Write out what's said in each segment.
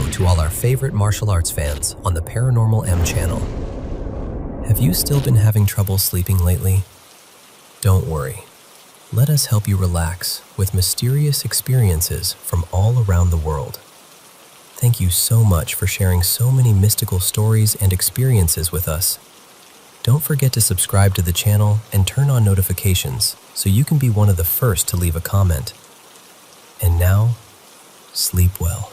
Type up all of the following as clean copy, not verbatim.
hello to all our favorite martial arts fans on the Paranormal M channel. Have you still been having trouble sleeping lately? Don't worry. Let us help you relax with mysterious experiences from all around the world. Thank you so much for sharing so many mystical stories and experiences with us. Don't forget to subscribe to the channel and turn on notifications so you can be one of the first to leave a comment. And now, sleep well.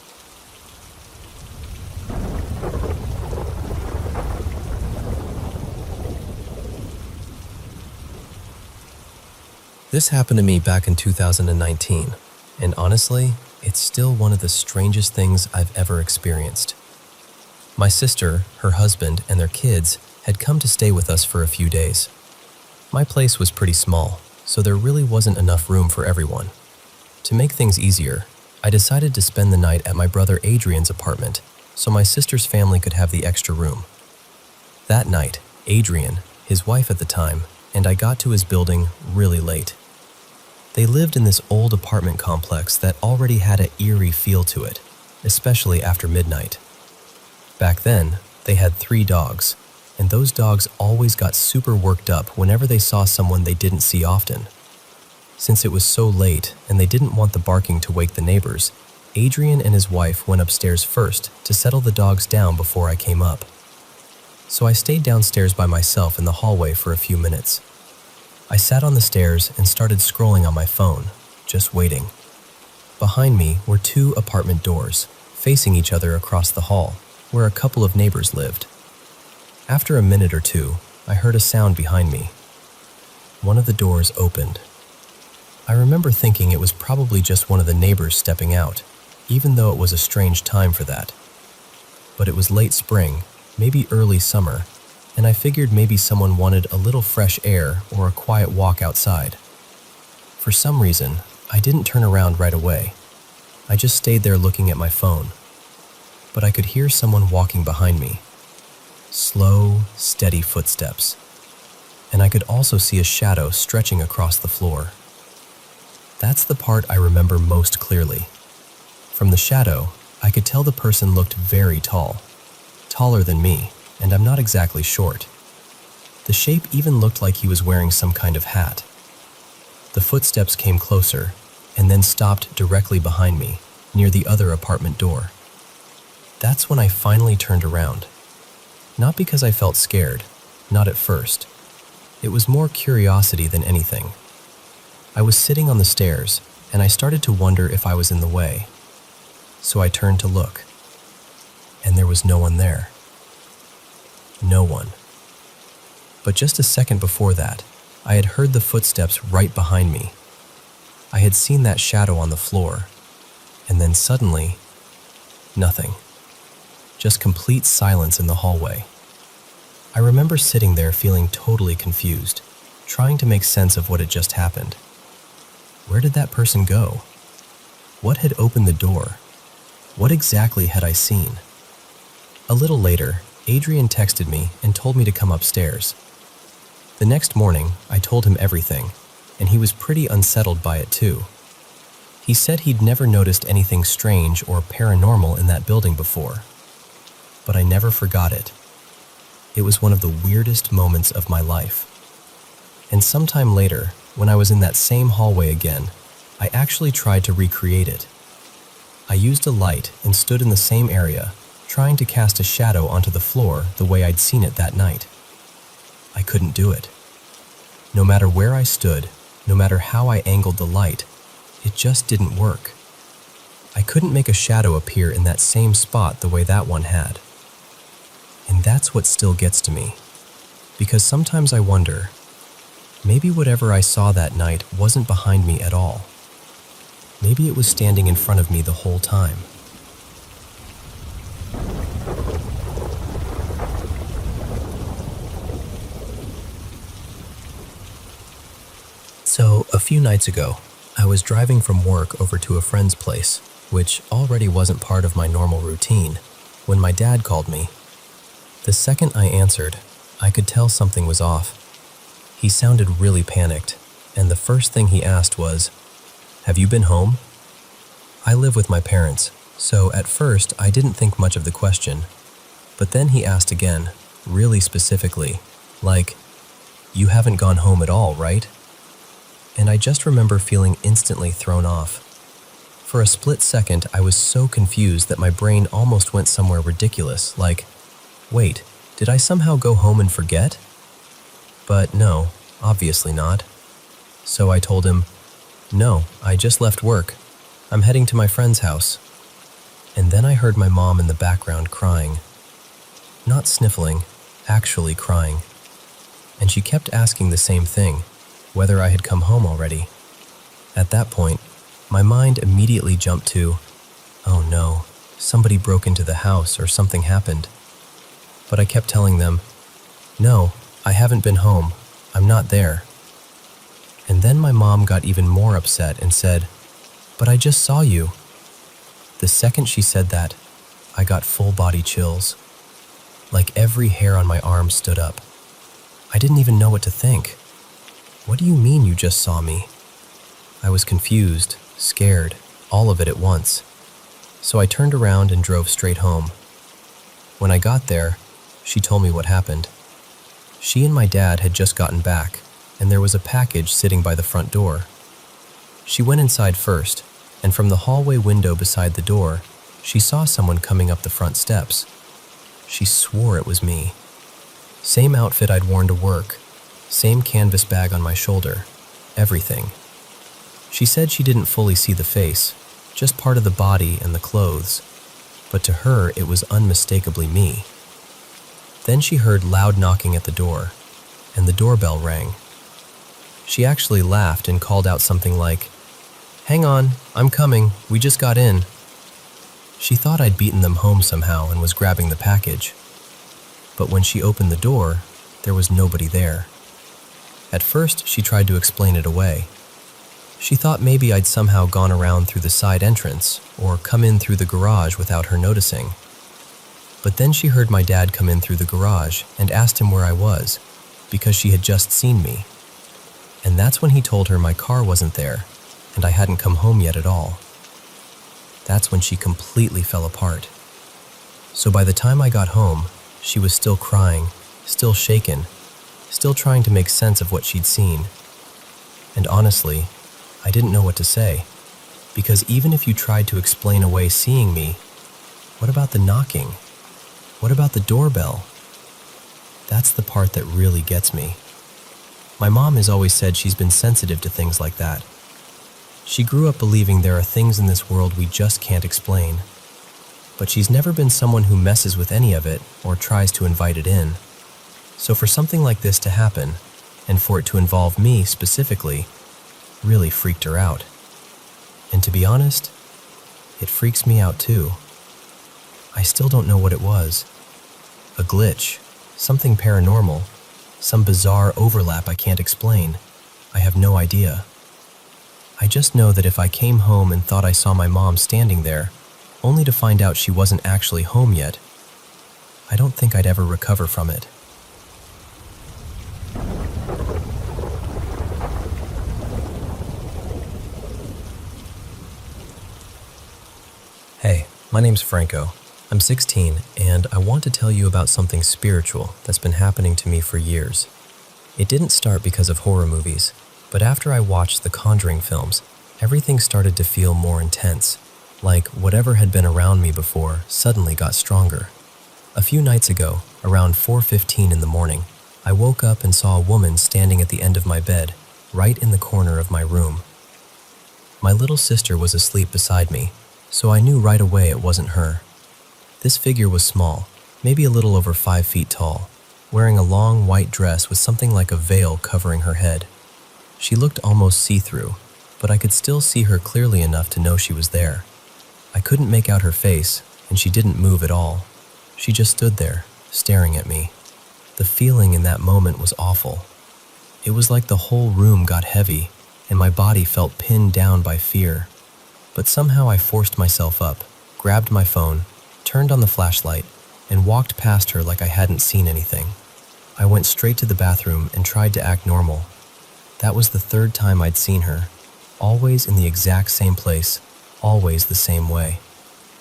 This happened to me back in 2019, and honestly, it's still one of the strangest things I've ever experienced. My sister, her husband, and their kids had come to stay with us for a few days. My place was pretty small, so there really wasn't enough room for everyone. To make things easier, I decided to spend the night at my brother Adrian's apartment so my sister's family could have the extra room. That night, Adrian, his wife at the time, and I got to his building really late. They lived in this old apartment complex that already had an eerie feel to it, especially after midnight. Back then, they had 3 dogs, and those dogs always got super worked up whenever they saw someone they didn't see often. Since it was so late and they didn't want the barking to wake the neighbors, Adrian and his wife went upstairs first to settle the dogs down before I came up. So I stayed downstairs by myself in the hallway for a few minutes. I sat on the stairs and started scrolling on my phone, just waiting. Behind me were 2 apartment doors, facing each other across the hall, where a couple of neighbors lived. After a minute or two, I heard a sound behind me. One of the doors opened. I remember thinking it was probably just one of the neighbors stepping out, even though it was a strange time for that. But it was late spring, maybe early summer, and I figured maybe someone wanted a little fresh air or a quiet walk outside. For some reason, I didn't turn around right away. I just stayed there looking at my phone. But I could hear someone walking behind me. Slow, steady footsteps. And I could also see a shadow stretching across the floor. That's the part I remember most clearly. From the shadow, I could tell the person looked very tall. Taller than me, and I'm not exactly short. The shape even looked like he was wearing some kind of hat. The footsteps came closer, and then stopped directly behind me, near the other apartment door. That's when I finally turned around. Not because I felt scared, not at first. It was more curiosity than anything. I was sitting on the stairs, and I started to wonder if I was in the way. So I turned to look, and there was no one there. No one. But just a second before that, I had heard the footsteps right behind me. I had seen that shadow on the floor, and then suddenly, nothing. Just complete silence in the hallway. I remember sitting there feeling totally confused, trying to make sense of what had just happened. Where did that person go? What had opened the door? What exactly had I seen? A little later, Adrian texted me and told me to come upstairs. The next morning, I told him everything, and he was pretty unsettled by it too. He said he'd never noticed anything strange or paranormal in that building before. But I never forgot it. It was one of the weirdest moments of my life. And sometime later, when I was in that same hallway again, I actually tried to recreate it. I used a light and stood in the same area, trying to cast a shadow onto the floor the way I'd seen it that night. I couldn't do it. No matter where I stood, no matter how I angled the light, it just didn't work. I couldn't make a shadow appear in that same spot the way that one had. And that's what still gets to me. Because sometimes I wonder, maybe whatever I saw that night wasn't behind me at all. Maybe it was standing in front of me the whole time. So, a few nights ago, I was driving from work over to a friend's place, which already wasn't part of my normal routine, when my dad called me. The second I answered, I could tell something was off. He sounded really panicked, and the first thing he asked was, "Have you been home?" I live with my parents, So at first, I didn't think much of the question, but then he asked again, really specifically, like, "You haven't gone home at all, right?" And I just remember feeling instantly thrown off. For a split second, I was so confused that my brain almost went somewhere ridiculous, like, wait, did I somehow go home and forget? But no, obviously not. So I told him, "No, I just left work. I'm heading to my friend's house." And then I heard my mom in the background crying. Not sniffling, actually crying. And she kept asking the same thing, whether I had come home already. At that point, my mind immediately jumped to, oh no, somebody broke into the house or something happened. But I kept telling them, "No, I haven't been home. I'm not there." And then my mom got even more upset and said, "But I just saw you." The second she said that, I got full body chills. Like every hair on my arm stood up. I didn't even know what to think. "What do you mean you just saw me?" I was confused, scared, all of it at once. So I turned around and drove straight home. When I got there, she told me what happened. She and my dad had just gotten back, and there was a package sitting by the front door. She went inside first, and from the hallway window beside the door, she saw someone coming up the front steps. She swore it was me. Same outfit I'd worn to work, same canvas bag on my shoulder, everything. She said she didn't fully see the face, just part of the body and the clothes, but to her it was unmistakably me. Then she heard loud knocking at the door, and the doorbell rang. She actually laughed and called out something like, "Hang on, I'm coming, we just got in." She thought I'd beaten them home somehow and was grabbing the package. But when she opened the door, there was nobody there. At first, she tried to explain it away. She thought maybe I'd somehow gone around through the side entrance or come in through the garage without her noticing. But then she heard my dad come in through the garage and asked him where I was, because she had just seen me. And that's when he told her my car wasn't there and I hadn't come home yet at all. That's when she completely fell apart. So by the time I got home, she was still crying, still shaken, still trying to make sense of what she'd seen. And honestly, I didn't know what to say, because even if you tried to explain away seeing me, what about the knocking? What about the doorbell? That's the part that really gets me. My mom has always said she's been sensitive to things like that. She grew up believing there are things in this world we just can't explain. But she's never been someone who messes with any of it or tries to invite it in. So for something like this to happen, and for it to involve me specifically, really freaked her out. And to be honest, it freaks me out too. I still don't know what it was. A glitch, something paranormal, some bizarre overlap I can't explain. I have no idea. I just know that if I came home and thought I saw my mom standing there, only to find out she wasn't actually home yet, I don't think I'd ever recover from it. Hey, my name's Franco. I'm 16, and I want to tell you about something spiritual that's been happening to me for years. It didn't start because of horror movies, but after I watched the Conjuring films, everything started to feel more intense, like whatever had been around me before suddenly got stronger. A few nights ago, around 4:15 in the morning, I woke up and saw a woman standing at the end of my bed, right in the corner of my room. My little sister was asleep beside me, so I knew right away it wasn't her. This figure was small, maybe a little over 5 feet tall, wearing a long white dress with something like a veil covering her head. She looked almost see-through, but I could still see her clearly enough to know she was there. I couldn't make out her face, and she didn't move at all. She just stood there, staring at me. The feeling in that moment was awful. It was like the whole room got heavy, and my body felt pinned down by fear. But somehow I forced myself up, grabbed my phone, turned on the flashlight, and walked past her like I hadn't seen anything. I went straight to the bathroom and tried to act normal. That was the third time I'd seen her, always in the exact same place, always the same way.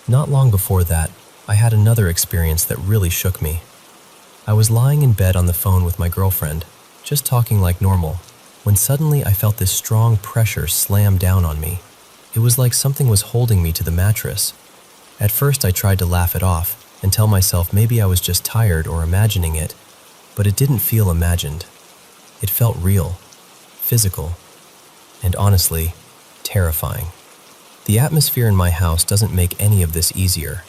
Not long before that, I had another experience that really shook me. I was lying in bed on the phone with my girlfriend, just talking like normal, when suddenly I felt this strong pressure slam down on me. It was like something was holding me to the mattress. At first I tried to laugh it off and tell myself maybe I was just tired or imagining it, but it didn't feel imagined. It felt real, physical, and honestly, terrifying. The atmosphere in my house doesn't make any of this easier.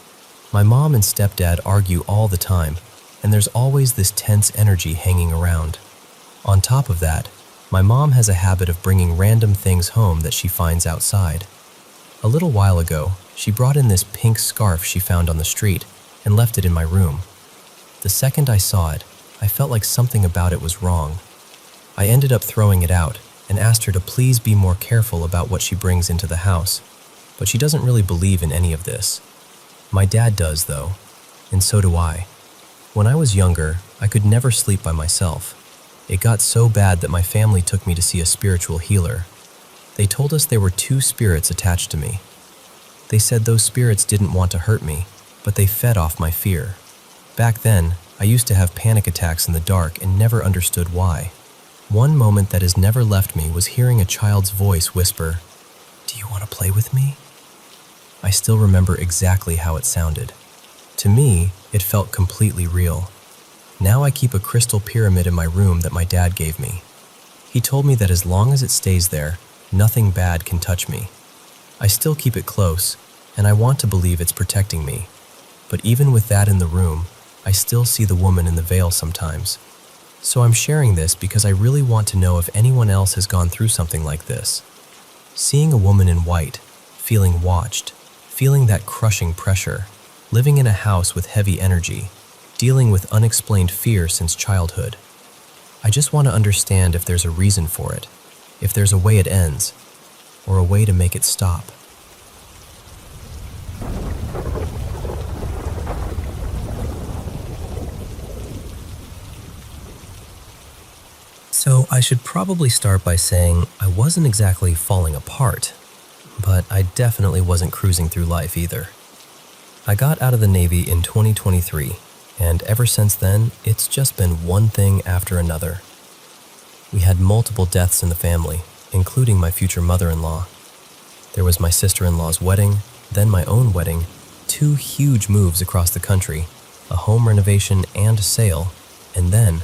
My mom and stepdad argue all the time, and there's always this tense energy hanging around. On top of that, my mom has a habit of bringing random things home that she finds outside. A little while ago, she brought in this pink scarf she found on the street and left it in my room. The second I saw it, I felt like something about it was wrong. I ended up throwing it out and asked her to please be more careful about what she brings into the house, but she doesn't really believe in any of this. My dad does, though, and so do I. When I was younger, I could never sleep by myself. It got so bad that my family took me to see a spiritual healer. They told us there were 2 spirits attached to me. They said those spirits didn't want to hurt me, but they fed off my fear. Back then, I used to have panic attacks in the dark and never understood why. One moment that has never left me was hearing a child's voice whisper, "Do you want to play with me?" I still remember exactly how it sounded. To me, it felt completely real. Now I keep a crystal pyramid in my room that my dad gave me. He told me that as long as it stays there, nothing bad can touch me. I still keep it close, and I want to believe it's protecting me. But even with that in the room, I still see the woman in the veil sometimes. So I'm sharing this because I really want to know if anyone else has gone through something like this. Seeing a woman in white, feeling watched, feeling that crushing pressure, living in a house with heavy energy, dealing with unexplained fear since childhood. I just want to understand if there's a reason for it, if there's a way it ends, or a way to make it stop. So I should probably start by saying I wasn't exactly falling apart, but I definitely wasn't cruising through life either. I got out of the Navy in 2023, and ever since then, it's just been one thing after another. We had multiple deaths in the family, including my future mother-in-law. There was my sister-in-law's wedding, then my own wedding, 2 huge moves across the country, a home renovation and a sale, and then,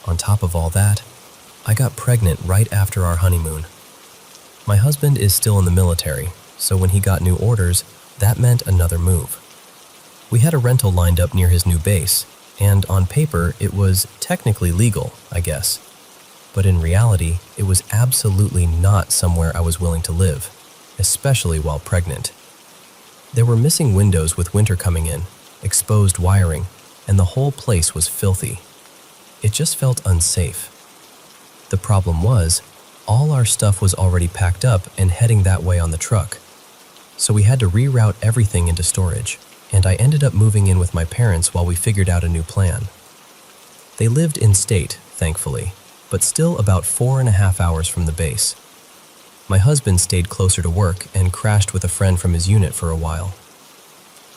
on top of all that, I got pregnant right after our honeymoon. My husband is still in the military, so when he got new orders, that meant another move. We had a rental lined up near his new base, and on paper, it was technically legal, I guess. But in reality, it was absolutely not somewhere I was willing to live, especially while pregnant. There were missing windows with winter coming in, exposed wiring, and the whole place was filthy. It just felt unsafe. The problem was, all our stuff was already packed up and heading that way on the truck. So we had to reroute everything into storage, and I ended up moving in with my parents while we figured out a new plan. They lived in state, thankfully, but still about 4.5 hours from the base. My husband stayed closer to work and crashed with a friend from his unit for a while.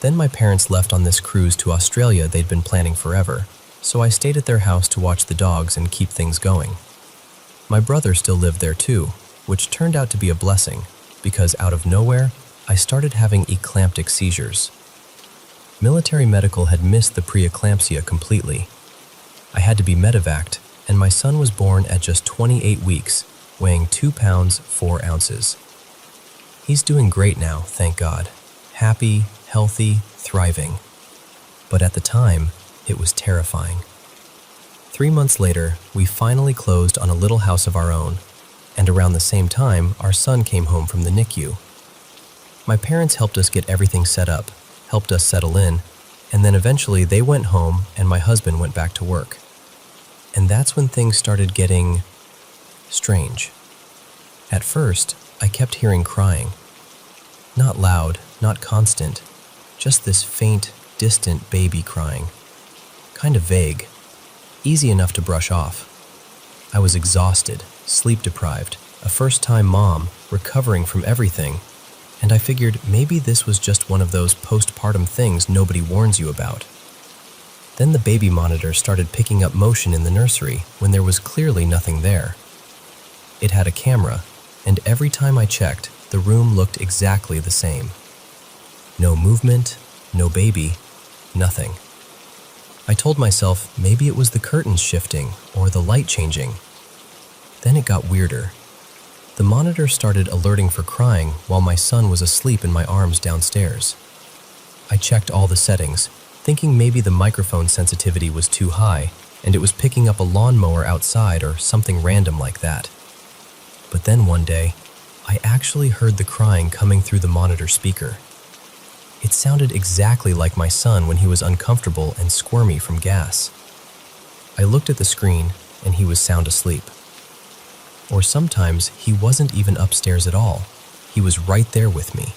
Then my parents left on this cruise to Australia they'd been planning forever, so I stayed at their house to watch the dogs and keep things going. My brother still lived there too, which turned out to be a blessing, because out of nowhere, I started having eclamptic seizures. Military medical had missed the preeclampsia completely. I had to be medevaced, and my son was born at just 28 weeks, weighing 2 pounds, 4 ounces. He's doing great now, thank God. Happy, healthy, thriving. But at the time, it was terrifying. 3 months later, we finally closed on a little house of our own, and around the same time, our son came home from the NICU. My parents helped us get everything set up, helped us settle in, and then eventually they went home and my husband went back to work. And that's when things started getting strange. At first, I kept hearing crying. Not loud, not constant, just this faint, distant baby crying. Kind of vague. Easy enough to brush off. I was exhausted, sleep-deprived, a first-time mom, recovering from everything, and I figured maybe this was just one of those postpartum things nobody warns you about. Then the baby monitor started picking up motion in the nursery when there was clearly nothing there. It had a camera, and every time I checked, the room looked exactly the same. No movement, no baby, nothing. I told myself maybe it was the curtains shifting or the light changing. Then it got weirder. The monitor started alerting for crying while my son was asleep in my arms downstairs. I checked all the settings, thinking maybe the microphone sensitivity was too high and it was picking up a lawnmower outside or something random like that. But then one day, I actually heard the crying coming through the monitor speaker. It sounded exactly like my son when he was uncomfortable and squirmy from gas. I looked at the screen and he was sound asleep. Or sometimes he wasn't even upstairs at all. He was right there with me.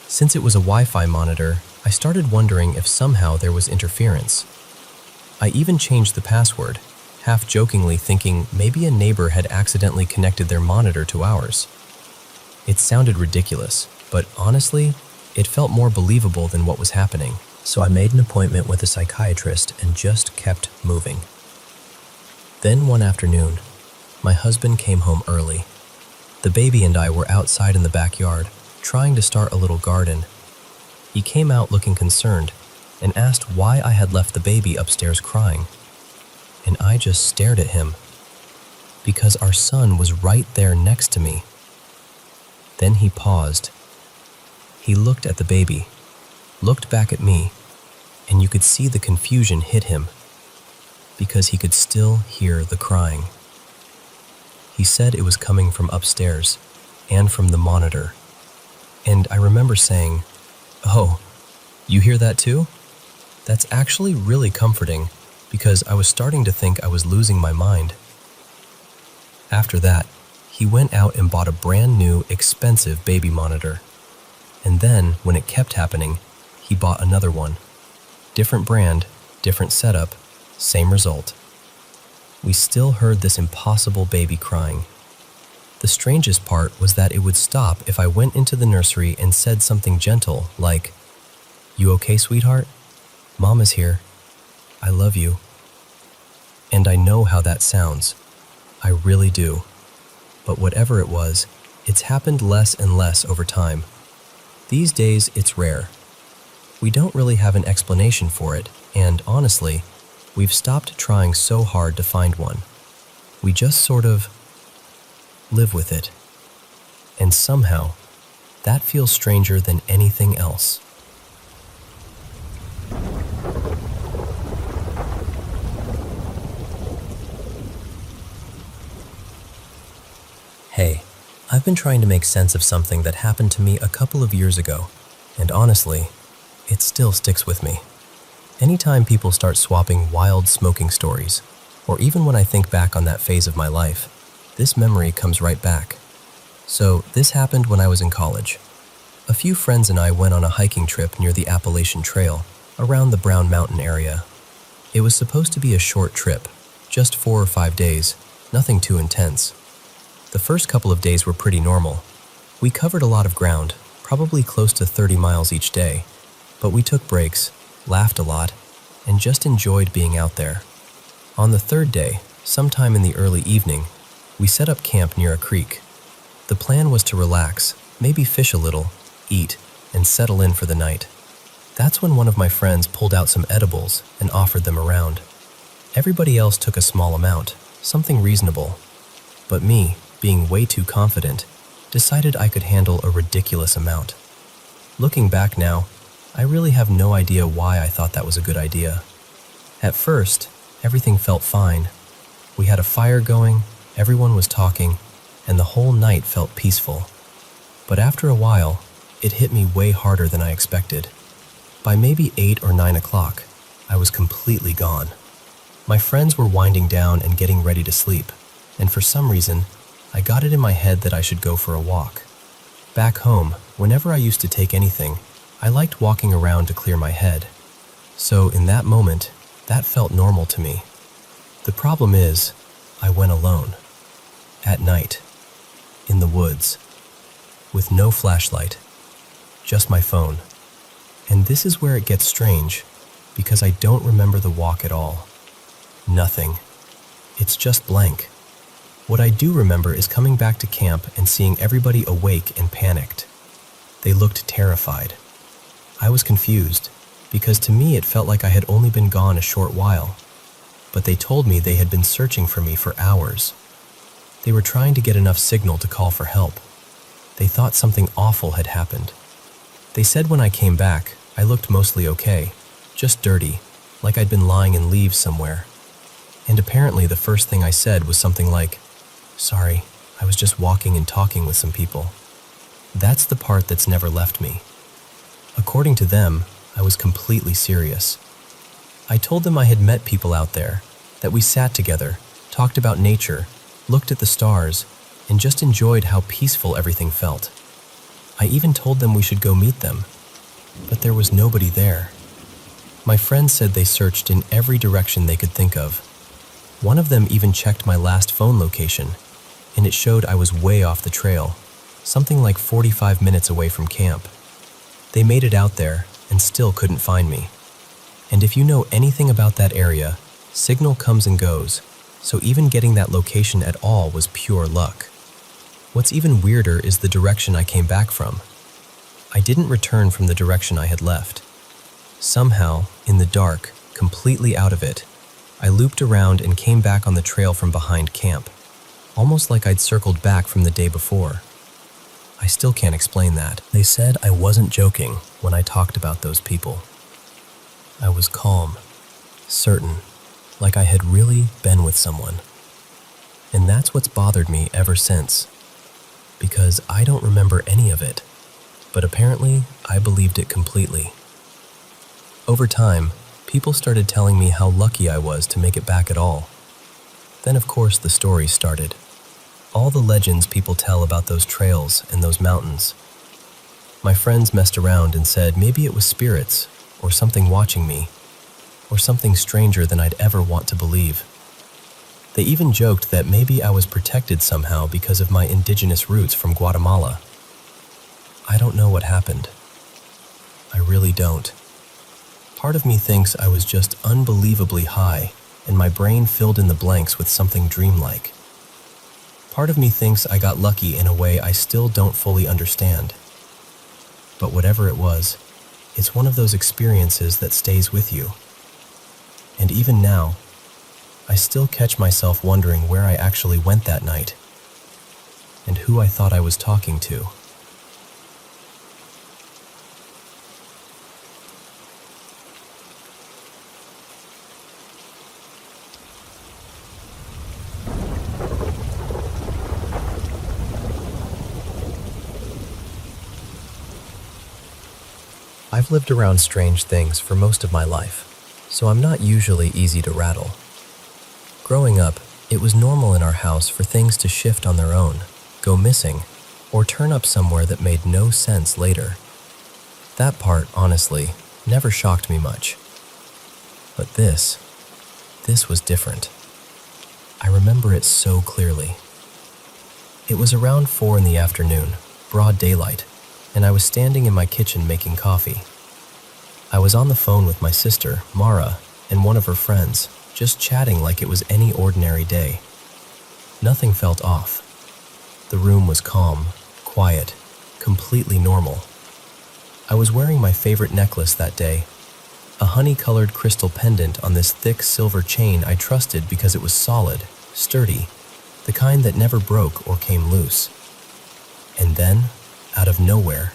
Since it was a Wi-Fi monitor, I started wondering if somehow there was interference. I even changed the password, half jokingly thinking maybe a neighbor had accidentally connected their monitor to ours. It sounded ridiculous, but honestly, it felt more believable than what was happening. So I made an appointment with a psychiatrist and just kept moving. Then one afternoon, my husband came home early. The baby and I were outside in the backyard, trying to start a little garden. He came out looking concerned and asked why I had left the baby upstairs crying. And I just stared at him, because our son was right there next to me. Then he paused. He looked at the baby, looked back at me, and you could see the confusion hit him, because he could still hear the crying. He said it was coming from upstairs and from the monitor. And I remember saying, "Oh, you hear that too?" That's actually really comforting because I was starting to think I was losing my mind. After that, he went out and bought a brand new, expensive baby monitor. And then, when it kept happening, he bought another one. Different brand, different setup, same result. We still heard this impossible baby crying. The strangest part was that it would stop if I went into the nursery and said something gentle like, "You okay, sweetheart? Mom is here. I love you." And I know how that sounds. I really do. But whatever it was, it's happened less and less over time. These days, it's rare. We don't really have an explanation for it, and honestly, we've stopped trying so hard to find one. We just sort of live with it. And somehow, that feels stranger than anything else. Hey, I've been trying to make sense of something that happened to me a couple of years ago, and honestly, it still sticks with me. Anytime people start swapping wild smoking stories, or even when I think back on that phase of my life, this memory comes right back. So this happened when I was in college. A few friends and I went on a hiking trip near the Appalachian Trail, around the Brown Mountain area. It was supposed to be a short trip, just 4 or 5 days, nothing too intense. The first couple of days were pretty normal. We covered a lot of ground, probably close to 30 miles each day, but we took breaks, laughed a lot, and just enjoyed being out there. On the third day, sometime in the early evening, we set up camp near a creek. The plan was to relax, maybe fish a little, eat, and settle in for the night. That's when one of my friends pulled out some edibles and offered them around. Everybody else took a small amount, something reasonable. But me, being way too confident, decided I could handle a ridiculous amount. Looking back now, I really have no idea why I thought that was a good idea. At first, everything felt fine. We had a fire going, everyone was talking, and the whole night felt peaceful. But after a while, it hit me way harder than I expected. By maybe 8 or 9 o'clock, I was completely gone. My friends were winding down and getting ready to sleep, and for some reason, I got it in my head that I should go for a walk. Back home, whenever I used to take anything, I liked walking around to clear my head. So in that moment, that felt normal to me. The problem is, I went alone. At night. In the woods. with no flashlight, just my phone. And this is where it gets strange, because I don't remember the walk at all. Nothing. It's just blank. What I do remember is coming back to camp and seeing everybody awake and panicked. They looked terrified. I was confused, because to me it felt like I had only been gone a short while. But they told me they had been searching for me for hours. They were trying to get enough signal to call for help. They thought something awful had happened. They said when I came back, I looked mostly okay, just dirty, like I'd been lying in leaves somewhere. And apparently the first thing I said was something like, "Sorry, I was just walking and talking with some people." That's the part that's never left me. According to them, I was completely serious. I told them I had met people out there, that we sat together, talked about nature, looked at the stars, and just enjoyed how peaceful everything felt. I even told them we should go meet them, but there was nobody there. My friends said they searched in every direction they could think of. One of them even checked my last phone location, and it showed I was way off the trail, something like 45 minutes away from camp. They made it out there and still couldn't find me. And if you know anything about that area, signal comes and goes, so even getting that location at all was pure luck. What's even weirder is the direction I came back from. I didn't return from the direction I had left. Somehow, in the dark, completely out of it, I looped around and came back on the trail from behind camp, almost like I'd circled back from the day before. I still can't explain that. They said I wasn't joking when I talked about those people. I was calm, certain, like I had really been with someone. And that's what's bothered me ever since, because I don't remember any of it, but apparently I believed it completely. Over time, people started telling me how lucky I was to make it back at all. Then of course the stories started. All the legends people tell about those trails and those mountains. My friends messed around and said maybe it was spirits, or something watching me, or something stranger than I'd ever want to believe. They even joked that maybe I was protected somehow because of my indigenous roots from Guatemala. I don't know what happened. I really don't. Part of me thinks I was just unbelievably high, and my brain filled in the blanks with something dreamlike. Part of me thinks I got lucky in a way I still don't fully understand. But whatever it was, it's one of those experiences that stays with you. And even now, I still catch myself wondering where I actually went that night, and who I thought I was talking to. I've lived around strange things for most of my life, so I'm not usually easy to rattle. Growing up, it was normal in our house for things to shift on their own, go missing, or turn up somewhere that made no sense later. That part, honestly, never shocked me much. But this was different. I remember it so clearly. It was around 4 in the afternoon, broad daylight, and I was standing in my kitchen making coffee. I was on the phone with my sister, Mara, and one of her friends, just chatting like it was any ordinary day. Nothing felt off. The room was calm, quiet, completely normal. I was wearing my favorite necklace that day, a honey-colored crystal pendant on this thick silver chain I trusted because it was solid, sturdy, the kind that never broke or came loose. And then, out of nowhere,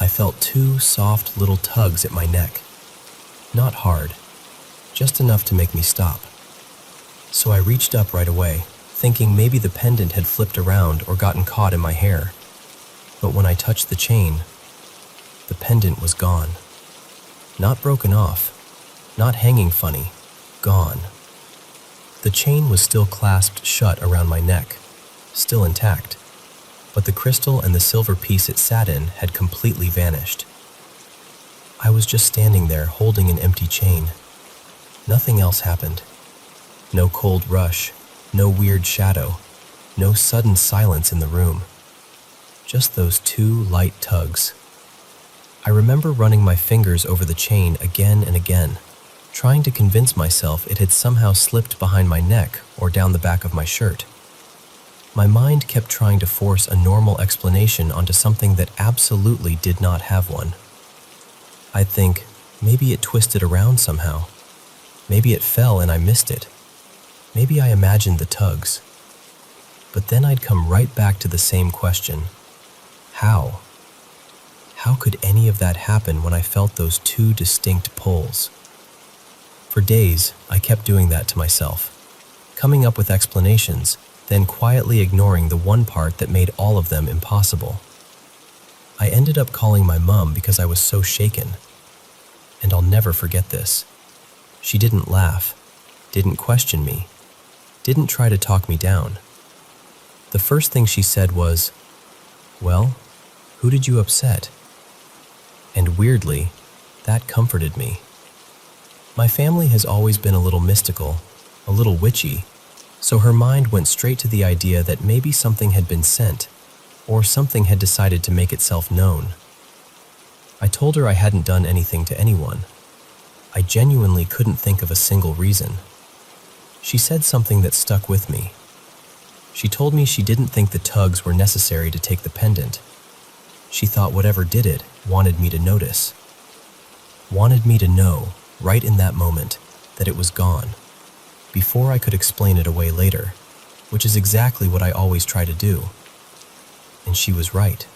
I felt 2 soft little tugs at my neck. Not hard, just enough to make me stop. So I reached up right away, thinking maybe the pendant had flipped around or gotten caught in my hair. But when I touched the chain, the pendant was gone. Not broken off, not hanging funny, gone. The chain was still clasped shut around my neck, still intact, but the crystal and the silver piece it sat in had completely vanished. I was just standing there holding an empty chain. Nothing else happened. No cold rush, no weird shadow, no sudden silence in the room. just those two light tugs. I remember running my fingers over the chain again and again, trying to convince myself it had somehow slipped behind my neck or down the back of my shirt. My mind kept trying to force a normal explanation onto something that absolutely did not have one. I'd think, maybe it twisted around somehow. Maybe it fell and I missed it. Maybe I imagined the tugs. But then I'd come right back to the same question. How? How could any of that happen when I felt those two distinct pulls? For days, I kept doing that to myself, coming up with explanations, then quietly ignoring the one part that made all of them impossible. I ended up calling my mom because I was so shaken. And I'll never forget this. She didn't laugh, didn't question me, didn't try to talk me down. The first thing she said was, "Well, who did you upset?" And weirdly, that comforted me. My family has always been a little mystical, a little witchy, so her mind went straight to the idea that maybe something had been sent, or something had decided to make itself known. I told her I hadn't done anything to anyone. I genuinely couldn't think of a single reason. She said something that stuck with me. She told me she didn't think the tugs were necessary to take the pendant. She thought whatever did it wanted me to notice. Wanted me to know, right in that moment, that it was gone, before I could explain it away later, which is exactly what I always try to do. And she was right.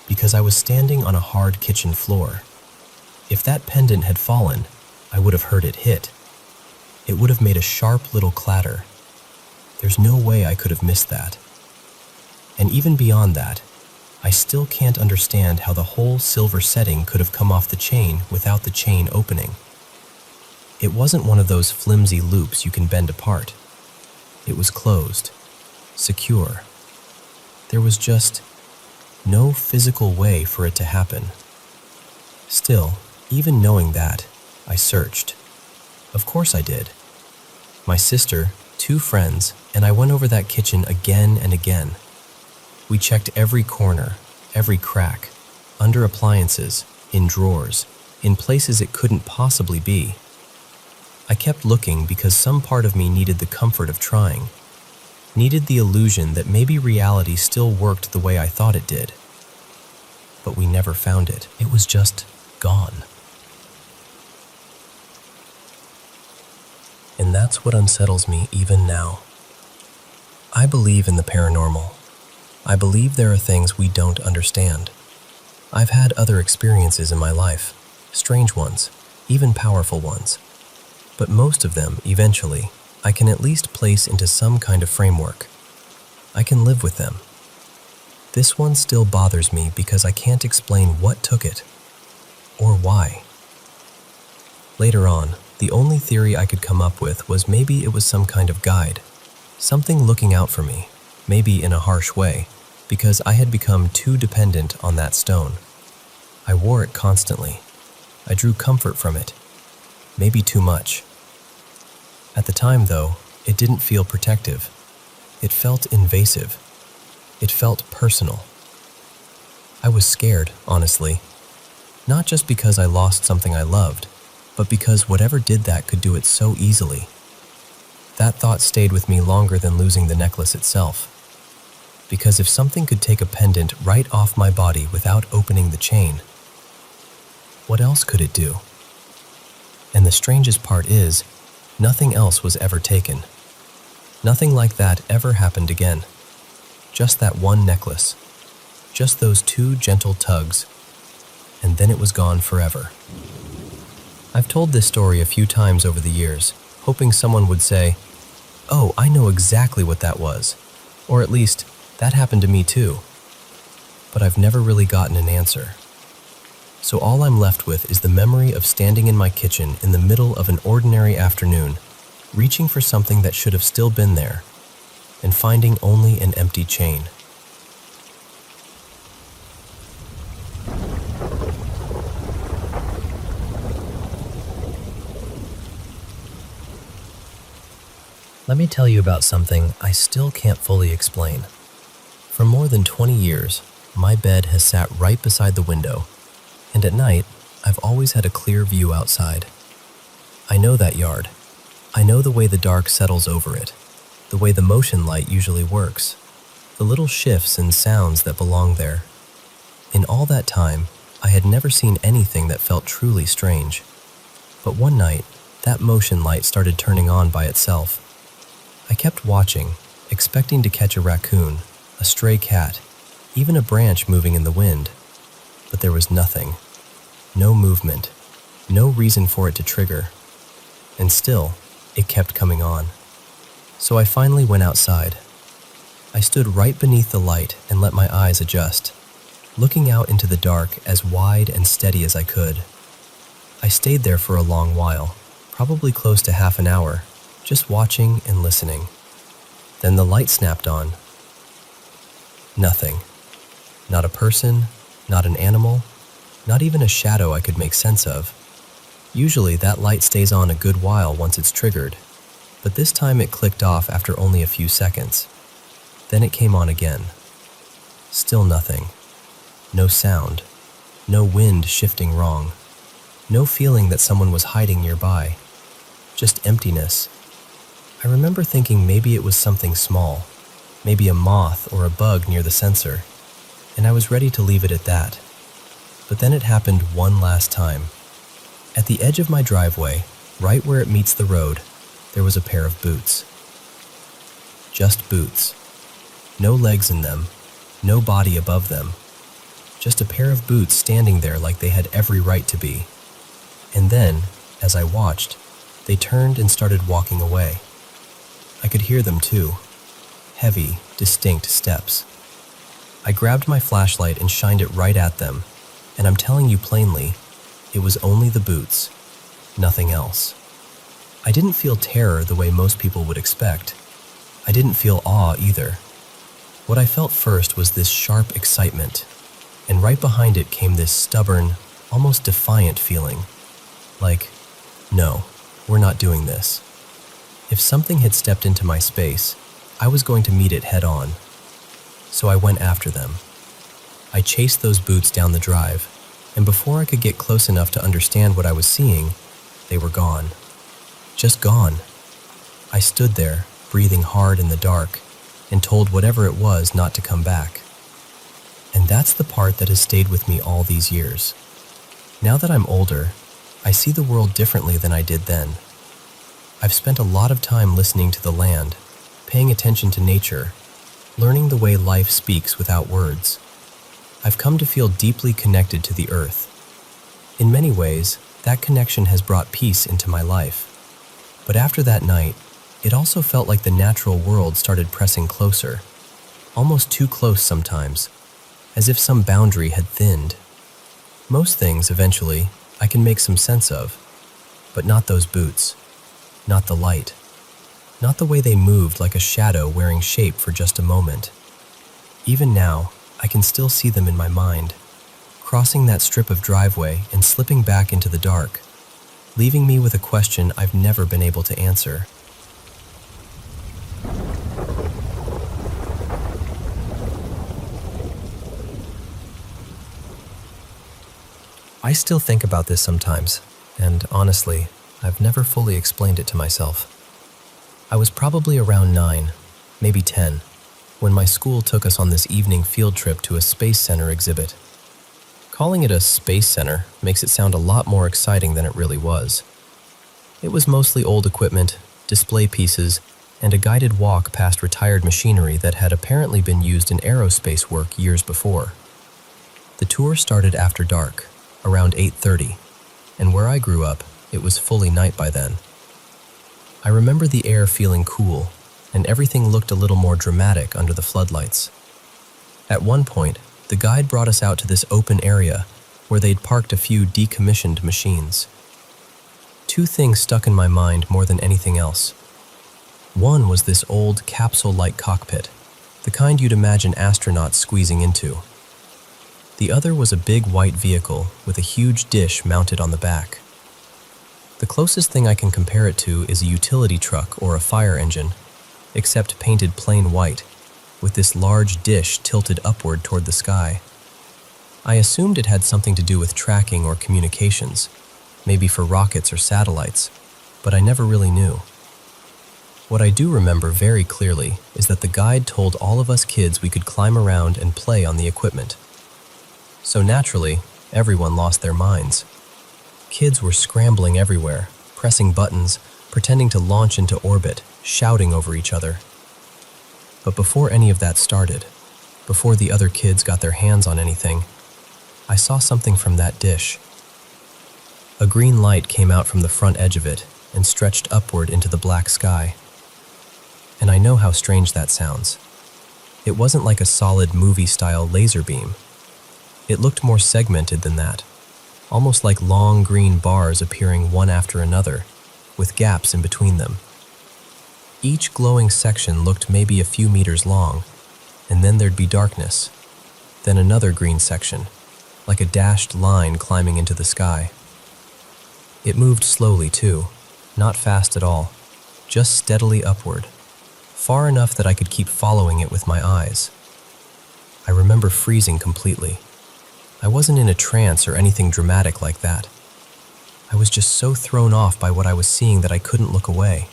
Because I was standing on a hard kitchen floor. If that pendant had fallen, I would have heard it hit. It would have made a sharp little clatter. There's no way I could have missed that. And even beyond that, I still can't understand how the whole silver setting could have come off the chain without the chain opening. It wasn't one of those flimsy loops you can bend apart. It was closed, secure. There was just no physical way for it to happen. Still, even knowing that, I searched. Of course I did. My sister, 2 friends, and I went over that kitchen again and again. We checked every corner, every crack, under appliances, in drawers, in places it couldn't possibly be. I kept looking because some part of me needed the comfort of trying, needed the illusion that maybe reality still worked the way I thought it did. But we never found it. It was just gone. And that's what unsettles me even now. I believe in the paranormal. I believe there are things we don't understand. I've had other experiences in my life, strange ones, even powerful ones. But most of them, eventually, I can at least place into some kind of framework. I can live with them. This one still bothers me because I can't explain what took it, or why. Later on, the only theory I could come up with was maybe it was some kind of guide, something looking out for me, maybe in a harsh way, because I had become too dependent on that stone. I wore it constantly. I drew comfort from it, maybe too much. At the time, though, it didn't feel protective. It felt invasive. It felt personal. I was scared, honestly. Not just because I lost something I loved, but because whatever did that could do it so easily. That thought stayed with me longer than losing the necklace itself. Because if something could take a pendant right off my body without opening the chain, what else could it do? And the strangest part is, nothing else was ever taken. Nothing like that ever happened again. Just that one necklace. Just those 2 gentle tugs. And then it was gone forever. I've told this story a few times over the years, hoping someone would say, "Oh, I know exactly what that was." Or at least, "That happened to me too." But I've never really gotten an answer. So all I'm left with is the memory of standing in my kitchen in the middle of an ordinary afternoon, reaching for something that should have still been there, and finding only an empty chain. Let me tell you about something I still can't fully explain. For more than 20 years, my bed has sat right beside the window, and at night, I've always had a clear view outside. I know that yard. I know the way the dark settles over it, the way the motion light usually works, the little shifts and sounds that belong there. In all that time, I had never seen anything that felt truly strange. But one night, that motion light started turning on by itself. I kept watching, expecting to catch a raccoon, a stray cat, even a branch moving in the wind. But there was nothing. No movement. No reason for it to trigger. And still, it kept coming on. So I finally went outside. I stood right beneath the light and let my eyes adjust, looking out into the dark as wide and steady as I could. I stayed there for a long while, probably close to half an hour, just watching and listening. Then the light snapped on. Nothing. Not a person, not an animal, not even a shadow I could make sense of. Usually that light stays on a good while once it's triggered, but this time it clicked off after only a few seconds. Then it came on again. Still nothing. No sound. No wind shifting wrong. No feeling that someone was hiding nearby. Just emptiness. I remember thinking maybe it was something small, maybe a moth or a bug near the sensor, and I was ready to leave it at that. But then it happened one last time. At the edge of my driveway, right where it meets the road, there was a pair of boots. Just boots. No legs in them, no body above them. Just a pair of boots standing there like they had every right to be. And then, as I watched, they turned and started walking away. I could hear them too. Heavy, distinct steps. I grabbed my flashlight and shined it right at them, and I'm telling you plainly, it was only the boots, nothing else. I didn't feel terror the way most people would expect. I didn't feel awe either. What I felt first was this sharp excitement, and right behind it came this stubborn, almost defiant feeling. Like, no, we're not doing this. If something had stepped into my space, I was going to meet it head on. So I went after them. I chased those boots down the drive, and before I could get close enough to understand what I was seeing, they were gone. Just gone. I stood there, breathing hard in the dark, and told whatever it was not to come back. And that's the part that has stayed with me all these years. Now that I'm older, I see the world differently than I did then. I've spent a lot of time listening to the land, paying attention to nature, learning the way life speaks without words. I've come to feel deeply connected to the earth. In many ways, that connection has brought peace into my life. But after that night, it also felt like the natural world started pressing closer, almost too close sometimes, as if some boundary had thinned. Most things, eventually, I can make some sense of, but not those boots, not the light, not the way they moved like a shadow wearing shape for just a moment. Even now, I can still see them in my mind, crossing that strip of driveway and slipping back into the dark, leaving me with a question I've never been able to answer. I still think about this sometimes, and honestly, I've never fully explained it to myself. I was probably around 9, maybe 10, when my school took us on this evening field trip to a Space Center exhibit. Calling it a Space Center makes it sound a lot more exciting than it really was. It was mostly old equipment, display pieces, and a guided walk past retired machinery that had apparently been used in aerospace work years before. The tour started after dark, around 8:30, and where I grew up, it was fully night by then. I remember the air feeling cool, and everything looked a little more dramatic under the floodlights. At one point, the guide brought us out to this open area where they'd parked a few decommissioned machines. Two things stuck in my mind more than anything else. One was this old capsule-like cockpit, the kind you'd imagine astronauts squeezing into. The other was a big white vehicle with a huge dish mounted on the back. The closest thing I can compare it to is a utility truck or a fire engine, except painted plain white, with this large dish tilted upward toward the sky. I assumed it had something to do with tracking or communications, maybe for rockets or satellites, but I never really knew. What I do remember very clearly is that the guide told all of us kids we could climb around and play on the equipment. So naturally, everyone lost their minds. Kids were scrambling everywhere, pressing buttons, pretending to launch into orbit, shouting over each other. But before any of that started, before the other kids got their hands on anything, I saw something from that dish. A green light came out from the front edge of it and stretched upward into the black sky. And I know how strange that sounds. It wasn't like a solid movie-style laser beam. It looked more segmented than that, almost like long green bars appearing one after another, with gaps in between them. Each glowing section looked maybe a few meters long, and then there'd be darkness, then another green section, like a dashed line climbing into the sky. It moved slowly too, not fast at all, just steadily upward, far enough that I could keep following it with my eyes. I remember freezing completely. I wasn't in a trance or anything dramatic like that. I was just so thrown off by what I was seeing that I couldn't look away.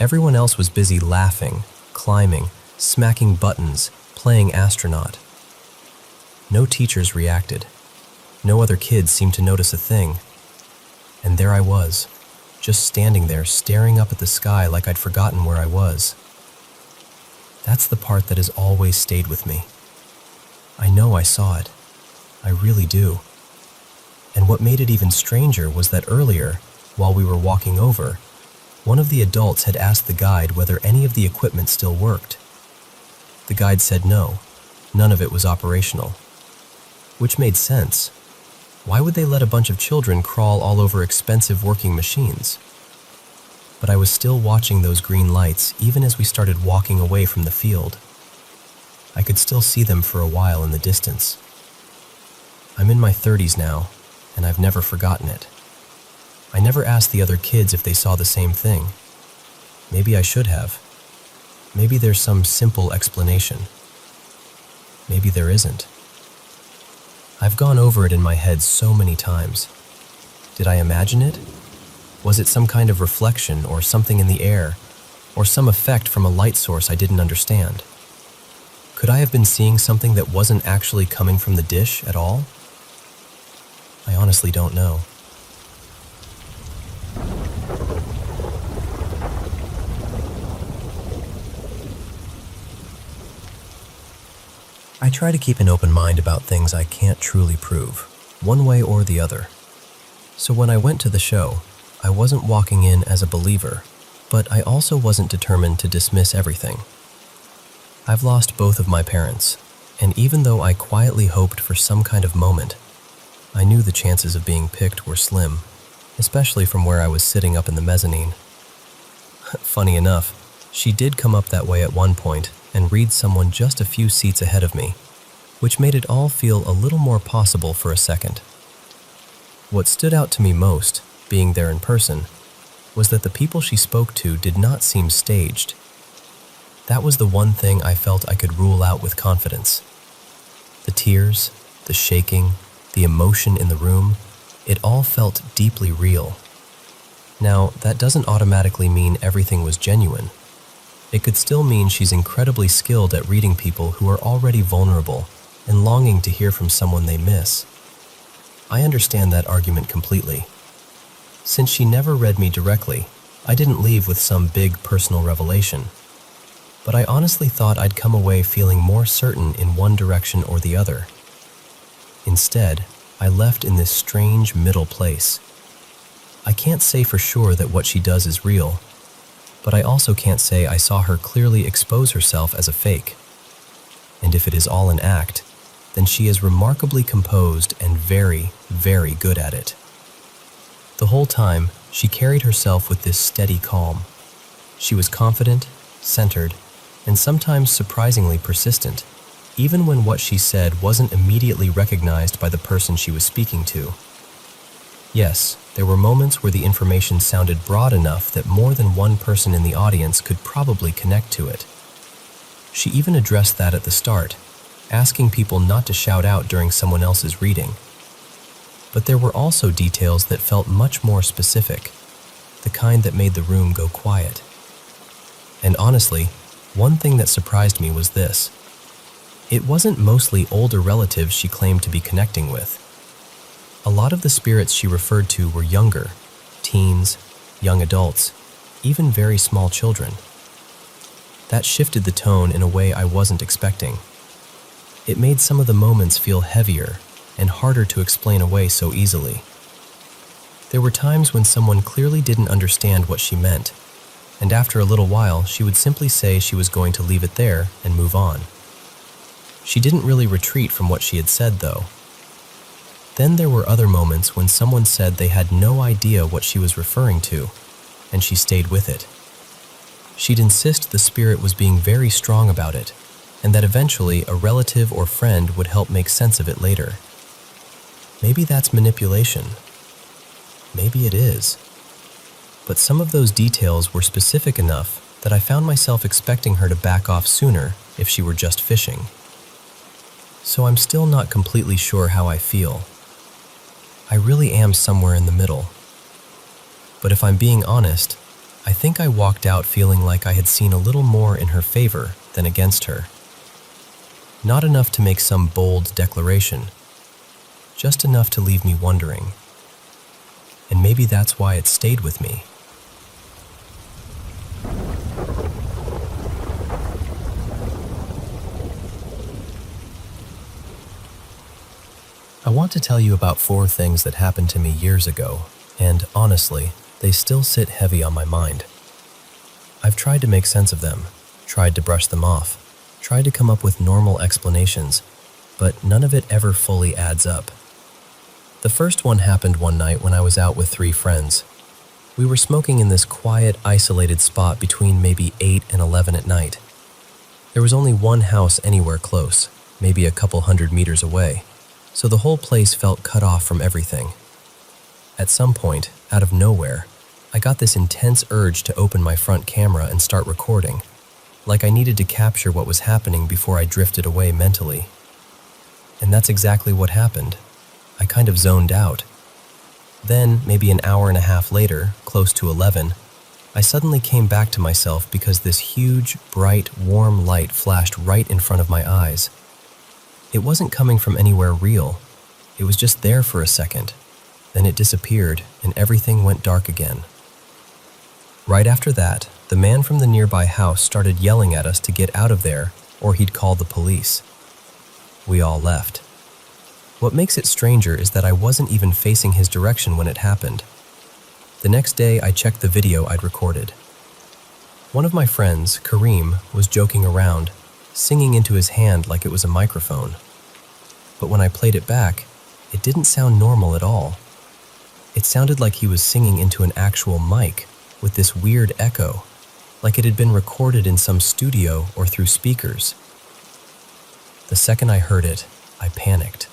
Everyone else was busy laughing, climbing, smacking buttons, playing astronaut. No teachers reacted. No other kids seemed to notice a thing. And there I was, just standing there staring up at the sky like I'd forgotten where I was. That's the part that has always stayed with me. I know I saw it. I really do. And what made it even stranger was that earlier, while we were walking over, one of the adults had asked the guide whether any of the equipment still worked. The guide said no, none of it was operational. Which made sense. Why would they let a bunch of children crawl all over expensive working machines? But I was still watching those green lights even as we started walking away from the field. I could still see them for a while in the distance. I'm in my 30s now, and I've never forgotten it. I never asked the other kids if they saw the same thing. Maybe I should have. Maybe there's some simple explanation. Maybe there isn't. I've gone over it in my head so many times. Did I imagine it? Was it some kind of reflection or something in the air, or some effect from a light source I didn't understand? Could I have been seeing something that wasn't actually coming from the dish at all? I honestly don't know. I try to keep an open mind about things I can't truly prove, one way or the other. So when I went to the show, I wasn't walking in as a believer, but I also wasn't determined to dismiss everything. I've lost both of my parents, and even though I quietly hoped for some kind of moment, I knew the chances of being picked were slim, especially from where I was sitting up in the mezzanine. Funny enough, she did come up that way at one point and read someone just a few seats ahead of me, which made it all feel a little more possible for a second. What stood out to me most, being there in person, was that the people she spoke to did not seem staged. That was the one thing I felt I could rule out with confidence. The tears, the shaking, the emotion in the room, it all felt deeply real. Now, that doesn't automatically mean everything was genuine. It could still mean she's incredibly skilled at reading people who are already vulnerable and longing to hear from someone they miss. I understand that argument completely. Since she never read me directly, I didn't leave with some big personal revelation. But I honestly thought I'd come away feeling more certain in one direction or the other. Instead, I left in this strange middle place. I can't say for sure that what she does is real, but I also can't say I saw her clearly expose herself as a fake. And if it is all an act, then she is remarkably composed and very, very good at it. The whole time, she carried herself with this steady calm. She was confident, centered, and sometimes surprisingly persistent, even when what she said wasn't immediately recognized by the person she was speaking to. Yes, there were moments where the information sounded broad enough that more than one person in the audience could probably connect to it. She even addressed that at the start, asking people not to shout out during someone else's reading. But there were also details that felt much more specific, the kind that made the room go quiet. And honestly, one thing that surprised me was this. It wasn't mostly older relatives she claimed to be connecting with. A lot of the spirits she referred to were younger, teens, young adults, even very small children. That shifted the tone in a way I wasn't expecting. It made some of the moments feel heavier and harder to explain away so easily. There were times when someone clearly didn't understand what she meant, and after a little while she would simply say she was going to leave it there and move on. She didn't really retreat from what she had said, though. Then there were other moments when someone said they had no idea what she was referring to, and she stayed with it. She'd insist the spirit was being very strong about it, and that eventually a relative or friend would help make sense of it later. Maybe that's manipulation. Maybe it is. But some of those details were specific enough that I found myself expecting her to back off sooner if she were just fishing. So I'm still not completely sure how I feel. I really am somewhere in the middle. But if I'm being honest, I think I walked out feeling like I had seen a little more in her favor than against her. Not enough to make some bold declaration, just enough to leave me wondering. And maybe that's why it stayed with me. I want to tell you about 4 things that happened to me years ago, and honestly, they still sit heavy on my mind. I've tried to make sense of them, tried to brush them off, tried to come up with normal explanations, but none of it ever fully adds up. The first one happened one night when I was out with 3 friends. We were smoking in this quiet, isolated spot between maybe 8 and 11 at night. There was only one house anywhere close, maybe a couple 100 meters away, so the whole place felt cut off from everything. At some point, out of nowhere, I got this intense urge to open my front camera and start recording, like I needed to capture what was happening before I drifted away mentally. And that's exactly what happened. I kind of zoned out. Then, maybe an hour and a half later, close to 11, I suddenly came back to myself because this huge, bright, warm light flashed right in front of my eyes. It wasn't coming from anywhere real. It was just there for a second. Then it disappeared, and everything went dark again. Right after that, the man from the nearby house started yelling at us to get out of there, or he'd call the police. We all left. What makes it stranger is that I wasn't even facing his direction when it happened. The next day, I checked the video I'd recorded. One of my friends, Kareem, was joking around, singing into his hand like it was a microphone. But when I played it back, it didn't sound normal at all. It sounded like he was singing into an actual mic, with this weird echo, like it had been recorded in some studio or through speakers. The second I heard it, I panicked.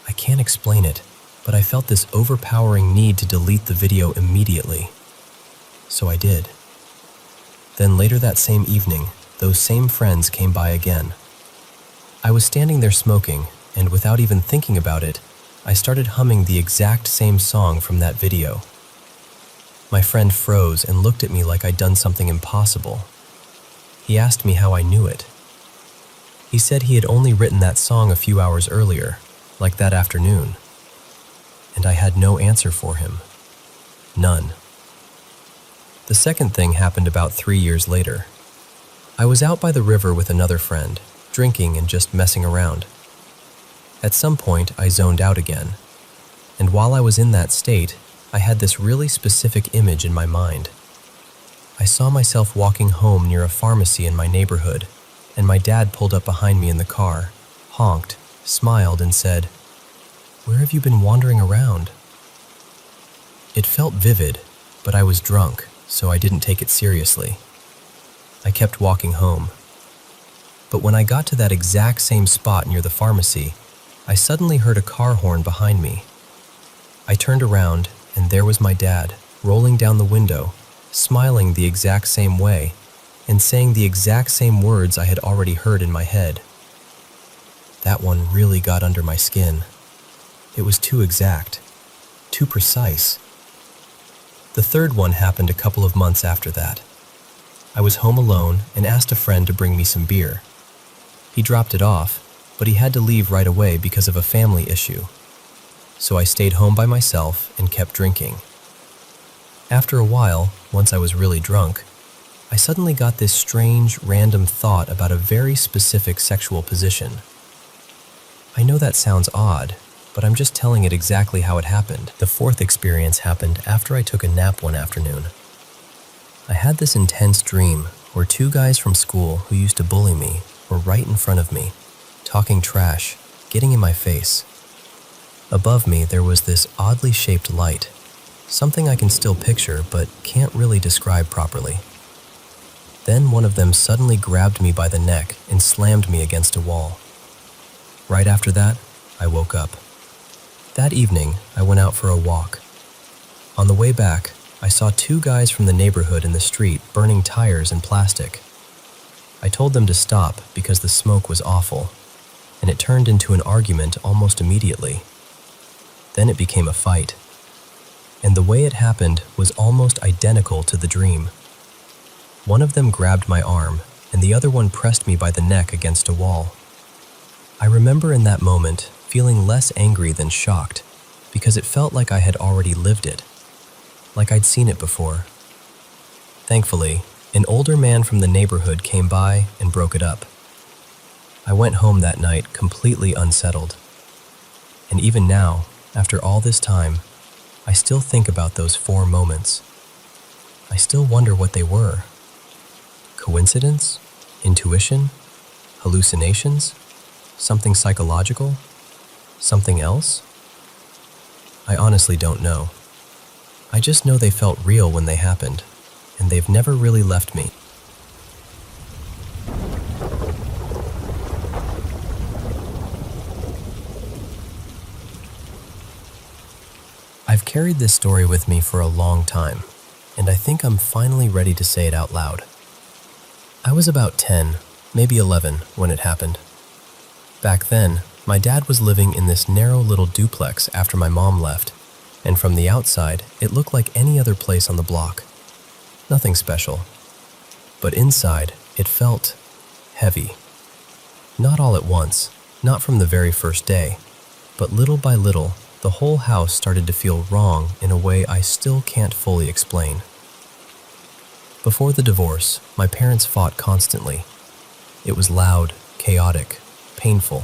I can't explain it, but I felt this overpowering need to delete the video immediately. So I did. Then later that same evening, those same friends came by again. I was standing there smoking, and without even thinking about it, I started humming the exact same song from that video. My friend froze and looked at me like I'd done something impossible. He asked me how I knew it. He said he had only written that song a few hours earlier, like that afternoon. And I had no answer for him. None. The second thing happened about 3 years later. I was out by the river with another friend, drinking and just messing around. At some point, I zoned out again. And while I was in that state, I had this really specific image in my mind. I saw myself walking home near a pharmacy in my neighborhood, and my dad pulled up behind me in the car, honked, smiled, and said, "Where have you been wandering around?" It felt vivid, but I was drunk, so I didn't take it seriously. I kept walking home. But when I got to that exact same spot near the pharmacy, I suddenly heard a car horn behind me. I turned around, and there was my dad, rolling down the window, smiling the exact same way, and saying the exact same words I had already heard in my head. That one really got under my skin. It was too exact, too precise. The third one happened a couple of months after that. I was home alone and asked a friend to bring me some beer. He dropped it off, but he had to leave right away because of a family issue. So I stayed home by myself and kept drinking. After a while, once I was really drunk, I suddenly got this strange, random thought about a very specific sexual position. I know that sounds odd, but I'm just telling it exactly how it happened. The fourth experience happened after I took a nap one afternoon. I had this intense dream where two guys from school who used to bully me were right in front of me, talking trash, getting in my face. Above me, there was this oddly shaped light, something I can still picture but can't really describe properly. Then one of them suddenly grabbed me by the neck and slammed me against a wall. Right after that, I woke up. That evening, I went out for a walk. On the way back, I saw two guys from the neighborhood in the street burning tires and plastic. I told them to stop because the smoke was awful, and it turned into an argument almost immediately. Then it became a fight. And the way it happened was almost identical to the dream. One of them grabbed my arm, and the other one pressed me by the neck against a wall. I remember in that moment feeling less angry than shocked, because it felt like I had already lived it, like I'd seen it before. Thankfully, an older man from the neighborhood came by and broke it up. I went home that night completely unsettled. And even now, after all this time, I still think about those 4 moments. I still wonder what they were. Coincidence? Intuition? Hallucinations? Something psychological? Something else? I honestly don't know. I just know they felt real when they happened, and they've never really left me. I've carried this story with me for a long time, and I think I'm finally ready to say it out loud. I was about 10, maybe 11, when it happened. Back then, my dad was living in this narrow little duplex after my mom left, and from the outside, it looked like any other place on the block. Nothing special. But inside, it felt heavy. Not all at once, not from the very first day, but little by little, the whole house started to feel wrong in a way I still can't fully explain. Before the divorce, my parents fought constantly. It was loud, chaotic, painful.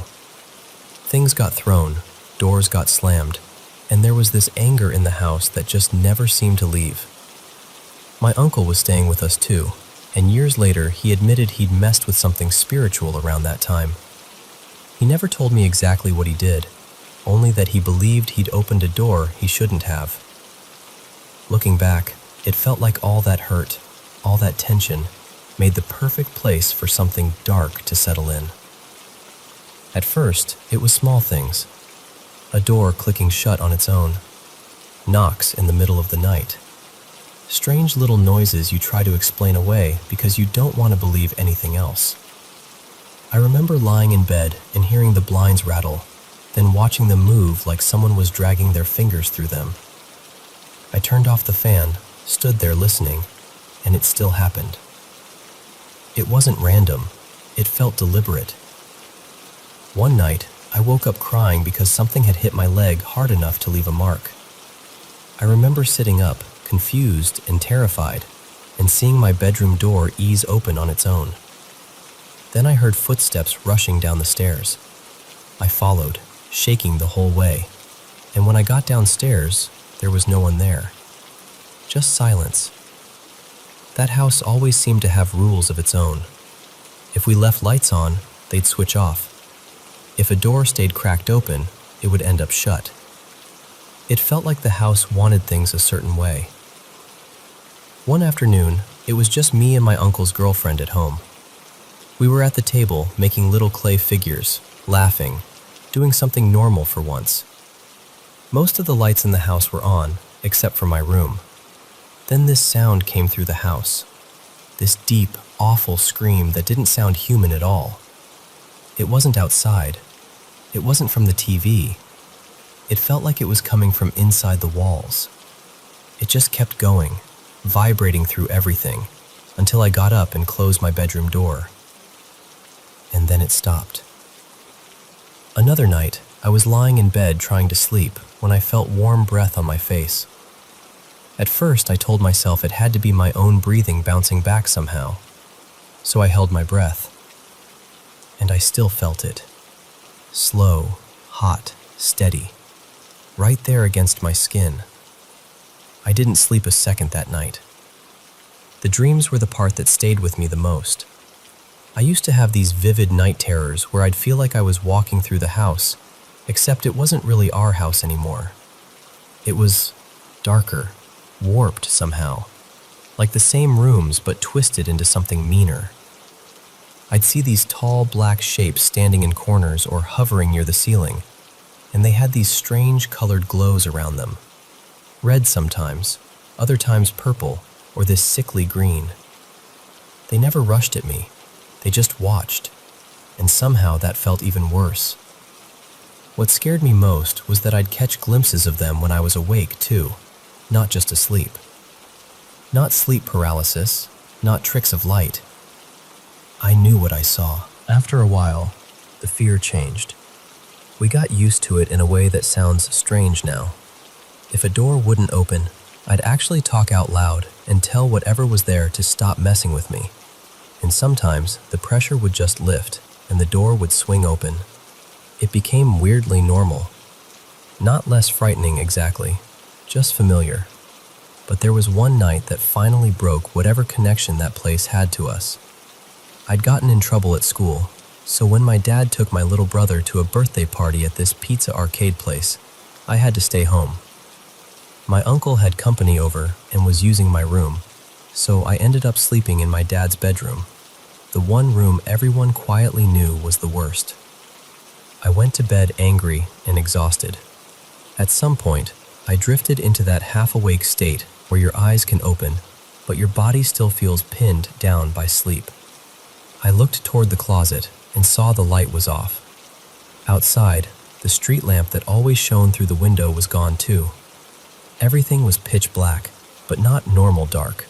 Things got thrown, doors got slammed, and there was this anger in the house that just never seemed to leave. My uncle was staying with us too, and years later he admitted he'd messed with something spiritual around that time. He never told me exactly what he did, only that he believed he'd opened a door he shouldn't have. Looking back, it felt like all that hurt, all that tension, made the perfect place for something dark to settle in. At first, it was small things. A door clicking shut on its own. Knocks in the middle of the night. Strange little noises you try to explain away because you don't want to believe anything else. I remember lying in bed and hearing the blinds rattle, then watching them move like someone was dragging their fingers through them. I turned off the fan, stood there listening, and it still happened. It wasn't random. It felt deliberate. One night, I woke up crying because something had hit my leg hard enough to leave a mark. I remember sitting up, confused and terrified, and seeing my bedroom door ease open on its own. Then I heard footsteps rushing down the stairs. I followed, shaking the whole way, and when I got downstairs, there was no one there. Just silence. That house always seemed to have rules of its own. If we left lights on, they'd switch off. If a door stayed cracked open, it would end up shut. It felt like the house wanted things a certain way. One afternoon, it was just me and my uncle's girlfriend at home. We were at the table making little clay figures, laughing, doing something normal for once. Most of the lights in the house were on, except for my room. Then this sound came through the house. This deep, awful scream that didn't sound human at all. It wasn't outside. It wasn't from the TV. It felt like it was coming from inside the walls. It just kept going, vibrating through everything, until I got up and closed my bedroom door. And then it stopped. Another night, I was lying in bed trying to sleep when I felt warm breath on my face. At first, I told myself it had to be my own breathing bouncing back somehow, so I held my breath. And I still felt it. Slow, hot, steady, right there against my skin. I didn't sleep a second that night. The dreams were the part that stayed with me the most. I used to have these vivid night terrors where I'd feel like I was walking through the house, except it wasn't really our house anymore. It was darker, warped somehow, like the same rooms but twisted into something meaner. I'd see these tall black shapes standing in corners or hovering near the ceiling, and they had these strange colored glows around them. Red sometimes, other times purple, or this sickly green. They never rushed at me, they just watched, and somehow that felt even worse. What scared me most was that I'd catch glimpses of them when I was awake too, not just asleep. Not sleep paralysis, not tricks of light. I knew what I saw. After a while, the fear changed. We got used to it in a way that sounds strange now. If a door wouldn't open, I'd actually talk out loud and tell whatever was there to stop messing with me. And sometimes the pressure would just lift and the door would swing open. It became weirdly normal. Not less frightening exactly, just familiar. But there was one night that finally broke whatever connection that place had to us. I'd gotten in trouble at school, so when my dad took my little brother to a birthday party at this pizza arcade place, I had to stay home. My uncle had company over and was using my room, so I ended up sleeping in my dad's bedroom, the one room everyone quietly knew was the worst. I went to bed angry and exhausted. At some point, I drifted into that half-awake state where your eyes can open, but your body still feels pinned down by sleep. I looked toward the closet and saw the light was off. Outside, the street lamp that always shone through the window was gone too. Everything was pitch black, but not normal dark.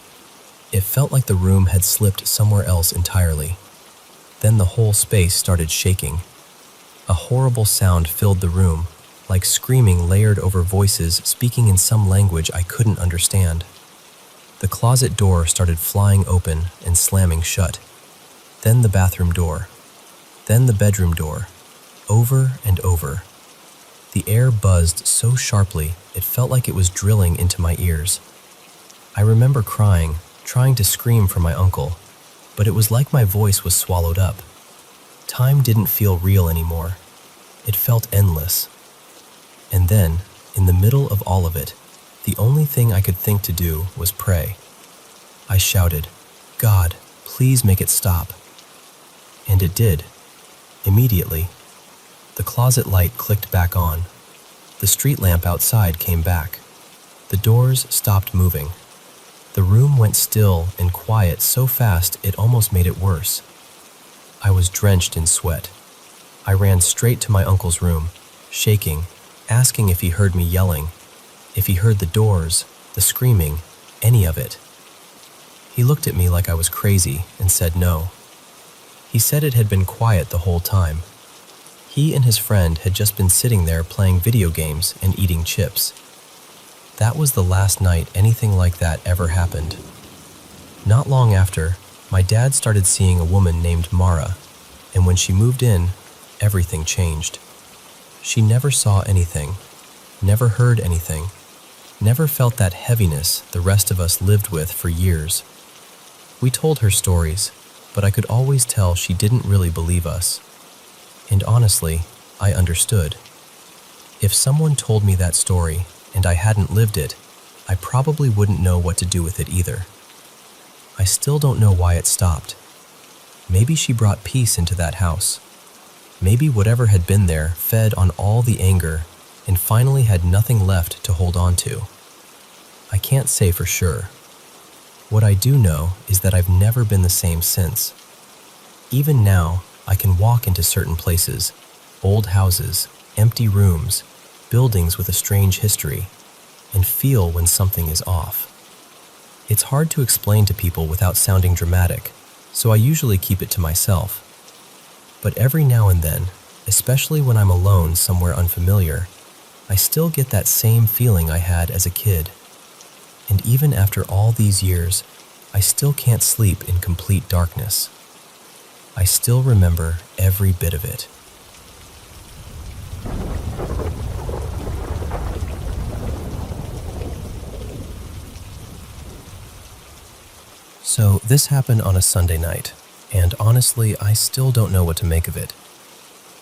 It felt like the room had slipped somewhere else entirely. Then the whole space started shaking. A horrible sound filled the room, like screaming layered over voices speaking in some language I couldn't understand. The closet door started flying open and slamming shut. Then the bathroom door. Then the bedroom door. Over and over. The air buzzed so sharply it felt like it was drilling into my ears. I remember crying, trying to scream for my uncle, but it was like my voice was swallowed up. Time didn't feel real anymore. It felt endless. And then, in the middle of all of it, the only thing I could think to do was pray. I shouted, "God, please make it stop." And it did. Immediately. The closet light clicked back on. The street lamp outside came back. The doors stopped moving. The room went still and quiet so fast it almost made it worse. I was drenched in sweat. I ran straight to my uncle's room, shaking, asking if he heard me yelling, if he heard the doors, the screaming, any of it. He looked at me like I was crazy and said no. He said it had been quiet the whole time. He and his friend had just been sitting there playing video games and eating chips. That was the last night anything like that ever happened. Not long after, my dad started seeing a woman named Mara, and when she moved in, everything changed. She never saw anything, never heard anything, never felt that heaviness the rest of us lived with for years. We told her stories, but I could always tell she didn't really believe us. And honestly, I understood. If someone told me that story and I hadn't lived it, I probably wouldn't know what to do with it either. I still don't know why it stopped. Maybe she brought peace into that house. Maybe whatever had been there fed on all the anger and finally had nothing left to hold on to. I can't say for sure. What I do know is that I've never been the same since. Even now, I can walk into certain places, old houses, empty rooms, buildings with a strange history, and feel when something is off. It's hard to explain to people without sounding dramatic, so I usually keep it to myself. But every now and then, especially when I'm alone somewhere unfamiliar, I still get that same feeling I had as a kid. And even after all these years, I still can't sleep in complete darkness. I still remember every bit of it. So this happened on a Sunday night, and honestly, I still don't know what to make of it.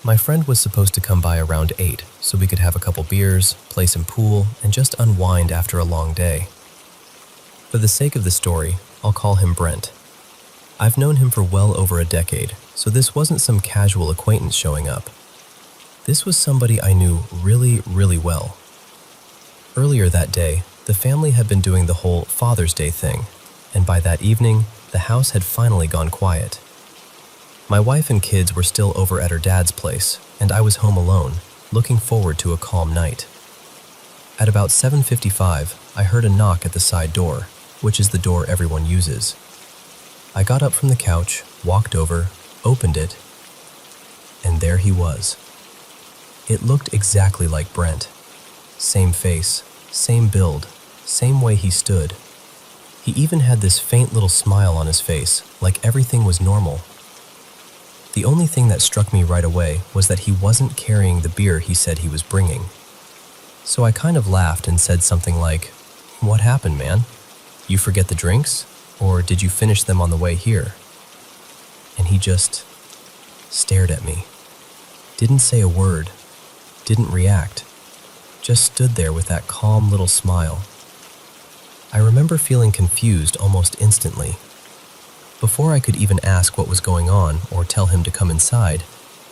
My friend was supposed to come by around 8, so we could have a couple beers, play some pool, and just unwind after a long day. For the sake of the story, I'll call him Brent. I've known him for well over a decade, so this wasn't some casual acquaintance showing up. This was somebody I knew really, really well. Earlier that day, the family had been doing the whole Father's Day thing, and by that evening, the house had finally gone quiet. My wife and kids were still over at her dad's place, and I was home alone, looking forward to a calm night. At about 7:55, I heard a knock at the side door, which is the door everyone uses. I got up from the couch, walked over, opened it, and there he was. It looked exactly like Brent. Same face, same build, same way he stood. He even had this faint little smile on his face, like everything was normal. The only thing that struck me right away was that he wasn't carrying the beer he said he was bringing. So I kind of laughed and said something like, "What happened, man? You forget the drinks? Or did you finish them on the way here?" And he just stared at me. Didn't say a word. Didn't react. Just stood there with that calm little smile. I remember feeling confused almost instantly. Before I could even ask what was going on or tell him to come inside,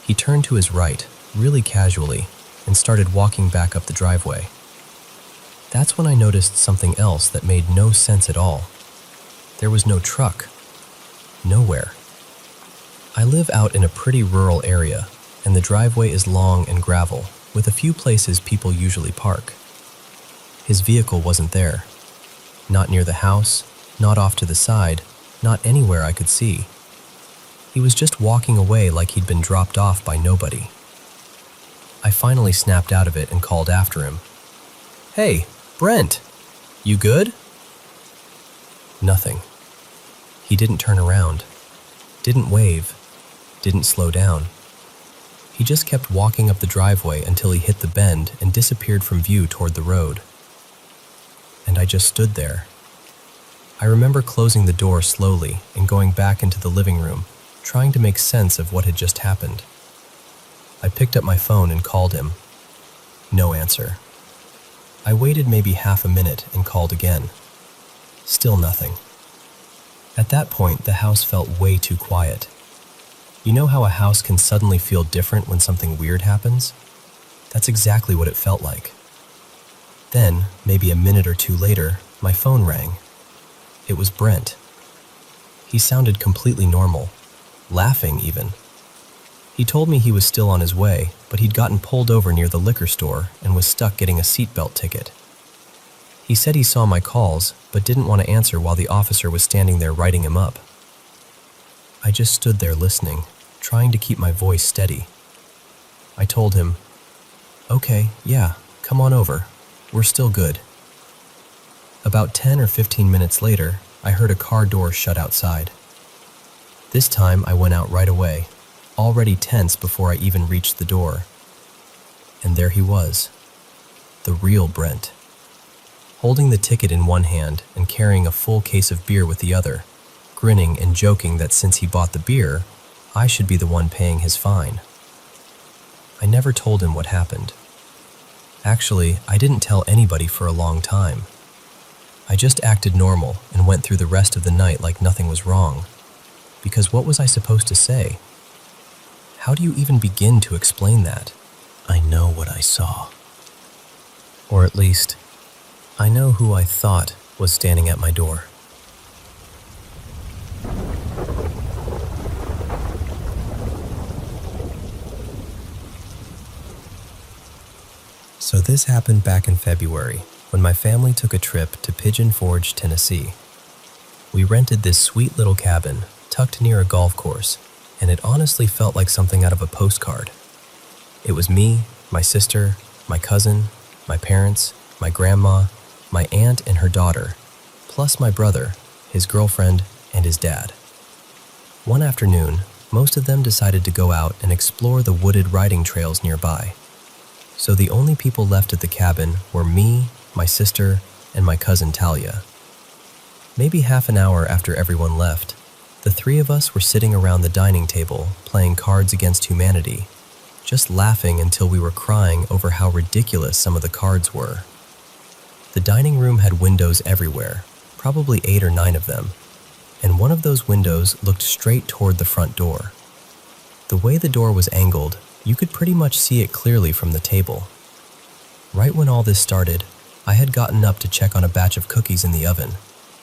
he turned to his right, really casually, and started walking back up the driveway. That's when I noticed something else that made no sense at all. There was no truck. Nowhere. I live out in a pretty rural area, and the driveway is long and gravel, with a few places people usually park. His vehicle wasn't there. Not near the house, not off to the side, not anywhere I could see. He was just walking away like he'd been dropped off by nobody. I finally snapped out of it and called after him. "Hey, Brent, you good?" Nothing. He didn't turn around, didn't wave, didn't slow down. He just kept walking up the driveway until he hit the bend and disappeared from view toward the road. And I just stood there. I remember closing the door slowly and going back into the living room, trying to make sense of what had just happened. I picked up my phone and called him. No answer. I waited maybe half a minute and called again. Still nothing. At that point, the house felt way too quiet. You know how a house can suddenly feel different when something weird happens? That's exactly what it felt like. Then, maybe a minute or two later, my phone rang. It was Brent. He sounded completely normal, laughing even. He told me he was still on his way, but he'd gotten pulled over near the liquor store and was stuck getting a seatbelt ticket. He said he saw my calls, but didn't want to answer while the officer was standing there writing him up. I just stood there listening, trying to keep my voice steady. I told him, "Okay, yeah, come on over. We're still good." About 10 or 15 minutes later, I heard a car door shut outside. This time I went out right away, already tense before I even reached the door. And there he was, the real Brent, holding the ticket in one hand and carrying a full case of beer with the other, grinning and joking that since he bought the beer, I should be the one paying his fine. I never told him what happened. Actually, I didn't tell anybody for a long time. I just acted normal and went through the rest of the night like nothing was wrong. Because what was I supposed to say? How do you even begin to explain that? I know what I saw. Or at least, I know who I thought was standing at my door. So this happened back in February when my family took a trip to Pigeon Forge, Tennessee. We rented this sweet little cabin tucked near a golf course, and it honestly felt like something out of a postcard. It was me, my sister, my cousin, my parents, my grandma, my aunt and her daughter, plus my brother, his girlfriend, and his dad. One afternoon, most of them decided to go out and explore the wooded riding trails nearby. So the only people left at the cabin were me, my sister, and my cousin Talia. Maybe half an hour after everyone left, the three of us were sitting around the dining table playing Cards Against Humanity, just laughing until we were crying over how ridiculous some of the cards were. The dining room had windows everywhere, probably 8 or 9 of them, and one of those windows looked straight toward the front door. The way the door was angled, you could pretty much see it clearly from the table. Right when all this started, I had gotten up to check on a batch of cookies in the oven,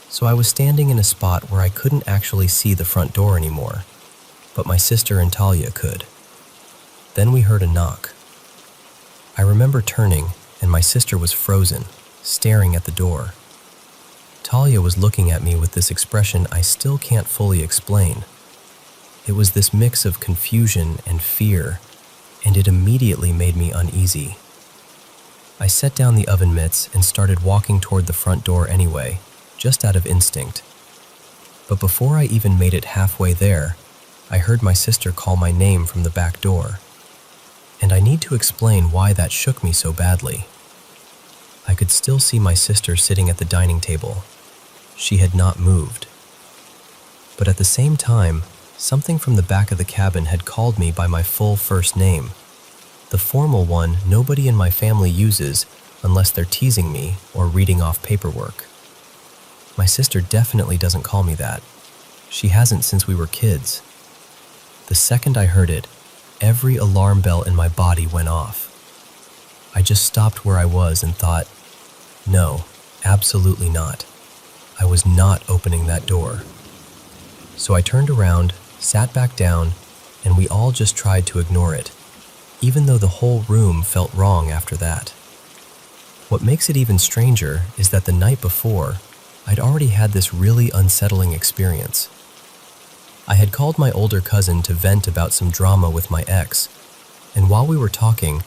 so I was standing in a spot where I couldn't actually see the front door anymore, but my sister and Talia could. Then we heard a knock. I remember turning, and my sister was frozen, staring at the door. Talia was looking at me with this expression I still can't fully explain. It was this mix of confusion and fear, and it immediately made me uneasy. I set down the oven mitts and started walking toward the front door anyway, just out of instinct. But before I even made it halfway there, I heard my sister call my name from the back door. And I need to explain why that shook me so badly. I could still see my sister sitting at the dining table. She had not moved. But at the same time, something from the back of the cabin had called me by my full first name, the formal one nobody in my family uses unless they're teasing me or reading off paperwork. My sister definitely doesn't call me that. She hasn't since we were kids. The second I heard it, every alarm bell in my body went off. I just stopped where I was and thought, no, absolutely not. I was not opening that door. So I turned around, sat back down, and we all just tried to ignore it, even though the whole room felt wrong after that. What makes it even stranger is that the night before, I'd already had this really unsettling experience. I had called my older cousin to vent about some drama with my ex, and while we were talking,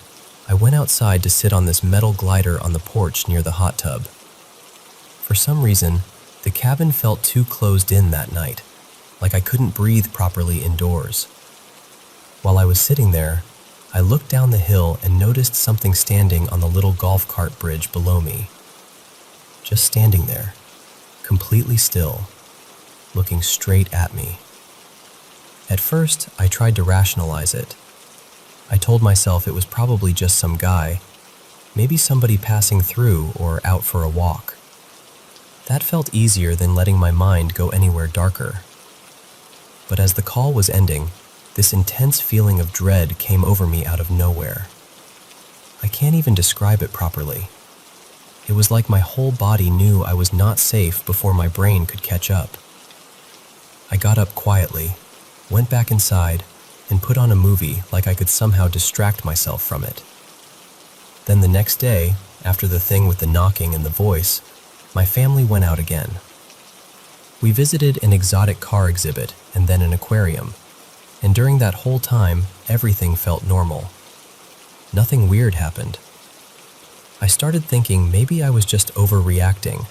I went outside to sit on this metal glider on the porch near the hot tub. For some reason, the cabin felt too closed in that night, like I couldn't breathe properly indoors. While I was sitting there, I looked down the hill and noticed something standing on the little golf cart bridge below me. Just standing there, completely still, looking straight at me. At first, I tried to rationalize it. I told myself it was probably just some guy, maybe somebody passing through or out for a walk. That felt easier than letting my mind go anywhere darker. But as the call was ending, this intense feeling of dread came over me out of nowhere. I can't even describe it properly. It was like my whole body knew I was not safe before my brain could catch up. I got up quietly, went back inside, and put on a movie like I could somehow distract myself from it. Then the next day, after the thing with the knocking and the voice, my family went out again. We visited an exotic car exhibit and then an aquarium, and during that whole time, everything felt normal. Nothing weird happened. I started thinking maybe I was just overreacting,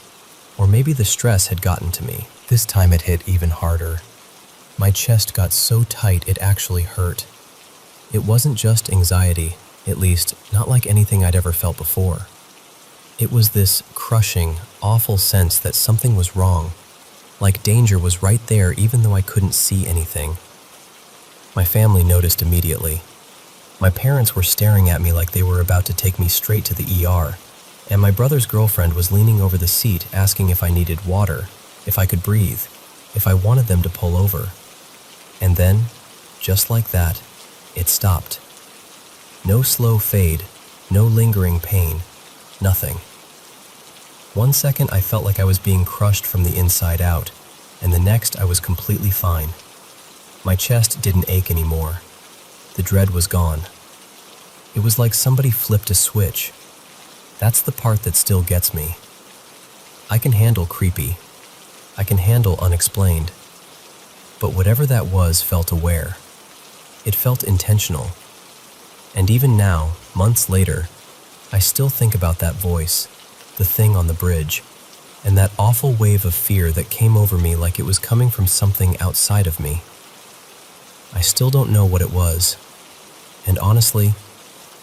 or maybe the stress had gotten to me. This time it hit even harder. My chest got so tight it actually hurt. It wasn't just anxiety, at least not like anything I'd ever felt before. It was this crushing, awful sense that something was wrong, like danger was right there even though I couldn't see anything. My family noticed immediately. My parents were staring at me like they were about to take me straight to the ER, and my brother's girlfriend was leaning over the seat asking if I needed water, if I could breathe, if I wanted them to pull over. And then, just like that, it stopped. No slow fade, no lingering pain, nothing. 1 second I felt like I was being crushed from the inside out, and the next I was completely fine. My chest didn't ache anymore. The dread was gone. It was like somebody flipped a switch, That's the part that still gets me. I can handle creepy. I can handle unexplained. But whatever that was felt aware. It felt intentional. And even now, months later, I still think about that voice, the thing on the bridge, and that awful wave of fear that came over me like it was coming from something outside of me. I still don't know what it was. And honestly,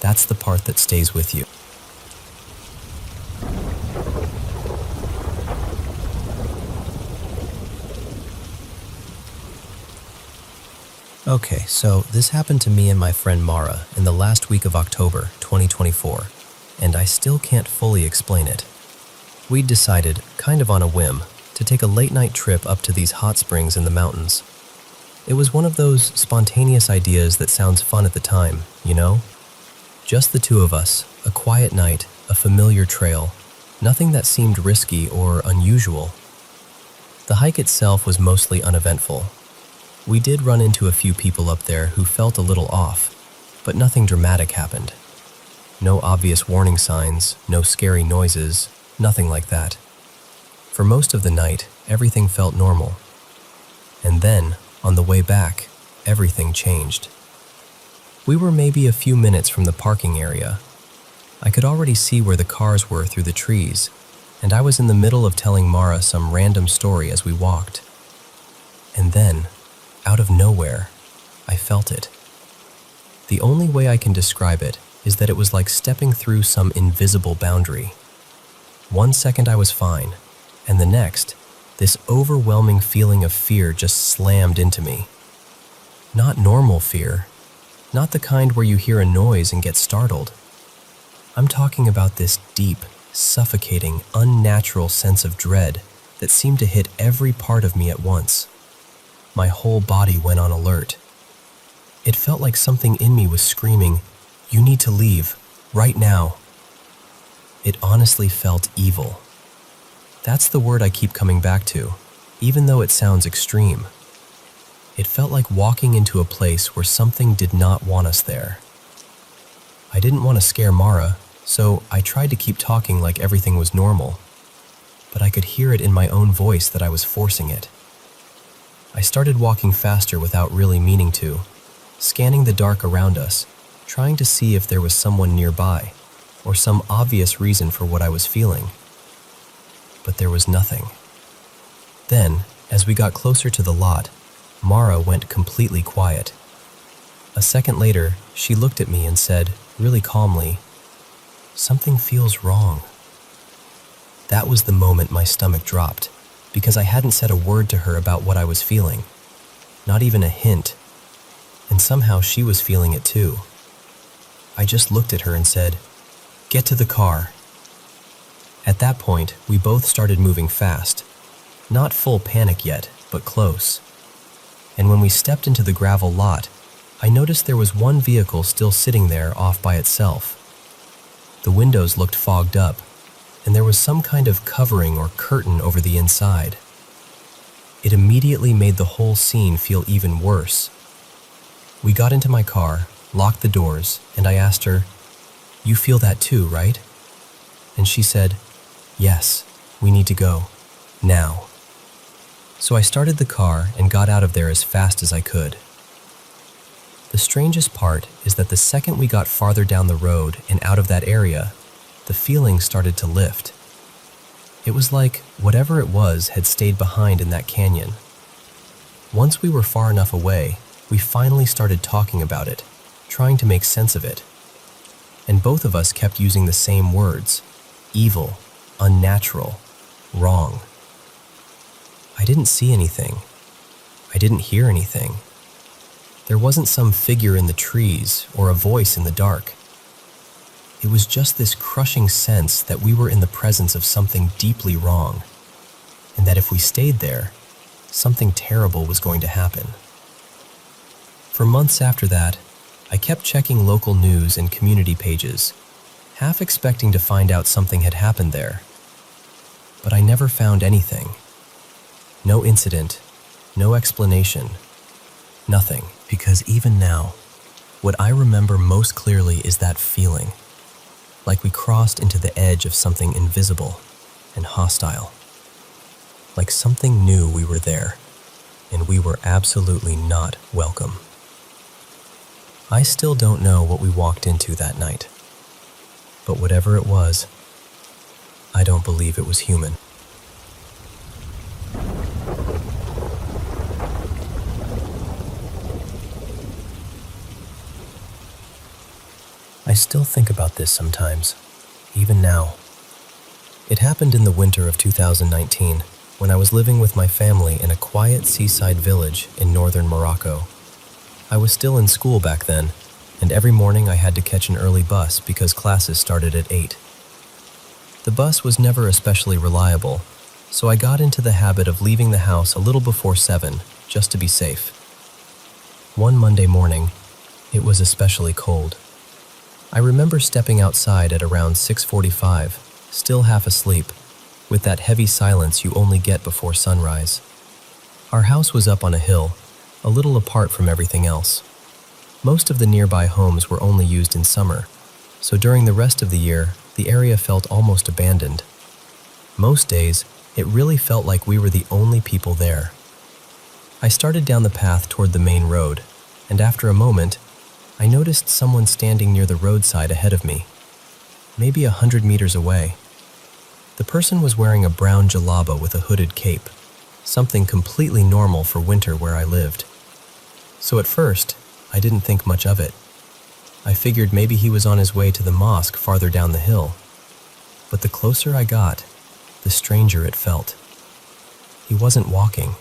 that's the part that stays with you. Okay, so this happened to me and my friend Mara in the last week of October 2024, and I still can't fully explain it. We'd decided, kind of on a whim, to take a late-night trip up to these hot springs in the mountains. It was one of those spontaneous ideas that sounds fun at the time, you know? Just the two of us, a quiet night, a familiar trail, nothing that seemed risky or unusual. The hike itself was mostly uneventful. We did run into a few people up there who felt a little off, but nothing dramatic happened. No obvious warning signs, no scary noises, nothing like that. For most of the night, everything felt normal. And then, on the way back, everything changed. We were maybe a few minutes from the parking area. I could already see where the cars were through the trees, and I was in the middle of telling Mara some random story as we walked. And then, out of nowhere, I felt it. The only way I can describe it is that it was like stepping through some invisible boundary. 1 second I was fine, and the next, this overwhelming feeling of fear just slammed into me. Not normal fear, not the kind where you hear a noise and get startled. I'm talking about this deep, suffocating, unnatural sense of dread that seemed to hit every part of me at once. My whole body went on alert. It felt like something in me was screaming, "You need to leave, right now." It honestly felt evil. That's the word I keep coming back to, even though it sounds extreme. It felt like walking into a place where something did not want us there. I didn't want to scare Mara, so I tried to keep talking like everything was normal, but I could hear it in my own voice that I was forcing it. I started walking faster without really meaning to, scanning the dark around us, trying to see if there was someone nearby, or some obvious reason for what I was feeling. But there was nothing. Then, as we got closer to the lot, Mara went completely quiet. A second later, she looked at me and said, really calmly, "Something feels wrong." That was the moment my stomach dropped, because I hadn't said a word to her about what I was feeling. Not even a hint. And somehow she was feeling it too. I just looked at her and said, "Get to the car." At that point, we both started moving fast. Not full panic yet, but close. And when we stepped into the gravel lot, I noticed there was one vehicle still sitting there off by itself. The windows looked fogged up, and there was some kind of covering or curtain over the inside. It immediately made the whole scene feel even worse. We got into my car, locked the doors, and I asked her, "You feel that too, right?" And she said, "Yes, we need to go. Now." So I started the car and got out of there as fast as I could. The strangest part is that the second we got farther down the road and out of that area, the feeling started to lift. It was like whatever it was had stayed behind in that canyon. Once we were far enough away, we finally started talking about it, trying to make sense of it. And both of us kept using the same words: evil, unnatural, wrong. I didn't see anything. I didn't hear anything. There wasn't some figure in the trees or a voice in the dark. It was just this crushing sense that we were in the presence of something deeply wrong, and that if we stayed there, something terrible was going to happen. For months after that, I kept checking local news and community pages, half expecting to find out something had happened there. But I never found anything. No incident, no explanation, nothing. Because even now, what I remember most clearly is that feeling. like we crossed into the edge of something invisible and hostile. Like something knew we were there, and we were absolutely not welcome. I still don't know what we walked into that night, but whatever it was, I don't believe it was human. I still think about this sometimes, even now. It happened in the winter of 2019, when I was living with my family in a quiet seaside village in northern Morocco. I was still in school back then, and every morning I had to catch an early bus because classes started at 8. The bus was never especially reliable, so I got into the habit of leaving the house a little before 7, just to be safe. One Monday morning, it was especially cold. I remember stepping outside at around 6:45, still half asleep, with that heavy silence you only get before sunrise. Our house was up on a hill, a little apart from everything else. Most of the nearby homes were only used in summer, so during the rest of the year, the area felt almost abandoned. Most days, it really felt like we were the only people there. I started down the path toward the main road, and after a moment, I noticed someone standing near the roadside ahead of me, maybe 100 meters away. The person was wearing a brown jalaba with a hooded cape, something completely normal for winter where I lived. So at first, I didn't think much of it. I figured maybe he was on his way to the mosque farther down the hill. But the closer I got, the stranger it felt. He wasn't walking.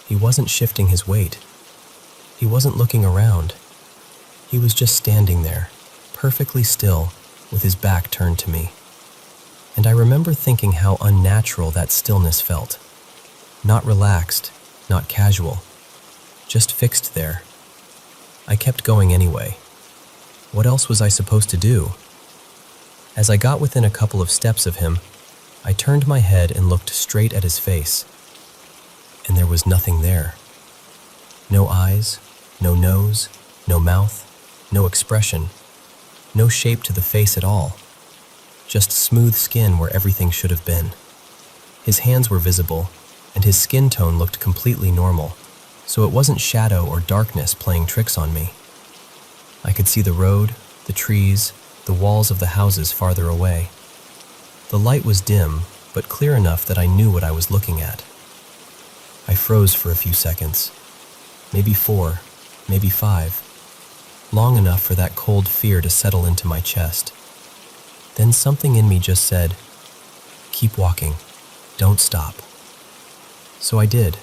He wasn't shifting his weight. He wasn't looking around. He was just standing there, perfectly still, with his back turned to me. And I remember thinking how unnatural that stillness felt. Not relaxed, not casual, just fixed there. I kept going anyway. What else was I supposed to do? As I got within a couple of steps of him, I turned my head and looked straight at his face. And there was nothing there. No eyes, no nose, no mouth, no expression, no shape to the face at all. Just smooth skin where everything should have been. His hands were visible, and his skin tone looked completely normal, so it wasn't shadow or darkness playing tricks on me. I could see the road, the trees, the walls of the houses farther away. The light was dim, but clear enough that I knew what I was looking at. I froze for a few seconds, maybe 4, maybe 5, long enough for that cold fear to settle into my chest. Then something in me just said, "Keep walking, don't stop." So I did.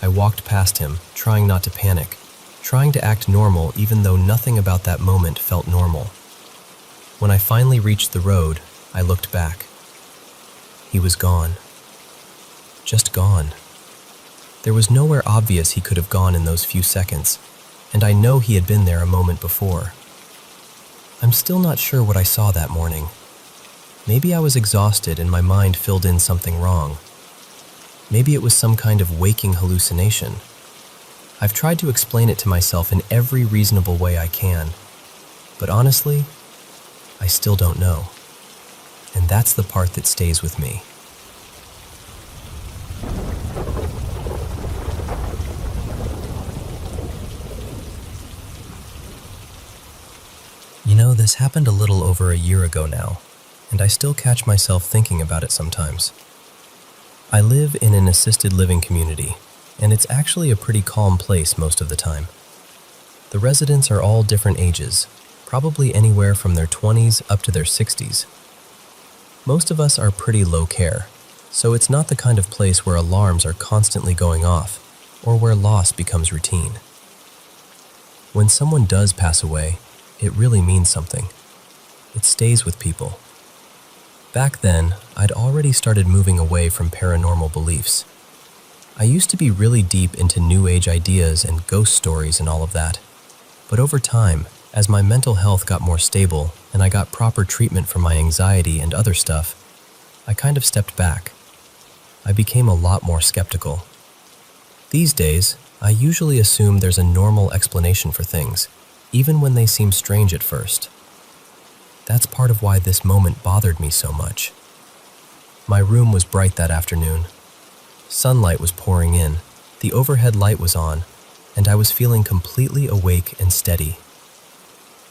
I walked past him, trying not to panic, trying to act normal even though nothing about that moment felt normal. When I finally reached the road, I looked back. He was gone. Just gone. There was nowhere obvious he could have gone in those few seconds, and I know he had been there a moment before. I'm still not sure what I saw that morning. Maybe I was exhausted and my mind filled in something wrong. Maybe it was some kind of waking hallucination. I've tried to explain it to myself in every reasonable way I can, but honestly, I still don't know. And that's the part that stays with me. You know, this happened a little over a year ago now, and I still catch myself thinking about it sometimes. I live in an assisted living community, and it's actually a pretty calm place most of the time. The residents are all different ages, probably anywhere from their 20s up to their 60s. Most of us are pretty low care, so it's not the kind of place where alarms are constantly going off or where loss becomes routine. When someone does pass away, it really means something. It stays with people. Back then, I'd already started moving away from paranormal beliefs. I used to be really deep into New Age ideas and ghost stories and all of that. But over time, as my mental health got more stable and I got proper treatment for my anxiety and other stuff, I kind of stepped back. I became a lot more skeptical. These days, I usually assume there's a normal explanation for things, even when they seem strange at first. That's part of why this moment bothered me so much. My room was bright that afternoon. Sunlight was pouring in, the overhead light was on, and I was feeling completely awake and steady.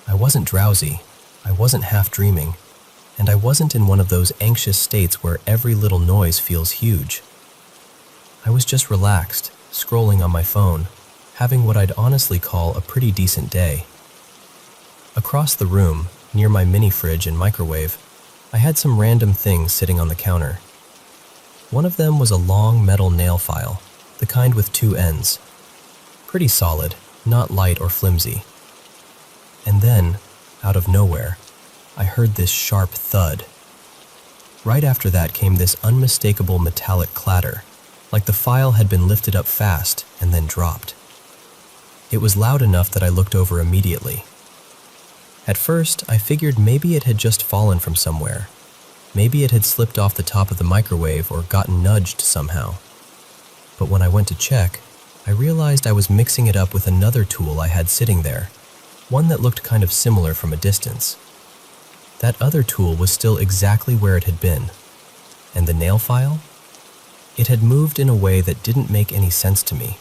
I wasn't drowsy, I wasn't half dreaming, and I wasn't in one of those anxious states where every little noise feels huge. I was just relaxed, scrolling on my phone, having what I'd honestly call a pretty decent day. Across the room, near my mini fridge and microwave, I had some random things sitting on the counter. One of them was a long metal nail file, the kind with two ends. Pretty solid, not light or flimsy. And then, out of nowhere, I heard this sharp thud. Right after that came this unmistakable metallic clatter, like the file had been lifted up fast and then dropped. It was loud enough that I looked over immediately. At first, I figured maybe it had just fallen from somewhere. Maybe it had slipped off the top of the microwave or gotten nudged somehow. But when I went to check, I realized I was mixing it up with another tool I had sitting there, one that looked kind of similar from a distance. That other tool was still exactly where it had been. And the nail file? It had moved in a way that didn't make any sense to me.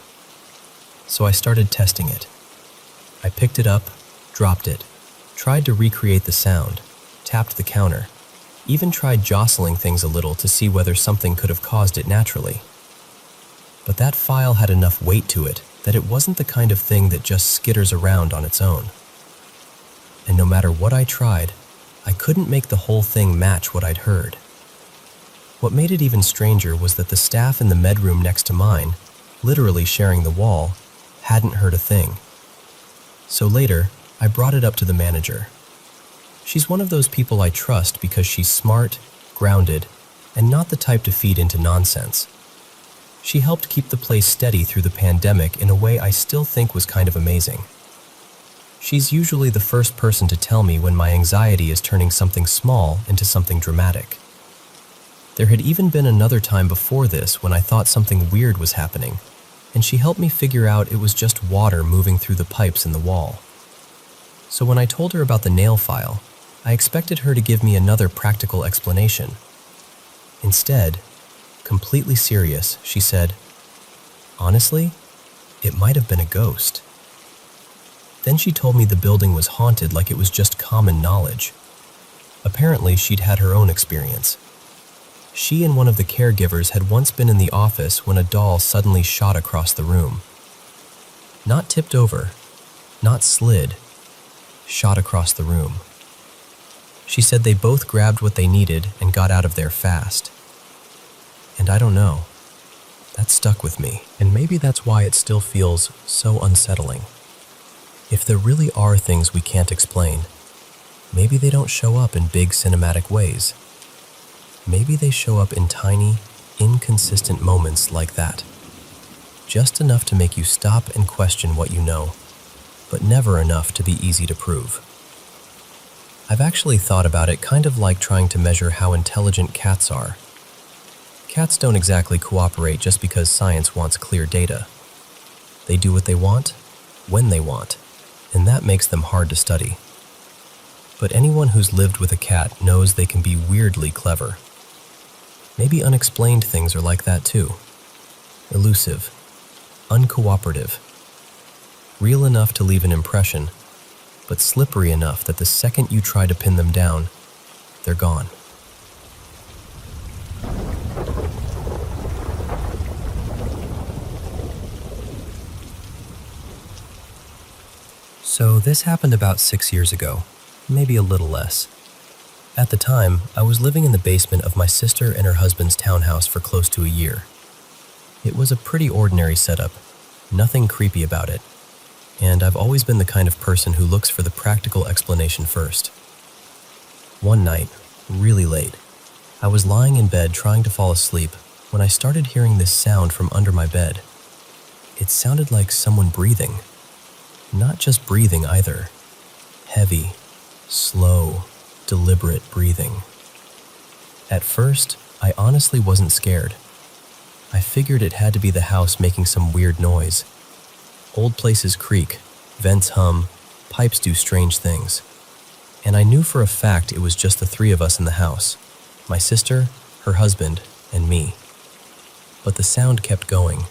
So I started testing it. I picked it up, dropped it, tried to recreate the sound, tapped the counter, even tried jostling things a little to see whether something could have caused it naturally. But that file had enough weight to it that it wasn't the kind of thing that just skitters around on its own. And no matter what I tried, I couldn't make the whole thing match what I'd heard. What made it even stranger was that the staff in the med room next to mine, literally sharing the wall, hadn't heard a thing. So later, I brought it up to the manager. She's one of those people I trust because she's smart, grounded, and not the type to feed into nonsense. She helped keep the place steady through the pandemic in a way I still think was kind of amazing. She's usually the first person to tell me when my anxiety is turning something small into something dramatic. There had even been another time before this when I thought something weird was happening, and she helped me figure out it was just water moving through the pipes in the wall. So when I told her about the nail file, I expected her to give me another practical explanation. Instead, completely serious, she said, "Honestly, it might have been a ghost." Then she told me the building was haunted like it was just common knowledge. Apparently, she'd had her own experience. She and one of the caregivers had once been in the office when a doll suddenly shot across the room. Not tipped over, not slid, shot across the room. She said they both grabbed what they needed and got out of there fast. And I don't know. That stuck with me, and maybe that's why it still feels so unsettling. If there really are things we can't explain, maybe they don't show up in big cinematic ways. Maybe they show up in tiny, inconsistent moments like that. Just enough to make you stop and question what you know, but never enough to be easy to prove. I've actually thought about it kind of like trying to measure how intelligent cats are. Cats don't exactly cooperate just because science wants clear data. They do what they want, when they want, and that makes them hard to study. But anyone who's lived with a cat knows they can be weirdly clever. Maybe unexplained things are like that too. Elusive, uncooperative, real enough to leave an impression, but slippery enough that the second you try to pin them down, they're gone. So this happened about 6 years ago, maybe a little less. At the time, I was living in the basement of my sister and her husband's townhouse for close to a year. It was a pretty ordinary setup, nothing creepy about it, and I've always been the kind of person who looks for the practical explanation first. One night, really late, I was lying in bed trying to fall asleep when I started hearing this sound from under my bed. It sounded like someone breathing. Not just breathing either. Heavy, slow, deliberate breathing. At first, I honestly wasn't scared. I figured it had to be the house making some weird noise. Old places creak, vents hum, pipes do strange things. and I knew for a fact it was just the three of us in the house, my sister, her husband, and me. But the sound kept going.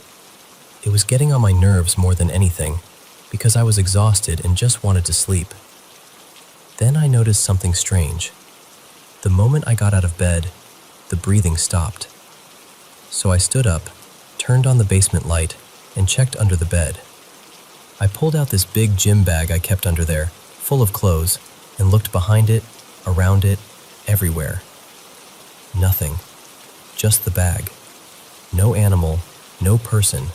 It was getting on my nerves more than anything, because I was exhausted and just wanted to sleep. Then I noticed something strange. The moment I got out of bed, the breathing stopped. So I stood up, turned on the basement light, and checked under the bed. I pulled out this big gym bag I kept under there, full of clothes, and looked behind it, around it, everywhere. Nothing. Just the bag. No animal, no person,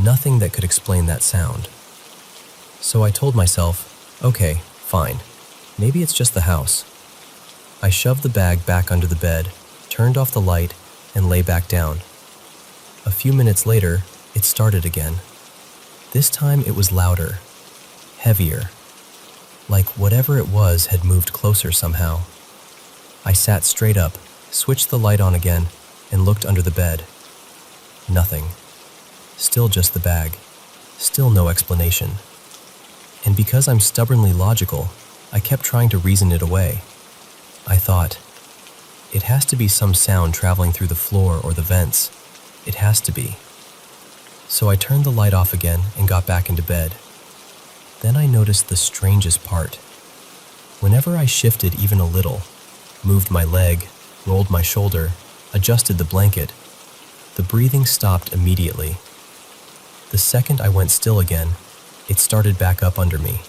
nothing that could explain that sound. So I told myself, okay, fine. Maybe it's just the house. I shoved the bag back under the bed, turned off the light, and lay back down. A few minutes later, it started again. This time it was louder, heavier, like whatever it was had moved closer somehow. I sat straight up, switched the light on again, and looked under the bed. Nothing. Still just the bag. Still no explanation. And because I'm stubbornly logical, I kept trying to reason it away. I thought, it has to be some sound traveling through the floor or the vents. It has to be. So I turned the light off again and got back into bed. Then I noticed the strangest part. Whenever I shifted even a little, moved my leg, rolled my shoulder, adjusted the blanket, the breathing stopped immediately. The second I went still again, it started back up under me.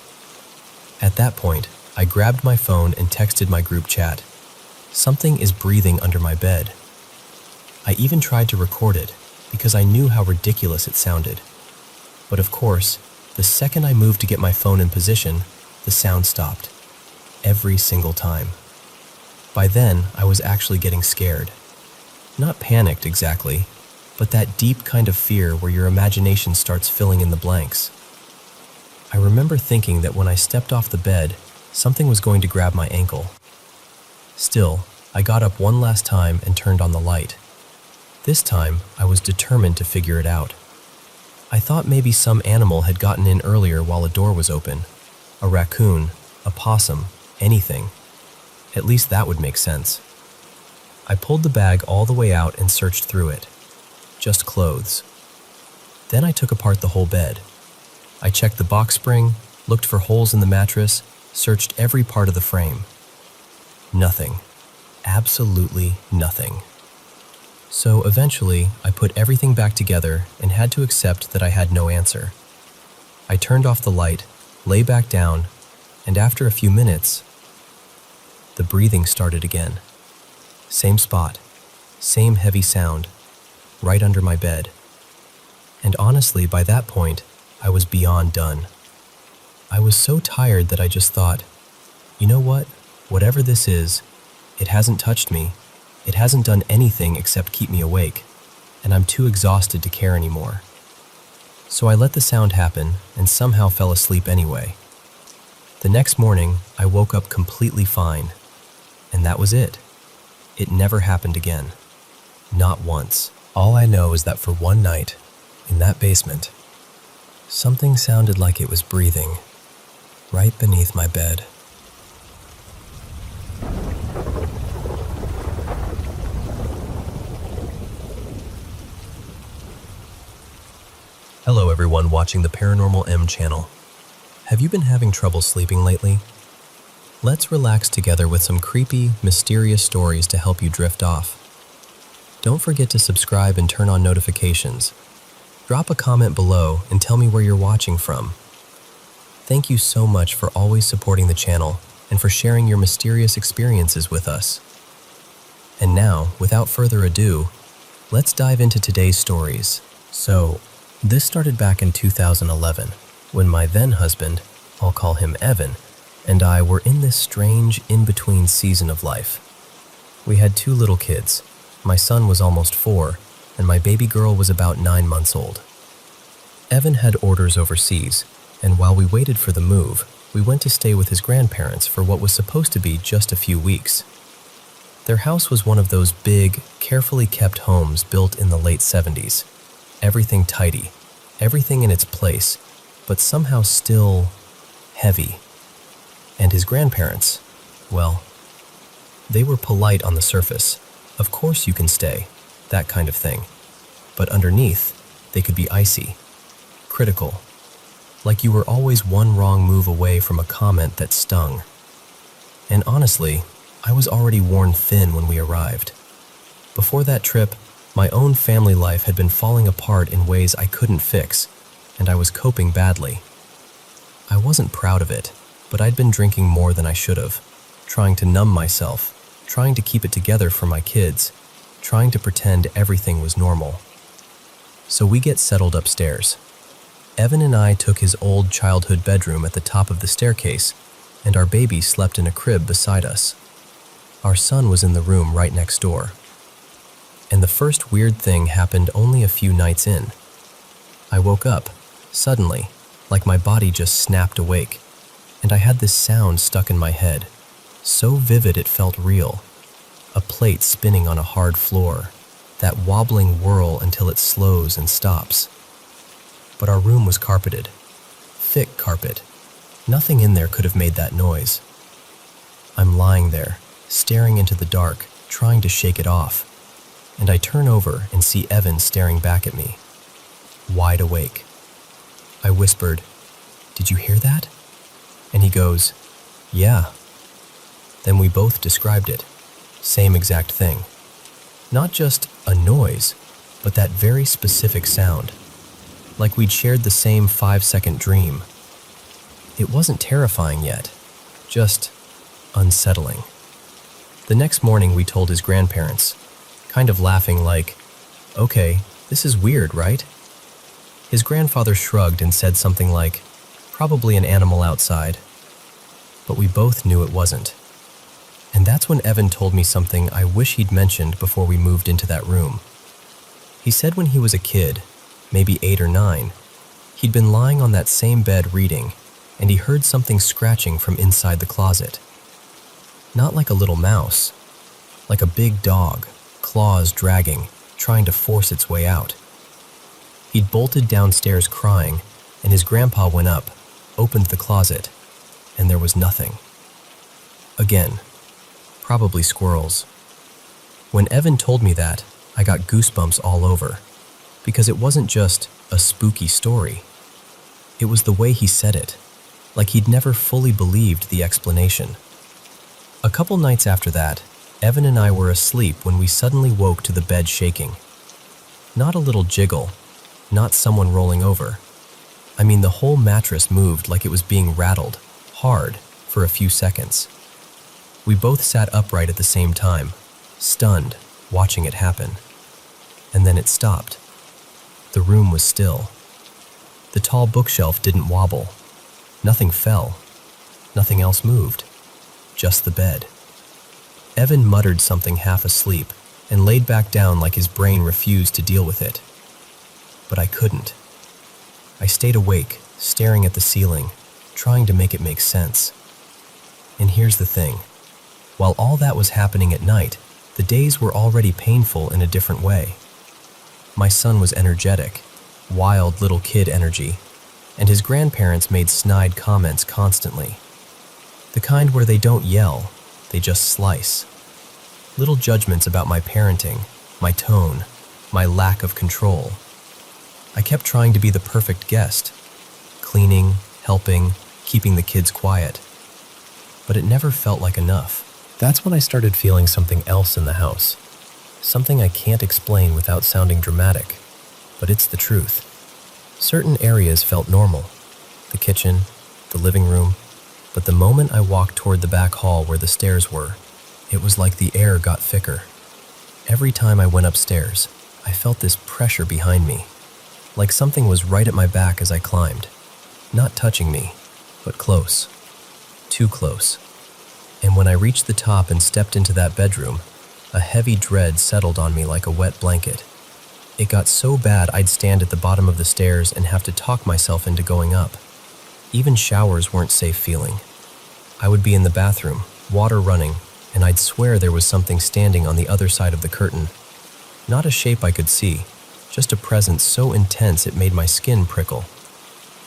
At that point, I grabbed my phone and texted my group chat. Something is breathing under my bed. I even tried to record it because I knew how ridiculous it sounded. But of course, the second I moved to get my phone in position, the sound stopped. Every single time. By then, I was actually getting scared. Not panicked exactly, but that deep kind of fear where your imagination starts filling in the blanks. I remember thinking that when I stepped off the bed, something was going to grab my ankle. Still, I got up one last time and turned on the light. This time, I was determined to figure it out. I thought maybe some animal had gotten in earlier while a door was open. A raccoon, a possum, anything. At least that would make sense. I pulled the bag all the way out and searched through it. Just clothes. Then I took apart the whole bed. I checked the box spring, looked for holes in the mattress, searched every part of the frame. Nothing. Absolutely nothing. So eventually, I put everything back together and had to accept that I had no answer. I turned off the light, lay back down, and after a few minutes, the breathing started again. Same spot, same heavy sound, right under my bed. And honestly, by that point, I was beyond done. I was so tired that I just thought, you know what? Whatever this is, it hasn't touched me. It hasn't done anything except keep me awake, and I'm too exhausted to care anymore. So I let the sound happen and somehow fell asleep anyway. The next morning, I woke up completely fine, and that was it. It never happened again. Not once. All I know is that for one night, in that basement, something sounded like it was breathing right beneath my bed. Hello everyone watching the Paranormal M channel. Have you been having trouble sleeping lately? Let's relax together with some creepy, mysterious stories to help you drift off. Don't forget to subscribe and turn on notifications. Drop a comment below and tell me where you're watching from. Thank you so much for always supporting the channel and for sharing your mysterious experiences with us. And now, without further ado, let's dive into today's stories. So, this started back in 2011, when my then husband, I'll call him Evan, and I were in this strange in-between season of life. We had 2 little kids. My son was almost 4, and my baby girl was about 9 months old. Evan had orders overseas, and while we waited for the move, we went to stay with his grandparents for what was supposed to be just a few weeks. Their house was one of those big, carefully kept homes built in the late 70s. Everything tidy, everything in its place, but somehow still heavy. And his grandparents, Well, they were polite on the surface. Of course you can stay, that kind of thing. But underneath, they could be icy, critical, like you were always one wrong move away from a comment that stung. And honestly, I was already worn thin when we arrived. Before that trip, my own family life had been falling apart in ways I couldn't fix, and I was coping badly. I wasn't proud of it, but I'd been drinking more than I should have, trying to numb myself, trying to keep it together for my kids, trying to pretend everything was normal. So we get settled upstairs. Evan and I took his old childhood bedroom at the top of the staircase, and our baby slept in a crib beside us. Our son was in the room right next door. And the first weird thing happened only a few nights in. I woke up, suddenly, like my body just snapped awake, and I had this sound stuck in my head, so vivid it felt real. A plate spinning on a hard floor, that wobbling whirl until it slows and stops. But our room was carpeted, thick carpet. Nothing in there could have made that noise. I'm lying there, staring into the dark, trying to shake it off, and I turn over and see Evan staring back at me, wide awake. I whispered, "Did you hear that?" And he goes, "Yeah." Then we both described it, same exact thing. Not just a noise, but that very specific sound, like we'd shared the same 5-second dream. It wasn't terrifying yet, just unsettling. The next morning we told his grandparents, kind of laughing like, "Okay, this is weird, right?" His grandfather shrugged and said something like, "Probably an animal outside." But we both knew it wasn't. And that's when Evan told me something I wish he'd mentioned before we moved into that room. He said when he was a kid, maybe 8 or 9, he'd been lying on that same bed reading, and he heard something scratching from inside the closet. Not like a little mouse, like a big dog, claws dragging, trying to force its way out. He'd bolted downstairs crying, and his grandpa went up, opened the closet, and there was nothing. Again, probably squirrels. When Evan told me that, I got goosebumps all over, because it wasn't just a spooky story. It was the way he said it, like he'd never fully believed the explanation. A couple nights after that, Evan and I were asleep when we suddenly woke to the bed shaking. Not a little jiggle, not someone rolling over. I mean, the whole mattress moved like it was being rattled, hard, for a few seconds. We both sat upright at the same time, stunned, watching it happen. And then it stopped. The room was still. The tall bookshelf didn't wobble. Nothing fell. Nothing else moved. Just the bed. Evan muttered something half asleep and laid back down like his brain refused to deal with it. But I couldn't. I stayed awake, staring at the ceiling, trying to make it make sense. And here's the thing. While all that was happening at night, the days were already painful in a different way. My son was energetic, wild little kid energy, and his grandparents made snide comments constantly. The kind where they don't yell, they just slice. Little judgments about my parenting, my tone, my lack of control. I kept trying to be the perfect guest, cleaning, helping, keeping the kids quiet. But it never felt like enough. That's when I started feeling something else in the house. Something I can't explain without sounding dramatic, but it's the truth. Certain areas felt normal. The kitchen, the living room, but the moment I walked toward the back hall where the stairs were, it was like the air got thicker. Every time I went upstairs, I felt this pressure behind me, like something was right at my back as I climbed. Not touching me, but close. Too close. And when I reached the top and stepped into that bedroom, a heavy dread settled on me like a wet blanket. It got so bad I'd stand at the bottom of the stairs and have to talk myself into going up. Even showers weren't safe feeling. I would be in the bathroom, water running, and I'd swear there was something standing on the other side of the curtain. Not a shape I could see, just a presence so intense it made my skin prickle.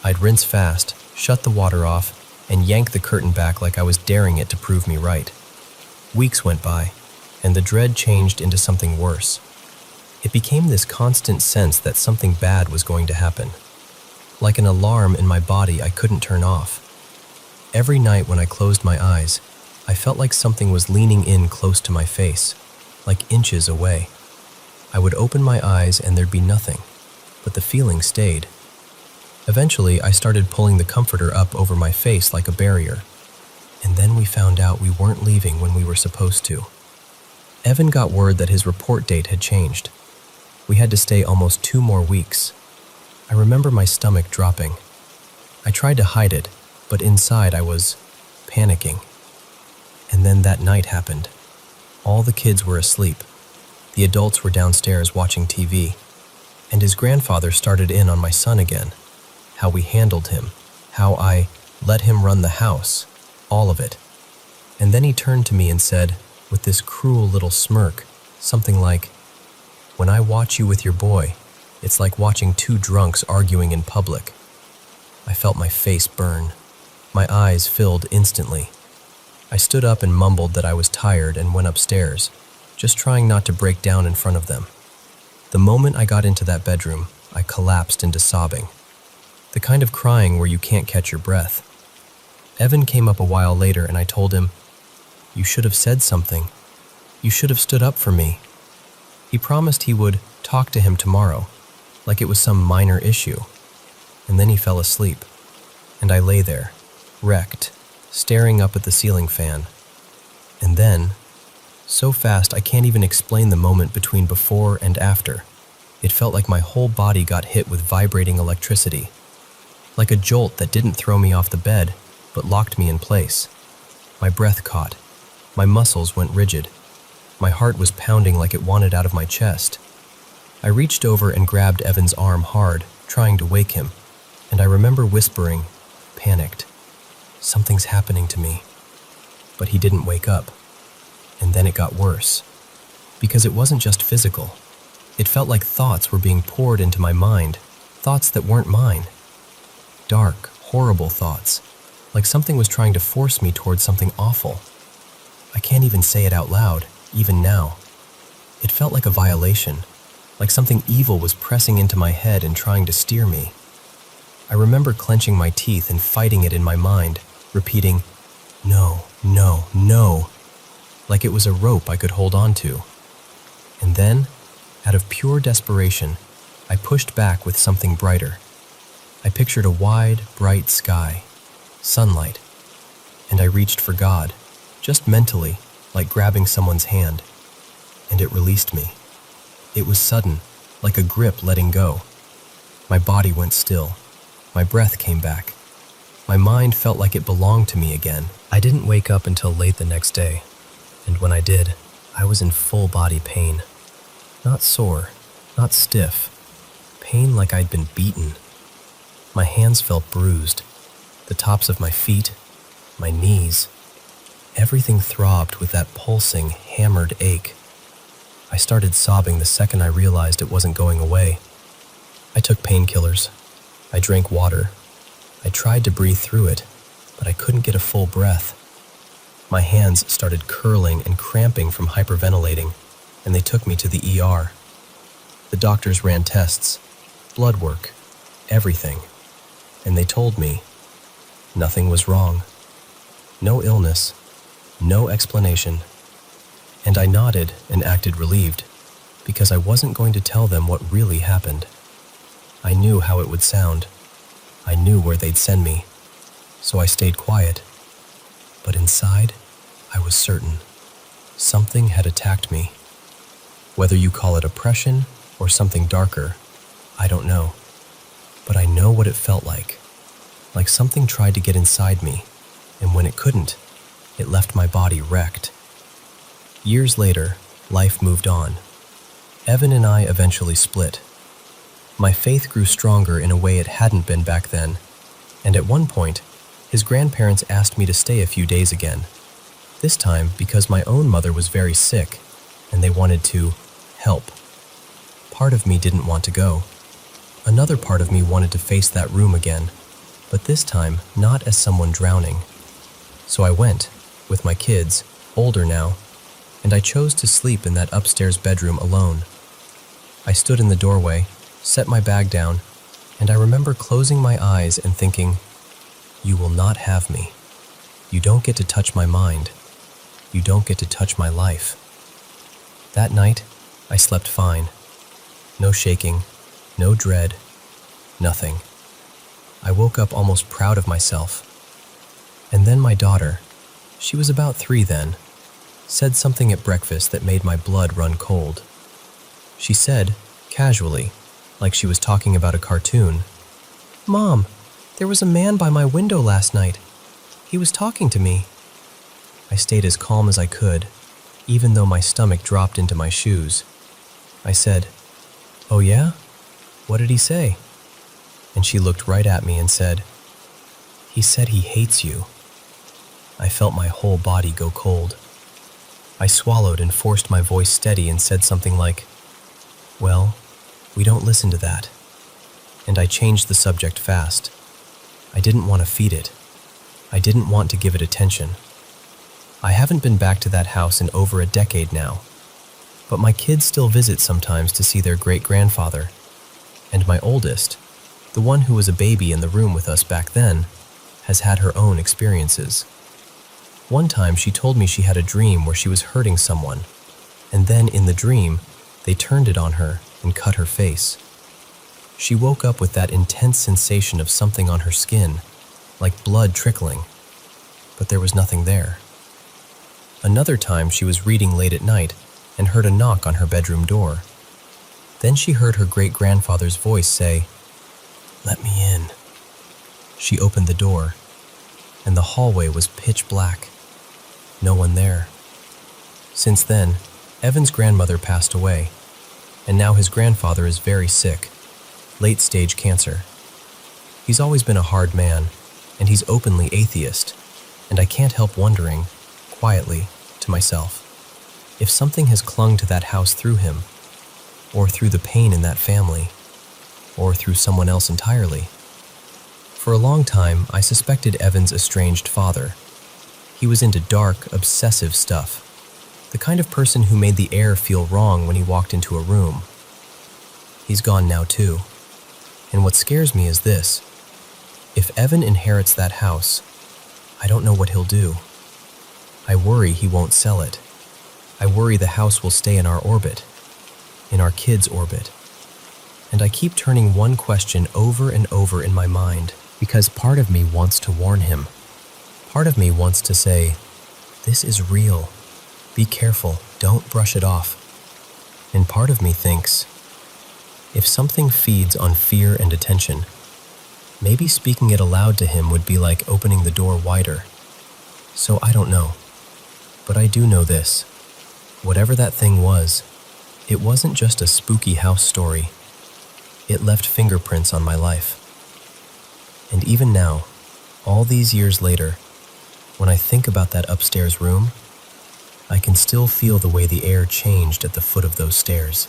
I'd rinse fast, shut the water off, and yanked the curtain back like I was daring it to prove me right. Weeks went by, and the dread changed into something worse. It became this constant sense that something bad was going to happen. Like an alarm in my body I couldn't turn off. Every night when I closed my eyes, I felt like something was leaning in close to my face, like inches away. I would open my eyes and there'd be nothing, but the feeling stayed. Eventually, I started pulling the comforter up over my face like a barrier, and then we found out we weren't leaving when we were supposed to. Evan got word that his report date had changed. We had to stay almost 2 more weeks. I remember my stomach dropping. I tried to hide it, but inside I was panicking. And then that night happened. All the kids were asleep. The adults were downstairs watching TV, and his grandfather started in on my son again. How we handled him, how I let him run the house, all of it. And then he turned to me and said, with this cruel little smirk, something like, "When I watch you with your boy, it's like watching 2 drunks arguing in public." I felt my face burn. My eyes filled instantly. I stood up and mumbled that I was tired and went upstairs, just trying not to break down in front of them. The moment I got into that bedroom, I collapsed into sobbing. The kind of crying where you can't catch your breath. Evan came up a while later and I told him, "You should have said something. You should have stood up for me." He promised he would talk to him tomorrow, like it was some minor issue. And then he fell asleep, and I lay there, wrecked, staring up at the ceiling fan. And then, so fast I can't even explain the moment between before and after. It felt like my whole body got hit with vibrating electricity, like a jolt that didn't throw me off the bed, but locked me in place. My breath caught. My muscles went rigid. My heart was pounding like it wanted out of my chest. I reached over and grabbed Evan's arm hard, trying to wake him, and I remember whispering, panicked, "Something's happening to me." But he didn't wake up. And then it got worse. Because it wasn't just physical. It felt like thoughts were being poured into my mind, thoughts that weren't mine. Dark, horrible thoughts, like something was trying to force me towards something awful. I can't even say it out loud, even now. It felt like a violation, like something evil was pressing into my head and trying to steer me. I remember clenching my teeth and fighting it in my mind, repeating, "No, no, no," like it was a rope I could hold on to. And then, out of pure desperation, I pushed back with something brighter. I pictured a wide, bright sky, sunlight, and I reached for God, just mentally, like grabbing someone's hand, and it released me. It was sudden, like a grip letting go. My body went still. My breath came back. My mind felt like it belonged to me again. I didn't wake up until late the next day, and when I did, I was in full body pain. Not sore, not stiff. Pain like I'd been beaten. My hands felt bruised. The tops of my feet, my knees. Everything throbbed with that pulsing, hammered ache. I started sobbing the second I realized it wasn't going away. I took painkillers. I drank water. I tried to breathe through it, but I couldn't get a full breath. My hands started curling and cramping from hyperventilating, and they took me to the ER. The doctors ran tests, blood work, everything, and they told me nothing was wrong. No illness, no explanation. And I nodded and acted relieved, because I wasn't going to tell them what really happened. I knew how it would sound. I knew where they'd send me, so I stayed quiet. But inside, I was certain. Something had attacked me. Whether you call it oppression or something darker, I don't know. But I know what it felt like something tried to get inside me, and when it couldn't, it left my body wrecked. Years later, life moved on. Evan and I eventually split. My faith grew stronger in a way it hadn't been back then, and at one point, his grandparents asked me to stay a few days again. This time because my own mother was very sick, and they wanted to help. Part of me didn't want to go. Another part of me wanted to face that room again, but this time not as someone drowning. So I went, with my kids, older now, and I chose to sleep in that upstairs bedroom alone. I stood in the doorway, set my bag down, and I remember closing my eyes and thinking, "You will not have me. You don't get to touch my mind. You don't get to touch my life." That night, I slept fine. No shaking, no dread, nothing. I woke up almost proud of myself. And then my daughter, she was about 3 then, said something at breakfast that made my blood run cold. She said, casually, like she was talking about a cartoon, "Mom, there was a man by my window last night. He was talking to me." I stayed as calm as I could, even though my stomach dropped into my shoes. I said, "Oh yeah? What did he say?" And she looked right at me and said, "He said he hates you." I felt my whole body go cold. I swallowed and forced my voice steady and said something like, "Well, we don't listen to that." And I changed the subject fast. I didn't want to feed it. I didn't want to give it attention. I haven't been back to that house in over a decade now, but my kids still visit sometimes to see their great-grandfather. And my oldest, the one who was a baby in the room with us back then, has had her own experiences. One time she told me she had a dream where she was hurting someone, and then in the dream, they turned it on her and cut her face. She woke up with that intense sensation of something on her skin, like blood trickling, but there was nothing there. Another time she was reading late at night and heard a knock on her bedroom door. Then she heard her great-grandfather's voice say, "Let me in." She opened the door, and the hallway was pitch black. No one there. Since then, Evan's grandmother passed away, and now his grandfather is very sick, late-stage cancer. He's always been a hard man, and he's openly atheist, and I can't help wondering, quietly, to myself, if something has clung to that house through him, or through the pain in that family, or through someone else entirely. For a long time, I suspected Evan's estranged father. He was into dark, obsessive stuff, the kind of person who made the air feel wrong when he walked into a room. He's gone now too, and what scares me is this. If Evan inherits that house, I don't know what he'll do. I worry he won't sell it. I worry the house will stay in our orbit, in our kids' orbit. And I keep turning one question over and over in my mind because part of me wants to warn him. Part of me wants to say, "This is real. Be careful, don't brush it off." And part of me thinks, if something feeds on fear and attention, maybe speaking it aloud to him would be like opening the door wider. So I don't know. But I do know this. Whatever that thing was, it wasn't just a spooky house story. It left fingerprints on my life. And even now, all these years later, when I think about that upstairs room, I can still feel the way the air changed at the foot of those stairs.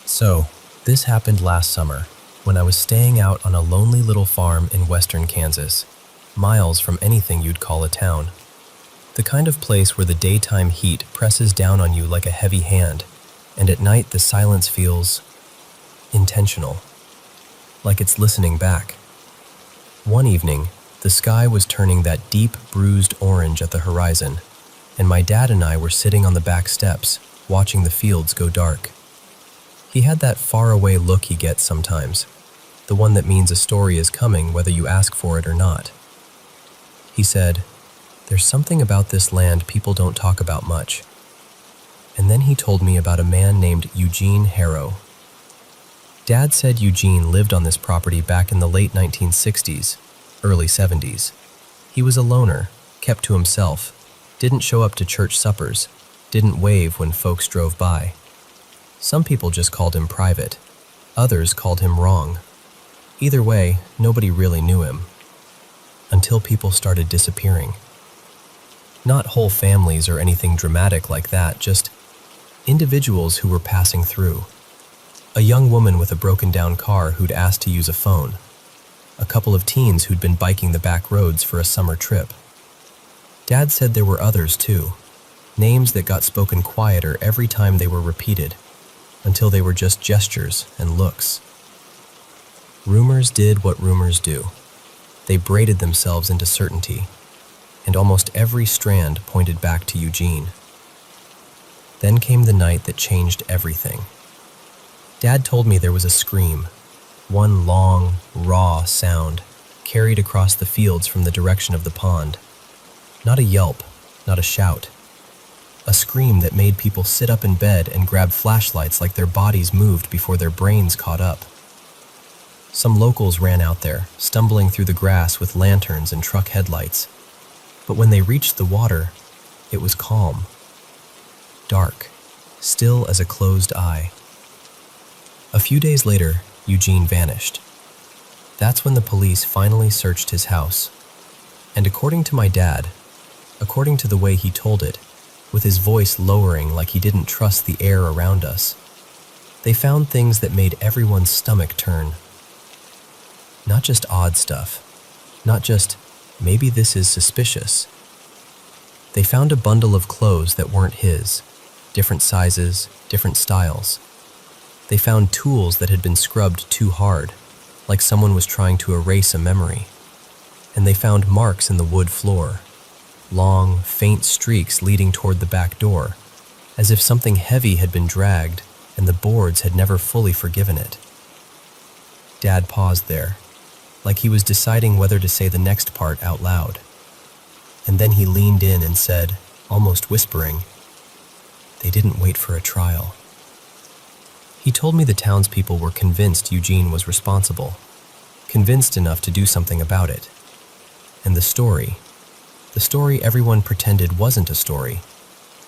So, this happened last summer, when I was staying out on a lonely little farm in western Kansas, miles from anything you'd call a town. The kind of place where the daytime heat presses down on you like a heavy hand, and at night the silence feels intentional, like it's listening back. One evening, the sky was turning that deep, bruised orange at the horizon, and my dad and I were sitting on the back steps, watching the fields go dark. He had that faraway look he gets sometimes, the one that means a story is coming whether you ask for it or not. He said, "There's something about this land people don't talk about much." And then he told me about a man named Eugene Harrow. Dad said Eugene lived on this property back in the late 1960s, early 70s. He was a loner, kept to himself, didn't show up to church suppers, didn't wave when folks drove by. Some people just called him private. Others called him wrong. Either way, nobody really knew him. Until people started disappearing. Not whole families or anything dramatic like that, just individuals who were passing through. A young woman with a broken-down car who'd asked to use a phone. A couple of teens who'd been biking the back roads for a summer trip. Dad said there were others too, names that got spoken quieter every time they were repeated, until they were just gestures and looks. Rumors did what rumors do. They braided themselves into certainty, and almost every strand pointed back to Eugene. Then came the night that changed everything. Dad told me there was a scream, one long, raw sound, carried across the fields from the direction of the pond. Not a yelp, not a shout. A scream that made people sit up in bed and grab flashlights like their bodies moved before their brains caught up. Some locals ran out there, stumbling through the grass with lanterns and truck headlights. But when they reached the water, it was calm. Dark, still as a closed eye. A few days later, Eugene vanished. That's when the police finally searched his house. And according to my dad, according to the way he told it, with his voice lowering like he didn't trust the air around us, they found things that made everyone's stomach turn. Not just odd stuff, not just, maybe this is suspicious. They found a bundle of clothes that weren't his, different sizes, different styles. They found tools that had been scrubbed too hard, like someone was trying to erase a memory. And they found marks in the wood floor, long, faint streaks leading toward the back door, as if something heavy had been dragged and the boards had never fully forgiven it. Dad paused there, like he was deciding whether to say the next part out loud. And then he leaned in and said, almost whispering, "They didn't wait for a trial." He told me the townspeople were convinced Eugene was responsible, convinced enough to do something about it. And the story everyone pretended wasn't a story,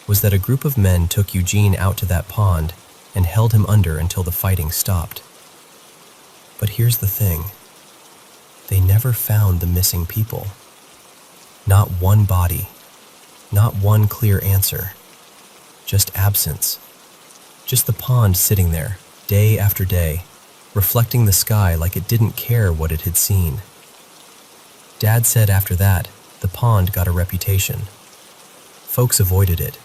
was that a group of men took Eugene out to that pond and held him under until the fighting stopped. But here's the thing. They never found the missing people. Not one body, not one clear answer, just absence. Just the pond sitting there, day after day, reflecting the sky like it didn't care what it had seen. Dad said after that, the pond got a reputation. Folks avoided it.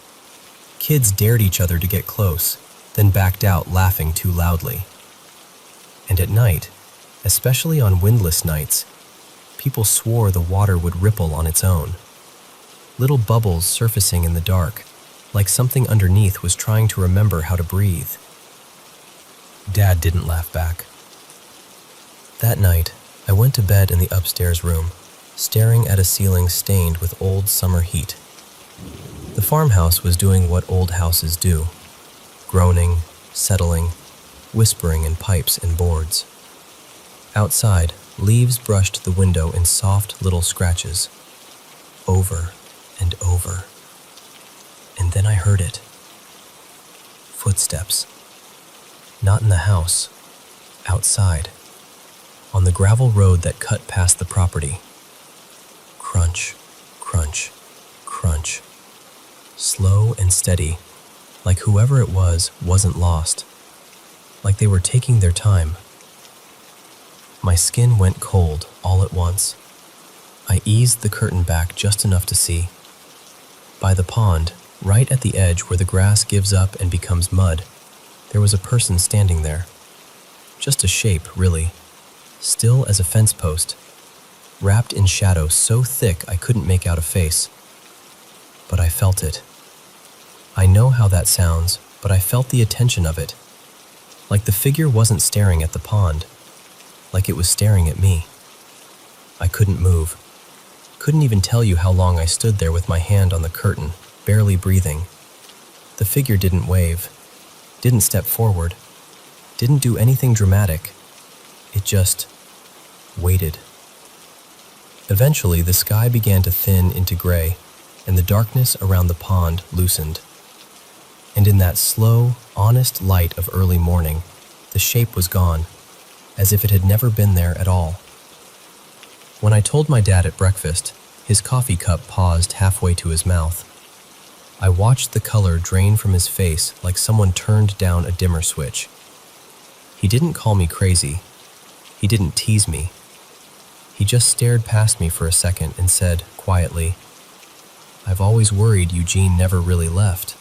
Kids dared each other to get close, then backed out laughing too loudly. And at night, especially on windless nights, people swore the water would ripple on its own. Little bubbles surfacing in the dark, like something underneath was trying to remember how to breathe. Dad didn't laugh back. That night, I went to bed in the upstairs room, staring at a ceiling stained with old summer heat. The farmhouse was doing what old houses do, groaning, settling, whispering in pipes and boards. Outside, leaves brushed the window in soft little scratches, over and over. And then I heard it. Footsteps. Not in the house, outside, on the gravel road that cut past the property. Crunch, crunch, crunch. Slow and steady, like whoever it was wasn't lost, like they were taking their time. My skin went cold all at once. I eased the curtain back just enough to see. By the pond, right at the edge where the grass gives up and becomes mud, there was a person standing there. Just a shape, really, still as a fence post, wrapped in shadow so thick I couldn't make out a face. But I felt it. I know how that sounds, but I felt the attention of it. Like the figure wasn't staring at the pond, like it was staring at me. I couldn't move. Couldn't even tell you how long I stood there with my hand on the curtain, barely breathing. The figure didn't wave, didn't step forward, didn't do anything dramatic. It just waited. Eventually, the sky began to thin into gray, and the darkness around the pond loosened. And in that slow, honest light of early morning, the shape was gone, as if it had never been there at all. When I told my dad at breakfast, His coffee cup paused halfway to his mouth. I watched the color drain from his face like someone turned down a dimmer switch. He didn't call me crazy. He didn't tease me. He just stared past me for a second and said, quietly, "I've always worried Eugene never really left."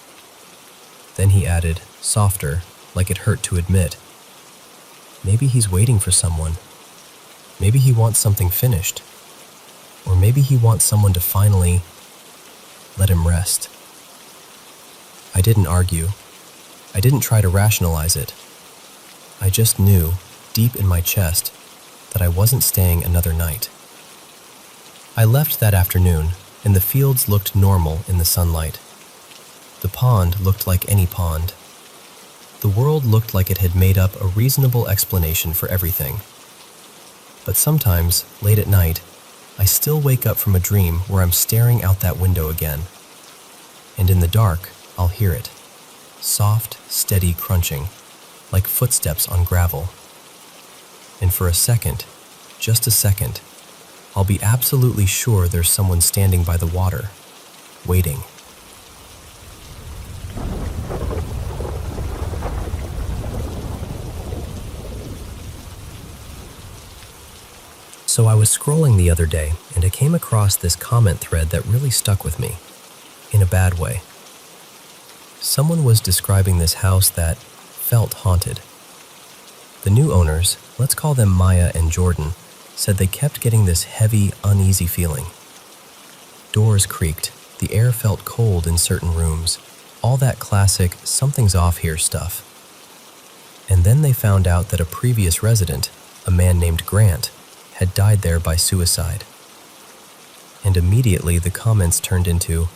Then he added, softer, like it hurt to admit, "Maybe he's waiting for someone. Maybe he wants something finished. Or maybe he wants someone to finally let him rest." I didn't argue. I didn't try to rationalize it. I just knew, deep in my chest, that I wasn't staying another night. I left that afternoon, and the fields looked normal in the sunlight. The pond looked like any pond. The world looked like it had made up a reasonable explanation for everything. But sometimes, late at night, I still wake up from a dream where I'm staring out that window again. And in the dark, I'll hear it. Soft, steady crunching, like footsteps on gravel. And for a second, just a second, I'll be absolutely sure there's someone standing by the water, waiting. So I was scrolling the other day, and I came across this comment thread that really stuck with me, in a bad way. Someone was describing this house that felt haunted. The new owners, let's call them Maya and Jordan, said they kept getting this heavy, uneasy feeling. Doors creaked, the air felt cold in certain rooms, all that classic something's off here stuff. And then they found out that a previous resident, a man named Grant, had died there by suicide. And immediately the comments turned into,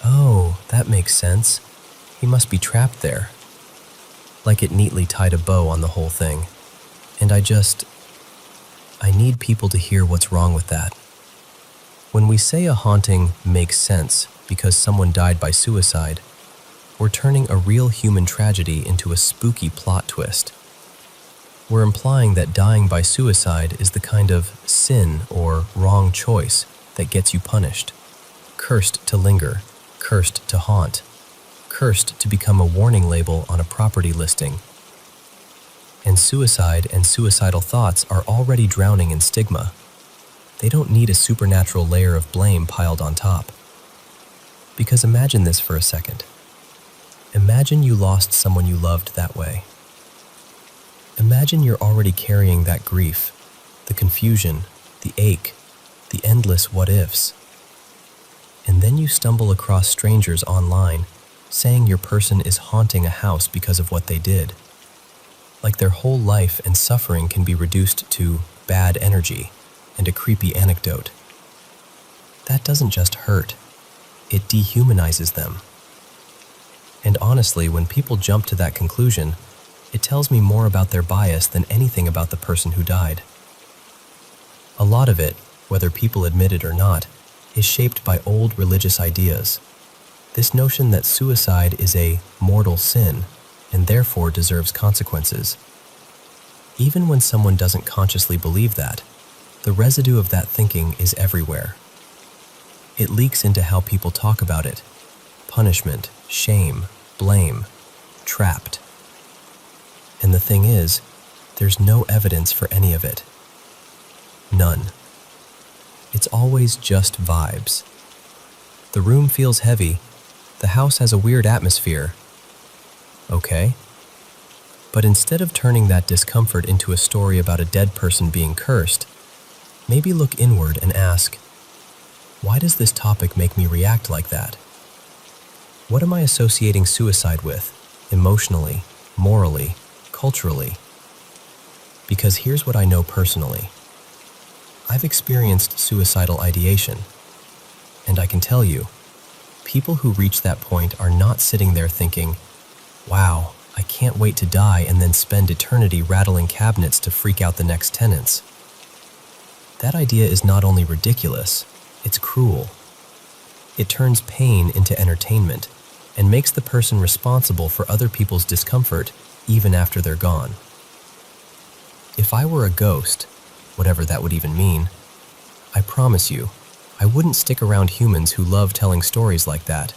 "Oh, that makes sense. He must be trapped there." Like it neatly tied a bow on the whole thing. And I need people to hear what's wrong with that. When we say a haunting makes sense because someone died by suicide, we're turning a real human tragedy into a spooky plot twist. We're implying that dying by suicide is the kind of sin or wrong choice that gets you punished, cursed to linger, cursed to haunt, cursed to become a warning label on a property listing. And suicide and suicidal thoughts are already drowning in stigma. They don't need a supernatural layer of blame piled on top. Because imagine this for a second. Imagine you lost someone you loved that way. Imagine you're already carrying that grief, the confusion, the ache, the endless what-ifs. And then you stumble across strangers online saying your person is haunting a house because of what they did. Like their whole life and suffering can be reduced to bad energy and a creepy anecdote. That doesn't just hurt, it dehumanizes them. And honestly, when people jump to that conclusion, it tells me more about their bias than anything about the person who died. A lot of it, whether people admit it or not, is shaped by old religious ideas. This notion that suicide is a mortal sin and therefore deserves consequences. Even when someone doesn't consciously believe that, the residue of that thinking is everywhere. It leaks into how people talk about it. Punishment, shame, blame, trapped. And the thing is, there's no evidence for any of it. None. It's always just vibes. The room feels heavy. The house has a weird atmosphere. Okay. But instead of turning that discomfort into a story about a dead person being cursed, maybe look inward and ask, why does this topic make me react like that? What am I associating suicide with, emotionally, morally, culturally? Because here's what I know personally. I've experienced suicidal ideation, and I can tell you, people who reach that point are not sitting there thinking, wow, I can't wait to die and then spend eternity rattling cabinets to freak out the next tenants. That idea is not only ridiculous, it's cruel. It turns pain into entertainment and makes the person responsible for other people's discomfort even after they're gone. If I were a ghost, whatever that would even mean, I promise you, I wouldn't stick around humans who love telling stories like that.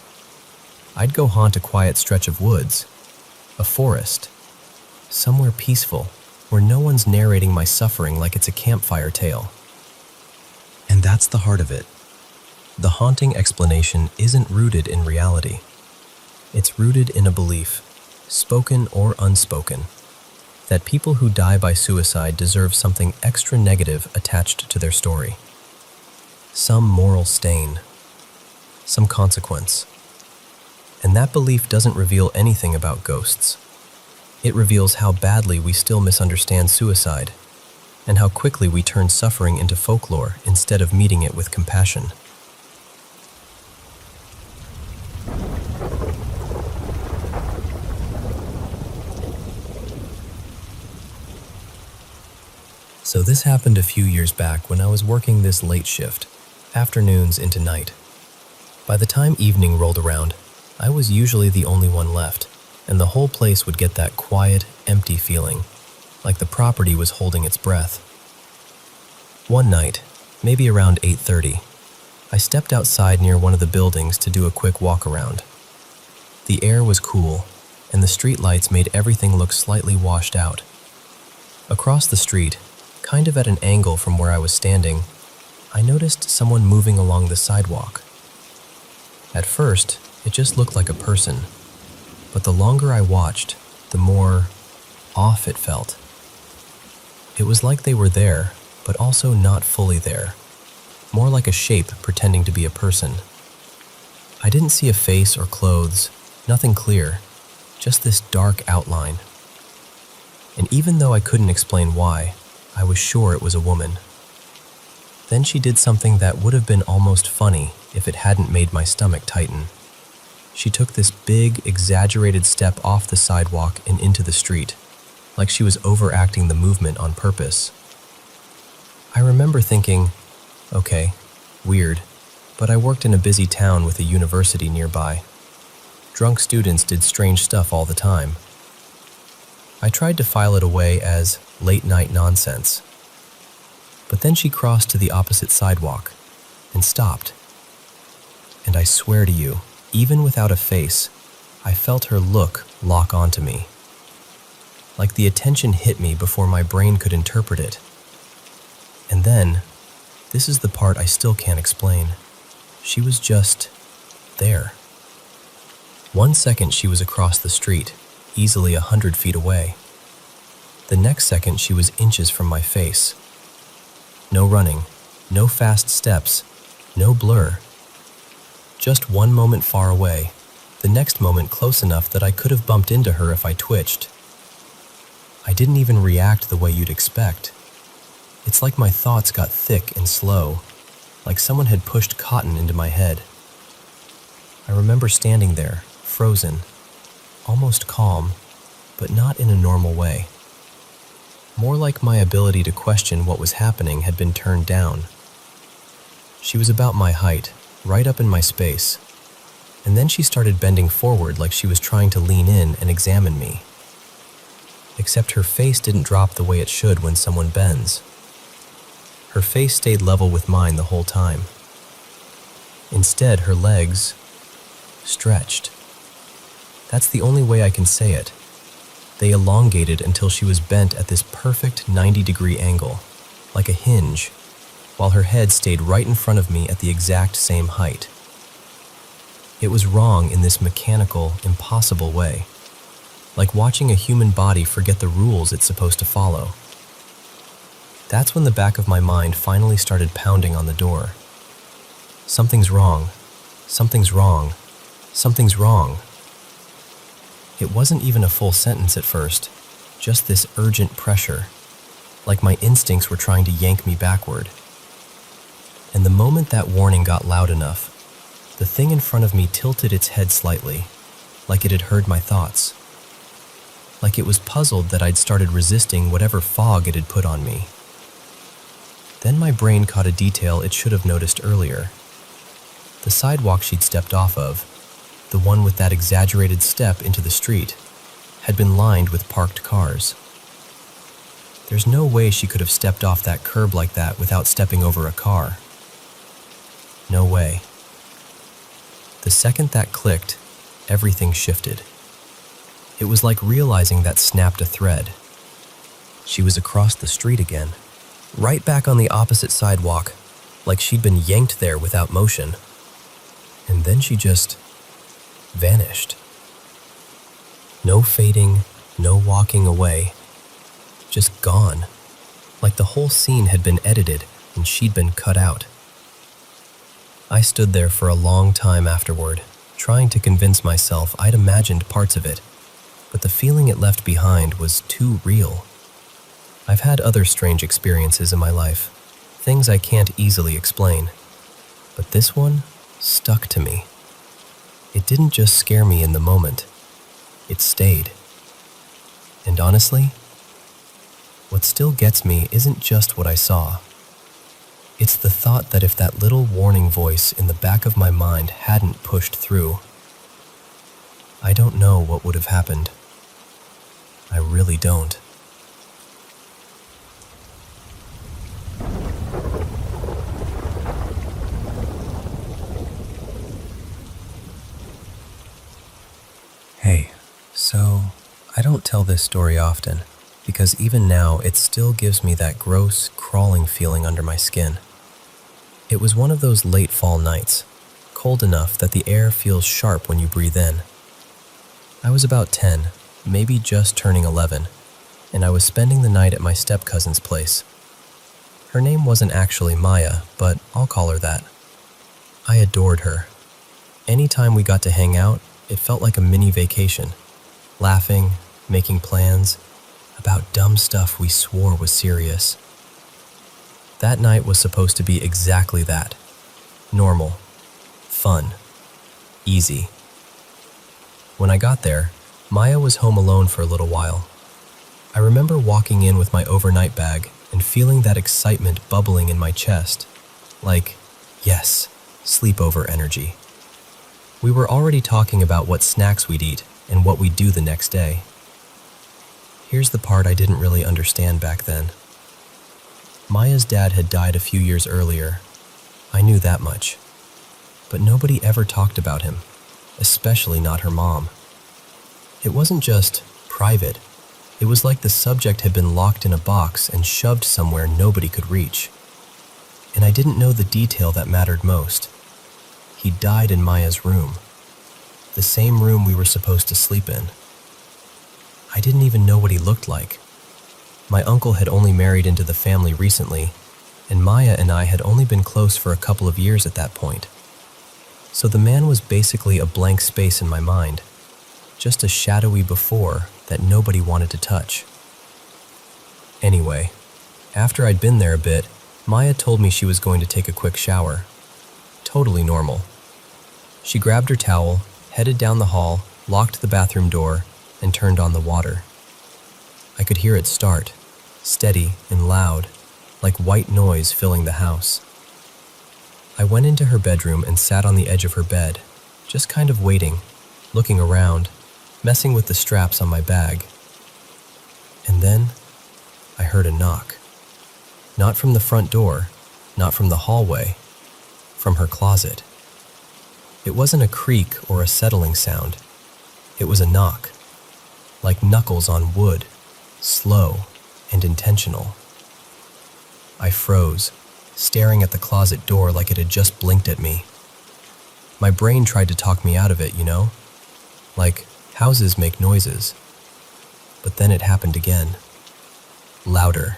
I'd go haunt a quiet stretch of woods, a forest, somewhere peaceful where no one's narrating my suffering like it's a campfire tale. And that's the heart of it. The haunting explanation isn't rooted in reality. It's rooted in a belief, spoken or unspoken, that people who die by suicide deserve something extra negative attached to their story. Some moral stain, some consequence. And that belief doesn't reveal anything about ghosts. It reveals how badly we still misunderstand suicide, and how quickly we turn suffering into folklore instead of meeting it with compassion. So this happened a few years back when I was working this late shift, afternoons into night. By the time evening rolled around, I was usually the only one left, and the whole place would get that quiet, empty feeling, like the property was holding its breath. One night, maybe around 8:30, I stepped outside near one of the buildings to do a quick walk around. The air was cool, and the street lights made everything look slightly washed out. Across the street, kind of at an angle from where I was standing, I noticed someone moving along the sidewalk. At first, it just looked like a person, but the longer I watched, the more off it felt. It was like they were there, but also not fully there, more like a shape pretending to be a person. I didn't see a face or clothes, nothing clear, just this dark outline. And even though I couldn't explain why, I was sure it was a woman. Then she did something that would have been almost funny if it hadn't made my stomach tighten. She took this big, exaggerated step off the sidewalk and into the street, like she was overacting the movement on purpose. I remember thinking, okay, weird, but I worked in a busy town with a university nearby. Drunk students did strange stuff all the time. I tried to file it away as late-night nonsense. But then she crossed to the opposite sidewalk and stopped. And I swear to you, even without a face, I felt her look lock onto me. Like the attention hit me before my brain could interpret it. And then, this is the part I still can't explain. She was just there. 1 second she was across the street, easily 100 feet away. The next second she was inches from my face. No running, no fast steps, no blur. Just one moment far away, the next moment close enough that I could have bumped into her if I twitched. I didn't even react the way you'd expect. It's like my thoughts got thick and slow, like someone had pushed cotton into my head. I remember standing there, frozen, almost calm, but not in a normal way. More like my ability to question what was happening had been turned down. She was about my height, right up in my space, and then she started bending forward like she was trying to lean in and examine me. Except her face didn't drop the way it should when someone bends. Her face stayed level with mine the whole time. Instead, her legs stretched. That's the only way I can say it. They elongated until she was bent at this perfect 90-degree angle, like a hinge, while her head stayed right in front of me at the exact same height. It was wrong in this mechanical, impossible way, like watching a human body forget the rules it's supposed to follow. That's when the back of my mind finally started pounding on the door. Something's wrong. Something's wrong. Something's wrong. It wasn't even a full sentence at first, just this urgent pressure, like my instincts were trying to yank me backward. And the moment that warning got loud enough, the thing in front of me tilted its head slightly, like it had heard my thoughts. Like it was puzzled that I'd started resisting whatever fog it had put on me. Then my brain caught a detail it should have noticed earlier. The sidewalk she'd stepped off of, the one with that exaggerated step into the street, had been lined with parked cars. There's no way she could have stepped off that curb like that without stepping over a car. No way. The second that clicked, everything shifted. It was like realizing that snapped a thread. She was across the street again, right back on the opposite sidewalk, like she'd been yanked there without motion. And then she just vanished. No fading, no walking away, just gone, like the whole scene had been edited and she'd been cut out. I stood there for a long time afterward, trying to convince myself I'd imagined parts of it, but the feeling it left behind was too real. I've had other strange experiences in my life, things I can't easily explain, but this one stuck to me. It didn't just scare me in the moment, it stayed. And honestly, what still gets me isn't just what I saw. It's the thought that if that little warning voice in the back of my mind hadn't pushed through, I don't know what would have happened. I really don't. Hey, so I don't tell this story often, because even now it still gives me that gross, crawling feeling under my skin. It was one of those late fall nights, cold enough that the air feels sharp when you breathe in. I was about 10, maybe just turning 11, and I was spending the night at my step-cousin's place. Her name wasn't actually Maya, but I'll call her that. I adored her. Anytime we got to hang out, it felt like a mini vacation, laughing, making plans, about dumb stuff we swore was serious. That night was supposed to be exactly that. Normal, fun, easy. When I got there, Maya was home alone for a little while. I remember walking in with my overnight bag and feeling that excitement bubbling in my chest, like, yes, sleepover energy. We were already talking about what snacks we'd eat and what we'd do the next day. Here's the part I didn't really understand back then. Maya's dad had died a few years earlier. I knew that much. But nobody ever talked about him, especially not her mom. It wasn't just private. It was like the subject had been locked in a box and shoved somewhere nobody could reach. And I didn't know the detail that mattered most. He died in Maya's room, the same room we were supposed to sleep in. I didn't even know what he looked like. My uncle had only married into the family recently, and Maya and I had only been close for a couple of years at that point. So the man was basically a blank space in my mind, just a shadowy before that nobody wanted to touch. Anyway, after I'd been there a bit, Maya told me she was going to take a quick shower. Totally normal. She grabbed her towel, headed down the hall, locked the bathroom door, and turned on the water. I could hear it start, steady and loud, like white noise filling the house. I went into her bedroom and sat on the edge of her bed, just kind of waiting, looking around, messing with the straps on my bag. And then I heard a knock. Not from the front door, not from the hallway, from her closet. It wasn't a creak or a settling sound. It was a knock, like knuckles on wood, slow and intentional. I froze, staring at the closet door like it had just blinked at me. My brain tried to talk me out of it, like houses make noises. But then it happened again. Louder.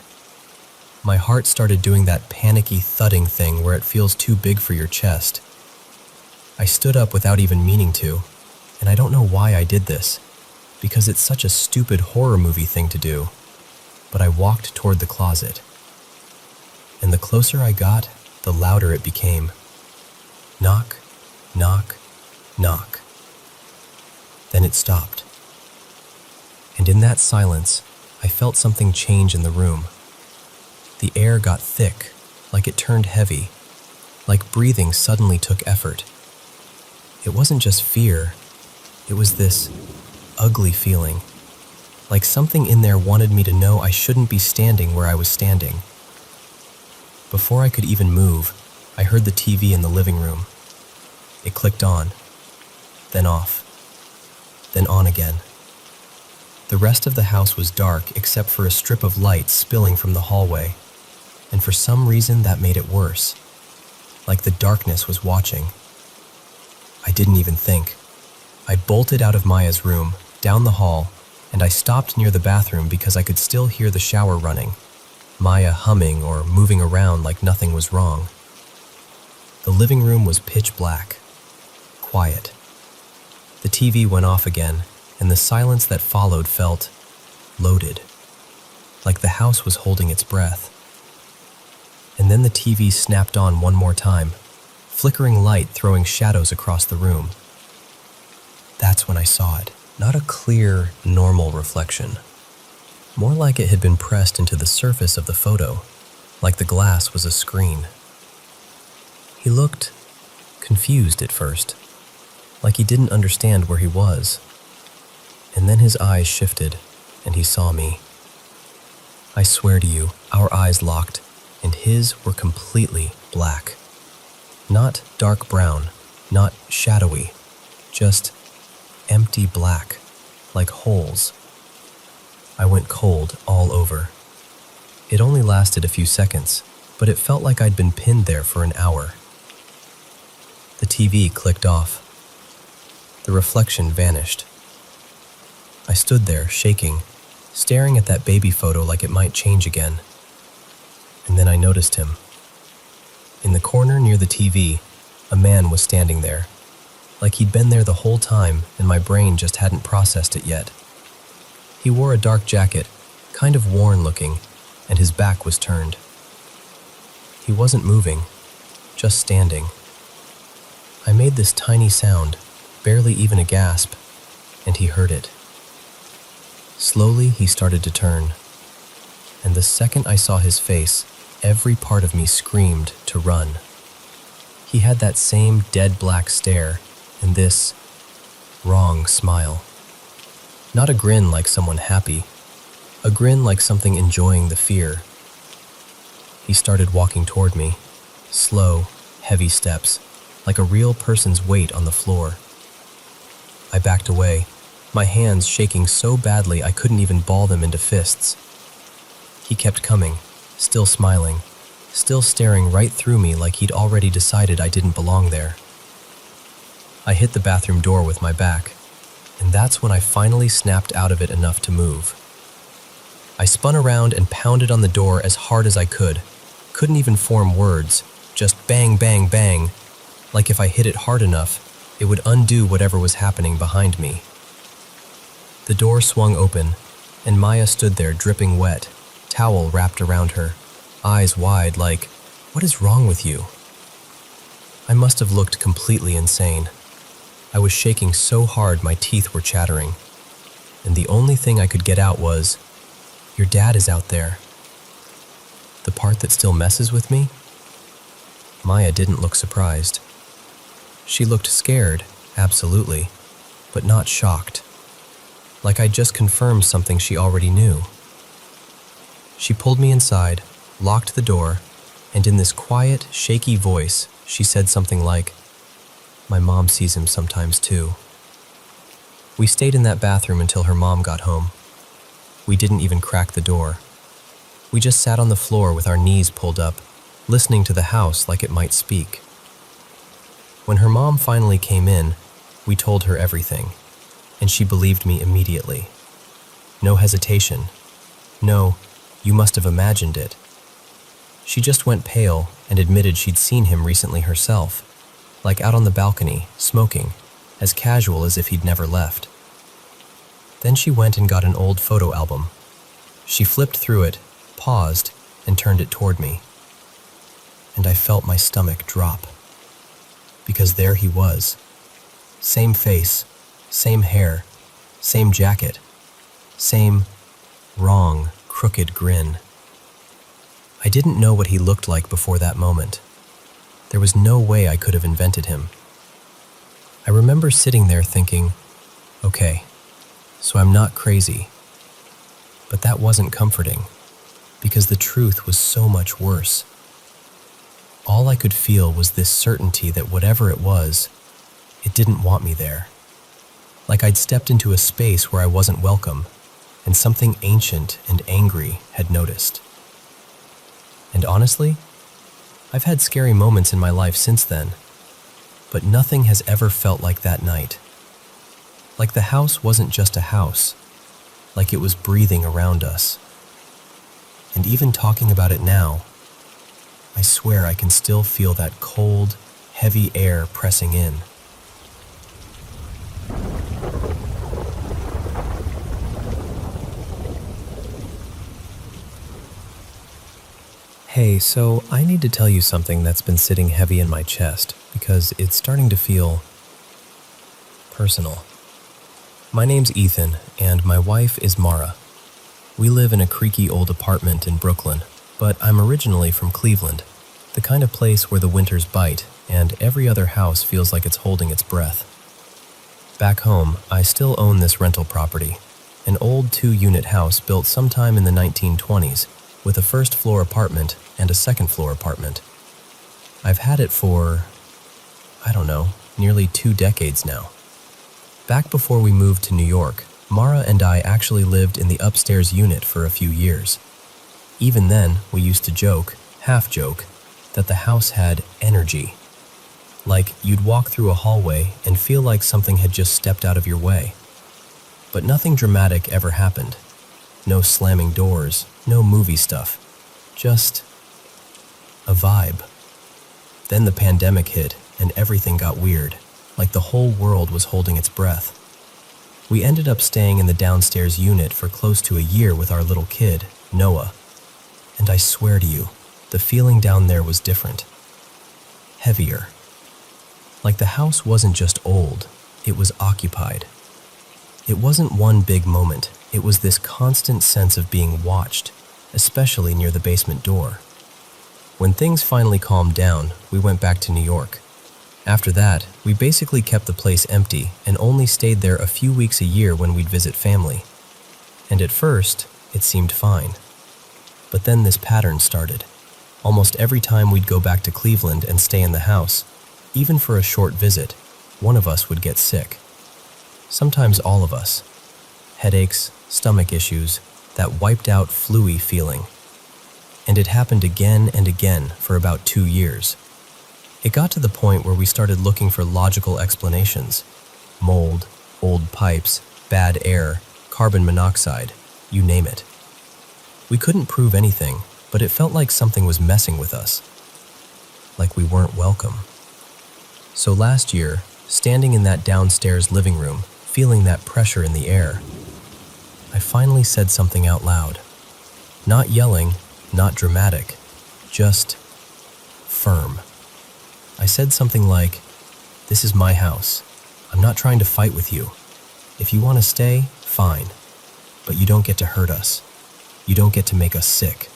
My heart started doing that panicky thudding thing where it feels too big for your chest. I stood up without even meaning to, and I don't know why I did this, because it's such a stupid horror movie thing to do, but I walked toward the closet. And the closer I got, the louder it became. Knock, knock, knock. Then it stopped. And in that silence, I felt something change in the room. The air got thick, like it turned heavy, like breathing suddenly took effort. It wasn't just fear, it was this ugly feeling, like something in there wanted me to know I shouldn't be standing where I was standing. Before I could even move, I heard the TV in the living room. It clicked on, then off, then on again. The rest of the house was dark except for a strip of light spilling from the hallway, and for some reason that made it worse, like the darkness was watching. I didn't even think. I bolted out of Maya's room, down the hall, and I stopped near the bathroom because I could still hear the shower running, Maya humming or moving around like nothing was wrong. The living room was pitch black, quiet. The TV went off again, and the silence that followed felt loaded, like the house was holding its breath. And then the TV snapped on one more time, flickering light throwing shadows across the room. That's when I saw it. Not a clear, normal reflection. More like it had been pressed into the surface of the photo, like the glass was a screen. He looked confused at first, like he didn't understand where he was. And then his eyes shifted, and he saw me. I swear to you, our eyes locked, and his were completely black. Not dark brown, not shadowy, just empty black, like holes. I went cold all over. It only lasted a few seconds, but it felt like I'd been pinned there for an hour. The TV clicked off. The reflection vanished. I stood there, shaking, staring at that baby photo like it might change again. And then I noticed him. In the corner near the TV, a man was standing there, like he'd been there the whole time and my brain just hadn't processed it yet. He wore a dark jacket, kind of worn looking, and his back was turned. He wasn't moving, just standing. I made this tiny sound, barely even a gasp, and he heard it. Slowly, he started to turn, and the second I saw his face, every part of me screamed to run. He had that same dead black stare and this wrong smile. Not a grin like someone happy, a grin like something enjoying the fear. He started walking toward me, slow, heavy steps, like a real person's weight on the floor. I backed away, my hands shaking so badly I couldn't even ball them into fists. He kept coming, still smiling, still staring right through me like he'd already decided I didn't belong there. I hit the bathroom door with my back, and that's when I finally snapped out of it enough to move. I spun around and pounded on the door as hard as I could, couldn't even form words, just bang, bang, bang, like if I hit it hard enough, it would undo whatever was happening behind me. The door swung open, and Maya stood there dripping wet, towel wrapped around her, eyes wide like, "What is wrong with you?" I must have looked completely insane. I was shaking so hard my teeth were chattering, and the only thing I could get out was, "Your dad is out there." The part that still messes with me? Maya didn't look surprised. She looked scared, absolutely, but not shocked. Like I'd just confirmed something she already knew. She pulled me inside, locked the door, and in this quiet, shaky voice, she said something like, "My mom sees him sometimes too." We stayed in that bathroom until her mom got home. We didn't even crack the door. We just sat on the floor with our knees pulled up, listening to the house like it might speak. When her mom finally came in, we told her everything, and she believed me immediately. No hesitation. No, "You must have imagined it." She just went pale and admitted she'd seen him recently herself, like out on the balcony, smoking, as casual as if he'd never left. Then she went and got an old photo album. She flipped through it, paused, and turned it toward me. And I felt my stomach drop. Because there he was. Same face, same hair, same jacket, same wrong, crooked grin. I didn't know what he looked like before that moment. There was no way I could have invented him. I remember sitting there thinking, okay, so I'm not crazy. But that wasn't comforting, because the truth was so much worse. All I could feel was this certainty that whatever it was, it didn't want me there. Like I'd stepped into a space where I wasn't welcome, and something ancient and angry had noticed. And honestly, I've had scary moments in my life since then, but nothing has ever felt like that night. Like the house wasn't just a house, like it was breathing around us. And even talking about it now, I swear I can still feel that cold, heavy air pressing in. Hey, so I need to tell you something that's been sitting heavy in my chest because it's starting to feel personal. My name's Ethan, and my wife is Mara. We live in a creaky old apartment in Brooklyn, but I'm originally from Cleveland, the kind of place where the winters bite and every other house feels like it's holding its breath. Back home, I still own this rental property, an old 2-unit house built sometime in the 1920s with a first-floor apartment and a second-floor apartment. I've had it for, nearly 2 decades now. Back before we moved to New York, Mara and I actually lived in the upstairs unit for a few years. Even then, we used to half-joke, that the house had energy. Like you'd walk through a hallway and feel like something had just stepped out of your way. But nothing dramatic ever happened. No slamming doors, no movie stuff. Just a vibe. Then the pandemic hit and everything got weird, like the whole world was holding its breath. We ended up staying in the downstairs unit for close to a year with our little kid, Noah. And I swear to you, the feeling down there was different. Heavier. Like the house wasn't just old, it was occupied. It wasn't one big moment, it was this constant sense of being watched, especially near the basement door. When things finally calmed down, we went back to New York. After that, we basically kept the place empty and only stayed there a few weeks a year when we'd visit family. And at first, it seemed fine. But then this pattern started. Almost every time we'd go back to Cleveland and stay in the house, even for a short visit, one of us would get sick. Sometimes all of us. Headaches, stomach issues, that wiped out flu-y feeling. And it happened again and again for about 2 years. It got to the point where we started looking for logical explanations. Mold, old pipes, bad air, carbon monoxide, you name it. We couldn't prove anything, but it felt like something was messing with us. Like we weren't welcome. So last year, standing in that downstairs living room, feeling that pressure in the air, I finally said something out loud. Not yelling, not dramatic, just firm. I said something like, "This is my house. I'm not trying to fight with you. If you want to stay, fine. But you don't get to hurt us. You don't get to make us sick.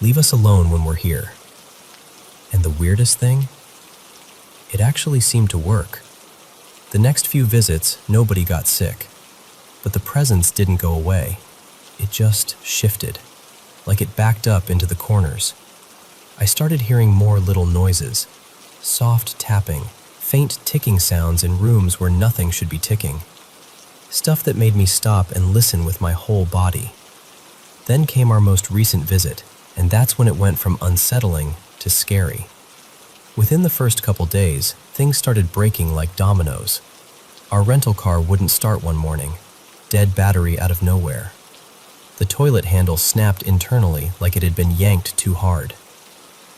Leave us alone when we're here." And the weirdest thing? It actually seemed to work. The next few visits, nobody got sick. But the presence didn't go away. It just shifted, like it backed up into the corners. I started hearing more little noises. Soft tapping, faint ticking sounds in rooms where nothing should be ticking. Stuff that made me stop and listen with my whole body. Then came our most recent visit, and that's when it went from unsettling to scary. Within the first couple days, things started breaking like dominoes. Our rental car wouldn't start one morning, dead battery out of nowhere. The toilet handle snapped internally like it had been yanked too hard.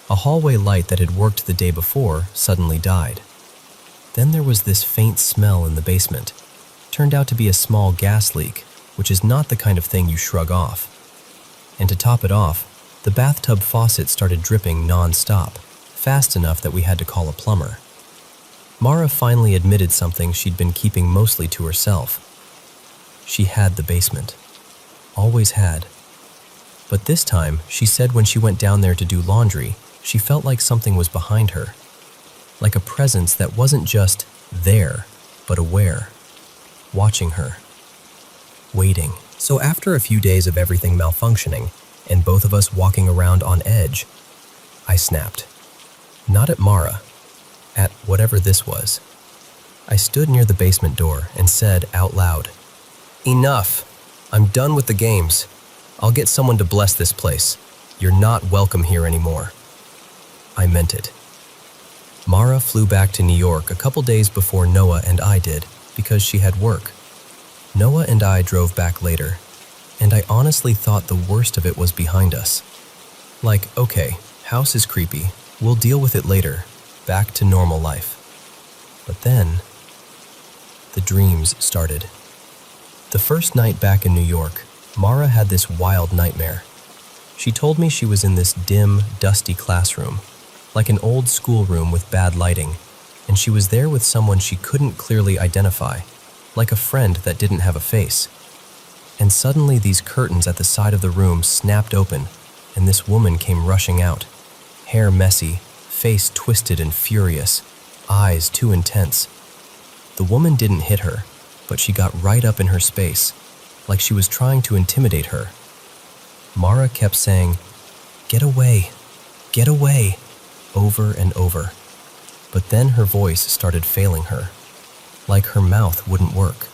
A hallway light that had worked the day before suddenly died. Then there was this faint smell in the basement. Turned out to be a small gas leak, which is not the kind of thing you shrug off. And to top it off, the bathtub faucet started dripping non-stop, fast enough that we had to call a plumber. Mara finally admitted something she'd been keeping mostly to herself. She had the basement. Always had. But this time, she said when she went down there to do laundry, she felt like something was behind her. Like a presence that wasn't just there, but aware. Watching her. Waiting. So after a few days of everything malfunctioning, and both of us walking around on edge, I snapped. Not at Mara, at whatever this was. I stood near the basement door and said out loud, "Enough! I'm done with the games. I'll get someone to bless this place. You're not welcome here anymore." I meant it. Mara flew back to New York a couple days before Noah and I did because she had work. Noah and I drove back later, and I honestly thought the worst of it was behind us. Like, okay, house is creepy. We'll deal with it later. Back to normal life. But then, the dreams started. The first night back in New York, Mara had this wild nightmare. She told me she was in this dim, dusty classroom, like an old schoolroom with bad lighting, and she was there with someone she couldn't clearly identify, like a friend that didn't have a face. And suddenly these curtains at the side of the room snapped open, and this woman came rushing out, hair messy, face twisted and furious, eyes too intense. The woman didn't hit her, but she got right up in her space, like she was trying to intimidate her. Mara kept saying, "Get away, get away," over and over. But then her voice started failing her, like her mouth wouldn't work,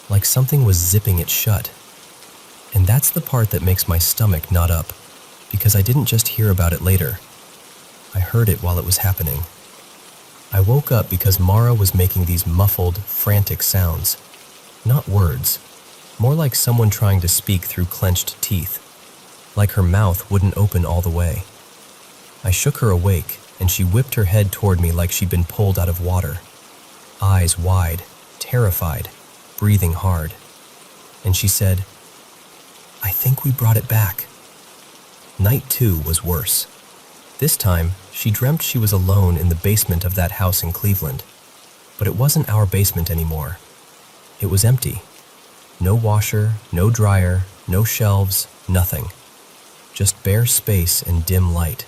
like something was zipping it shut. And that's the part that makes my stomach knot up, because I didn't just hear about it later. I heard it while it was happening. I woke up because Mara was making these muffled, frantic sounds. Not words, more like someone trying to speak through clenched teeth, like her mouth wouldn't open all the way. I shook her awake, and she whipped her head toward me like she'd been pulled out of water. Eyes wide, terrified, breathing hard. And she said, "I think we brought it back." Night 2 was worse. This time, she dreamt she was alone in the basement of that house in Cleveland. But it wasn't our basement anymore. It was empty. No washer, no dryer, no shelves, nothing. Just bare space and dim light.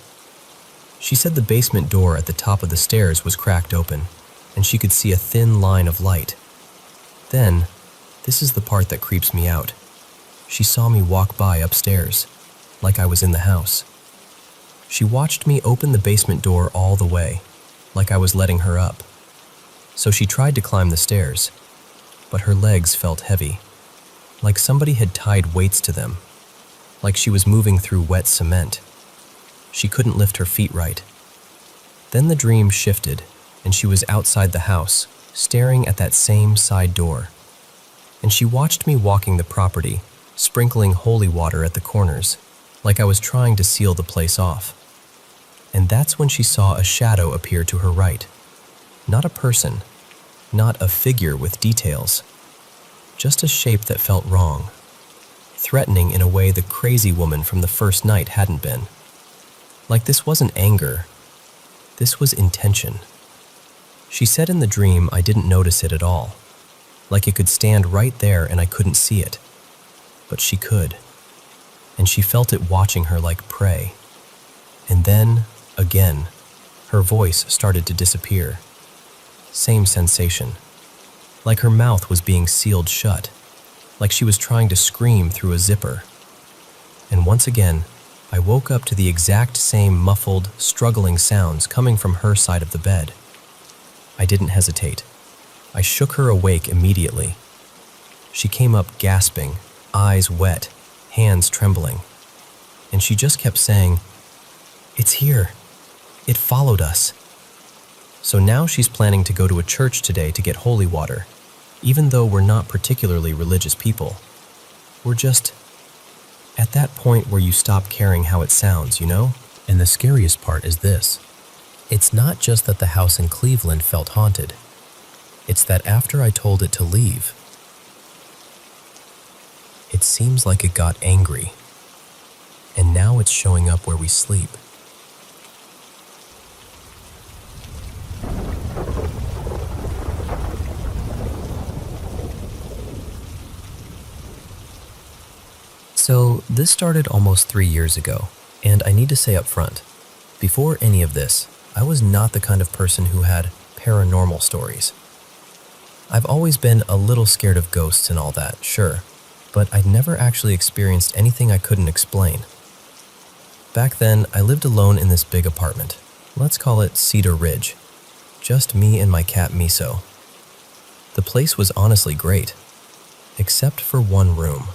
She said the basement door at the top of the stairs was cracked open, and she could see a thin line of light. Then, this is the part that creeps me out. She saw me walk by upstairs, like I was in the house. She watched me open the basement door all the way, like I was letting her up. So she tried to climb the stairs, but her legs felt heavy, like somebody had tied weights to them, like she was moving through wet cement. She couldn't lift her feet right. Then the dream shifted, and she was outside the house, staring at that same side door. And she watched me walking the property, sprinkling holy water at the corners, like I was trying to seal the place off. And that's when she saw a shadow appear to her right. Not a person, not a figure with details, just a shape that felt wrong, threatening in a way the crazy woman from the first night hadn't been. Like this wasn't anger, this was intention. She said in the dream I didn't notice it at all, like it could stand right there and I couldn't see it. But she could, and she felt it watching her like prey. And then, again, her voice started to disappear. Same sensation, like her mouth was being sealed shut, like she was trying to scream through a zipper. And once again, I woke up to the exact same muffled, struggling sounds coming from her side of the bed. I didn't hesitate. I shook her awake immediately. She came up gasping, eyes wet, hands trembling. And she just kept saying, "It's here. It followed us." So now she's planning to go to a church today to get holy water, even though we're not particularly religious people. We're just at that point where you stop caring how it sounds, you know? And the scariest part is this. It's not just that the house in Cleveland felt haunted. It's that after I told it to leave, it seems like it got angry. And now it's showing up where we sleep. So this started almost 3 years ago, and I need to say up front, before any of this, I was not the kind of person who had paranormal stories. I've always been a little scared of ghosts and all that, sure, but I'd never actually experienced anything I couldn't explain. Back then, I lived alone in this big apartment. Let's call it Cedar Ridge. Just me and my cat Miso. The place was honestly great, except for one room.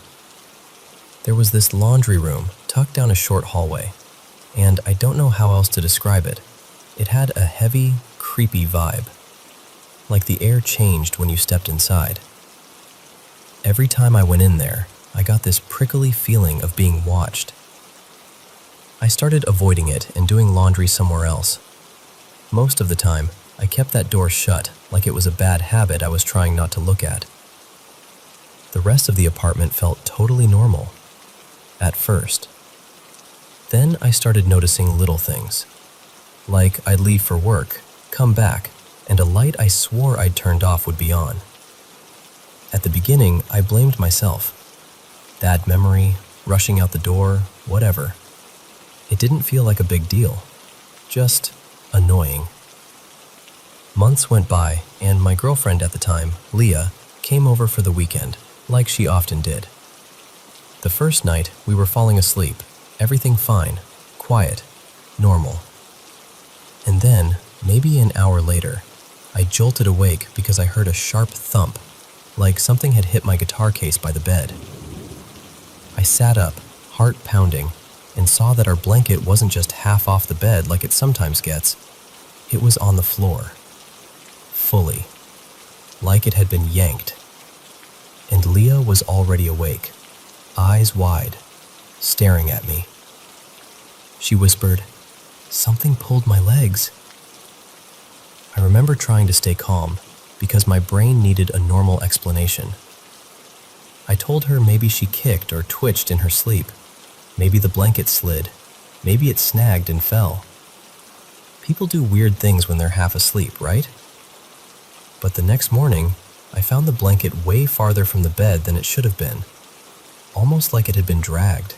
There was this laundry room tucked down a short hallway, and I don't know how else to describe it. It had a heavy, creepy vibe, like the air changed when you stepped inside. Every time I went in there, I got this prickly feeling of being watched. I started avoiding it and doing laundry somewhere else. Most of the time, I kept that door shut like it was a bad habit I was trying not to look at. The rest of the apartment felt totally normal, at first. Then I started noticing little things, like I'd leave for work, come back, and a light I swore I'd turned off would be on. At the beginning, I blamed myself. Bad memory, rushing out the door, whatever. It didn't feel like a big deal, just annoying. Months went by, and my girlfriend at the time, Leah, came over for the weekend, like she often did. The first night, we were falling asleep, everything fine, quiet, normal. And then, maybe an hour later, I jolted awake because I heard a sharp thump, like something had hit my guitar case by the bed. I sat up, heart pounding, and saw that our blanket wasn't just half off the bed like it sometimes gets. It was on the floor. Fully, like it had been yanked. And Leah was already awake, eyes wide, staring at me. She whispered, "Something pulled my legs." I remember trying to stay calm because my brain needed a normal explanation. I told her maybe she kicked or twitched in her sleep. Maybe the blanket slid. Maybe it snagged and fell. People do weird things when they're half asleep, right? But the next morning, I found the blanket way farther from the bed than it should have been, almost like it had been dragged.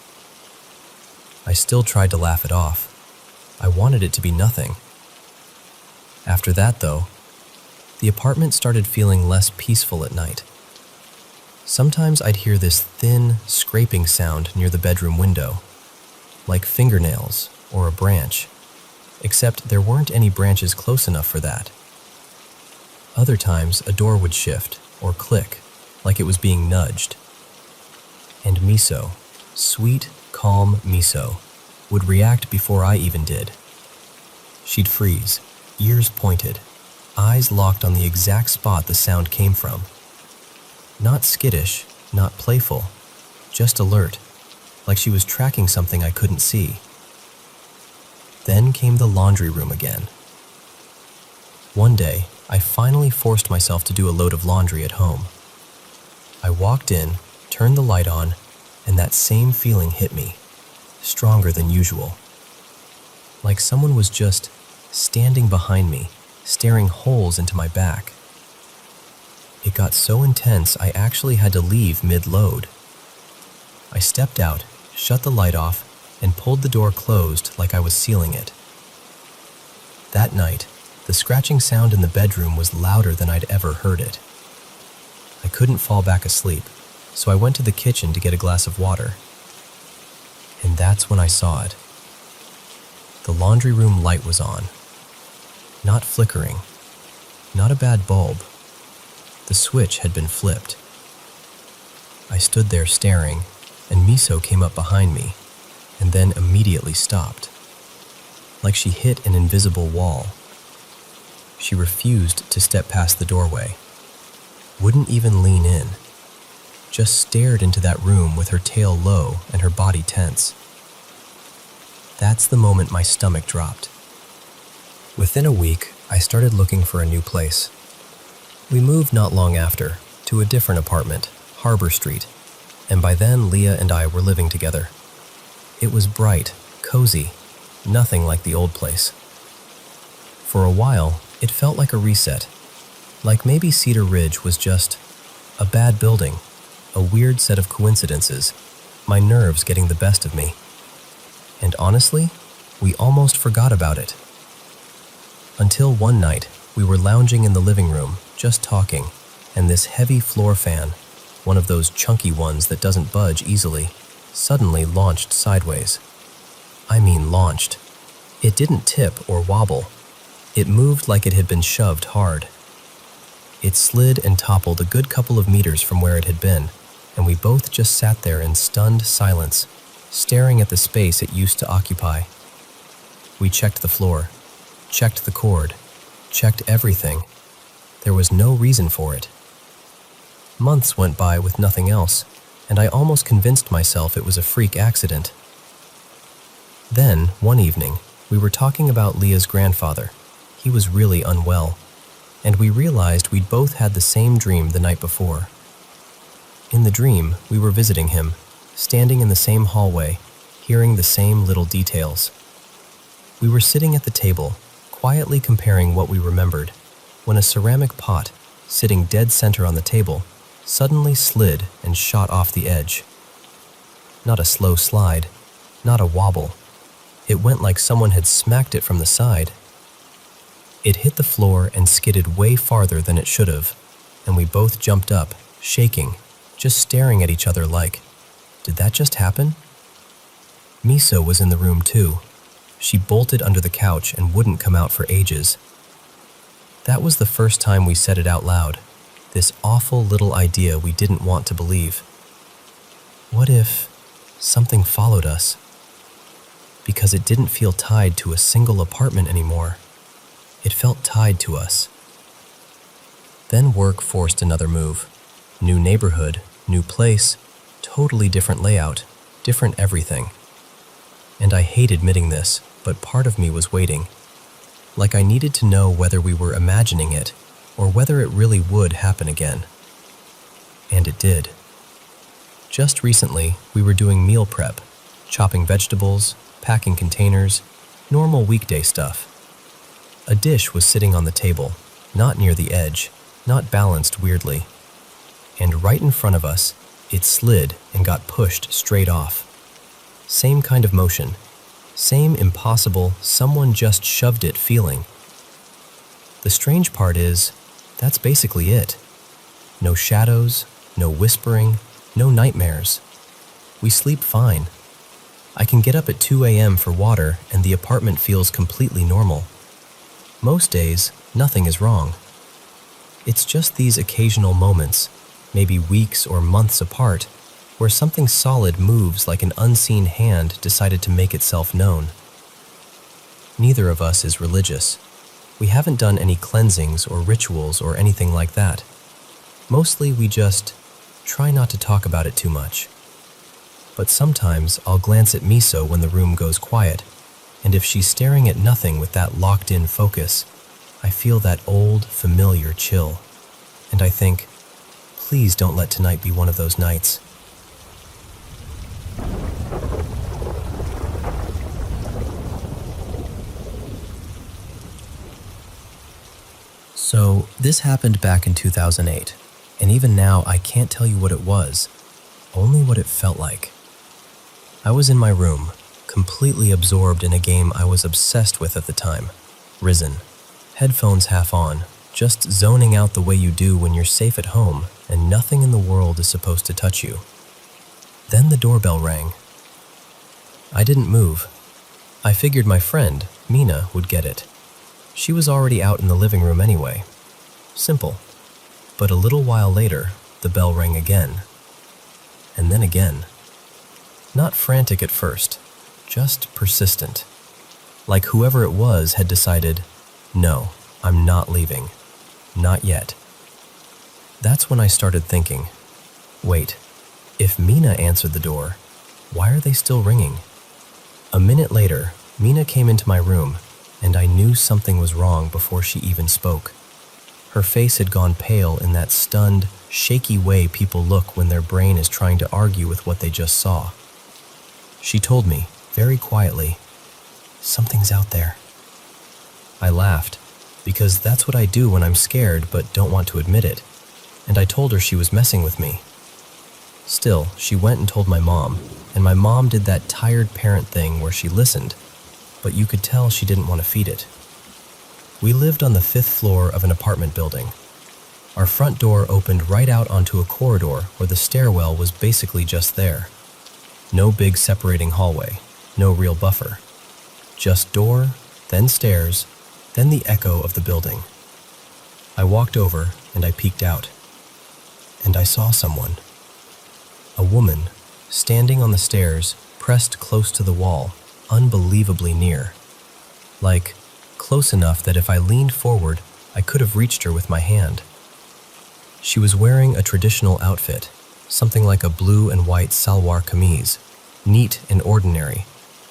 I still tried to laugh it off. I wanted it to be nothing. After that, though, the apartment started feeling less peaceful at night. Sometimes I'd hear this thin, scraping sound near the bedroom window, like fingernails or a branch, except there weren't any branches close enough for that. Other times, a door would shift or click, like it was being nudged. And Miso, sweet, calm Miso, would react before I even did. She'd freeze, ears pointed, eyes locked on the exact spot the sound came from. Not skittish, not playful, just alert, like she was tracking something I couldn't see. Then came the laundry room again. One day, I finally forced myself to do a load of laundry at home. I walked in, turned the light on, and that same feeling hit me, stronger than usual. Like someone was just standing behind me, staring holes into my back. It got so intense I actually had to leave mid-load. I stepped out, shut the light off, and pulled the door closed like I was sealing it. That night, the scratching sound in the bedroom was louder than I'd ever heard it. I couldn't fall back asleep, so I went to the kitchen to get a glass of water. And that's when I saw it. The laundry room light was on. Not flickering. Not a bad bulb. The switch had been flipped. I stood there staring, and Miso came up behind me, and then immediately stopped. Like she hit an invisible wall. She refused to step past the doorway. Wouldn't even lean in. Just stared into that room with her tail low and her body tense. That's the moment my stomach dropped. Within a week, I started looking for a new place. We moved not long after, to a different apartment, Harbor Street, and by then Leah and I were living together. It was bright, cozy, nothing like the old place. For a while, it felt like a reset, like maybe Cedar Ridge was just a bad building, a weird set of coincidences, my nerves getting the best of me. And honestly, we almost forgot about it. Until one night, we were lounging in the living room, just talking, and this heavy floor fan, one of those chunky ones that doesn't budge easily, suddenly launched sideways. I mean launched. It didn't tip or wobble. It moved like it had been shoved hard. It slid and toppled a good couple of meters from where it had been, and we both just sat there in stunned silence, staring at the space it used to occupy. We checked the floor, checked the cord, checked everything. There was no reason for it. Months went by with nothing else, and I almost convinced myself it was a freak accident. Then, one evening, we were talking about Leah's grandfather. He was really unwell, and we realized we'd both had the same dream the night before. In the dream, we were visiting him, standing in the same hallway, hearing the same little details. We were sitting at the table, quietly comparing what we remembered, when a ceramic pot, sitting dead center on the table, suddenly slid and shot off the edge. Not a slow slide, not a wobble. It went like someone had smacked it from the side. It hit the floor and skidded way farther than it should have, and we both jumped up, shaking, just staring at each other like, did that just happen? Miso was in the room too. She bolted under the couch and wouldn't come out for ages. That was the first time we said it out loud, this awful little idea we didn't want to believe. What if something followed us? Because it didn't feel tied to a single apartment anymore. It felt tied to us. Then work forced another move. New neighborhood, new place, totally different layout, different everything. And I hate admitting this, but part of me was waiting. Like I needed to know whether we were imagining it or whether it really would happen again. And it did. Just recently, we were doing meal prep, chopping vegetables, packing containers, normal weekday stuff. A dish was sitting on the table, not near the edge, not balanced weirdly. And right in front of us, it slid and got pushed straight off. Same kind of motion, same impossible, someone just shoved it feeling. The strange part is, that's basically it. No shadows, no whispering, no nightmares. We sleep fine. I can get up at 2 a.m. for water and the apartment feels completely normal. Most days, nothing is wrong. It's just these occasional moments, maybe weeks or months apart, where something solid moves like an unseen hand decided to make itself known. Neither of us is religious. We haven't done any cleansings or rituals or anything like that. Mostly we just try not to talk about it too much. But sometimes I'll glance at Miso when the room goes quiet, and if she's staring at nothing with that locked-in focus, I feel that old, familiar chill. And I think, please don't let tonight be one of those nights. So, this happened back in 2008, and even now I can't tell you what it was, only what it felt like. I was in my room, completely absorbed in a game I was obsessed with at the time, Risen. Headphones half on, just zoning out the way you do when you're safe at home and nothing in the world is supposed to touch you. Then the doorbell rang. I didn't move. I figured my friend, Mina, would get it. She was already out in the living room anyway. Simple. But a little while later, the bell rang again. And then again. Not frantic at first, just persistent. Like whoever it was had decided, no, I'm not leaving. Not yet. That's when I started thinking, wait, if Mina answered the door, why are they still ringing? A minute later, Mina came into my room, and I knew something was wrong before she even spoke. Her face had gone pale in that stunned, shaky way people look when their brain is trying to argue with what they just saw. She told me, very quietly, something's out there. I laughed, because that's what I do when I'm scared but don't want to admit it, and I told her she was messing with me. Still, she went and told my mom, and my mom did that tired parent thing where she listened, but you could tell she didn't want to feed it. We lived on the 5th floor of an apartment building. Our front door opened right out onto a corridor where the stairwell was basically just there. No big separating hallway, no real buffer. Just door, then stairs, then the echo of the building. I walked over and I peeked out. And I saw someone. A woman, standing on the stairs, pressed close to the wall, unbelievably near. Like, close enough that if I leaned forward, I could have reached her with my hand. She was wearing a traditional outfit, something like a blue and white salwar kameez, neat and ordinary,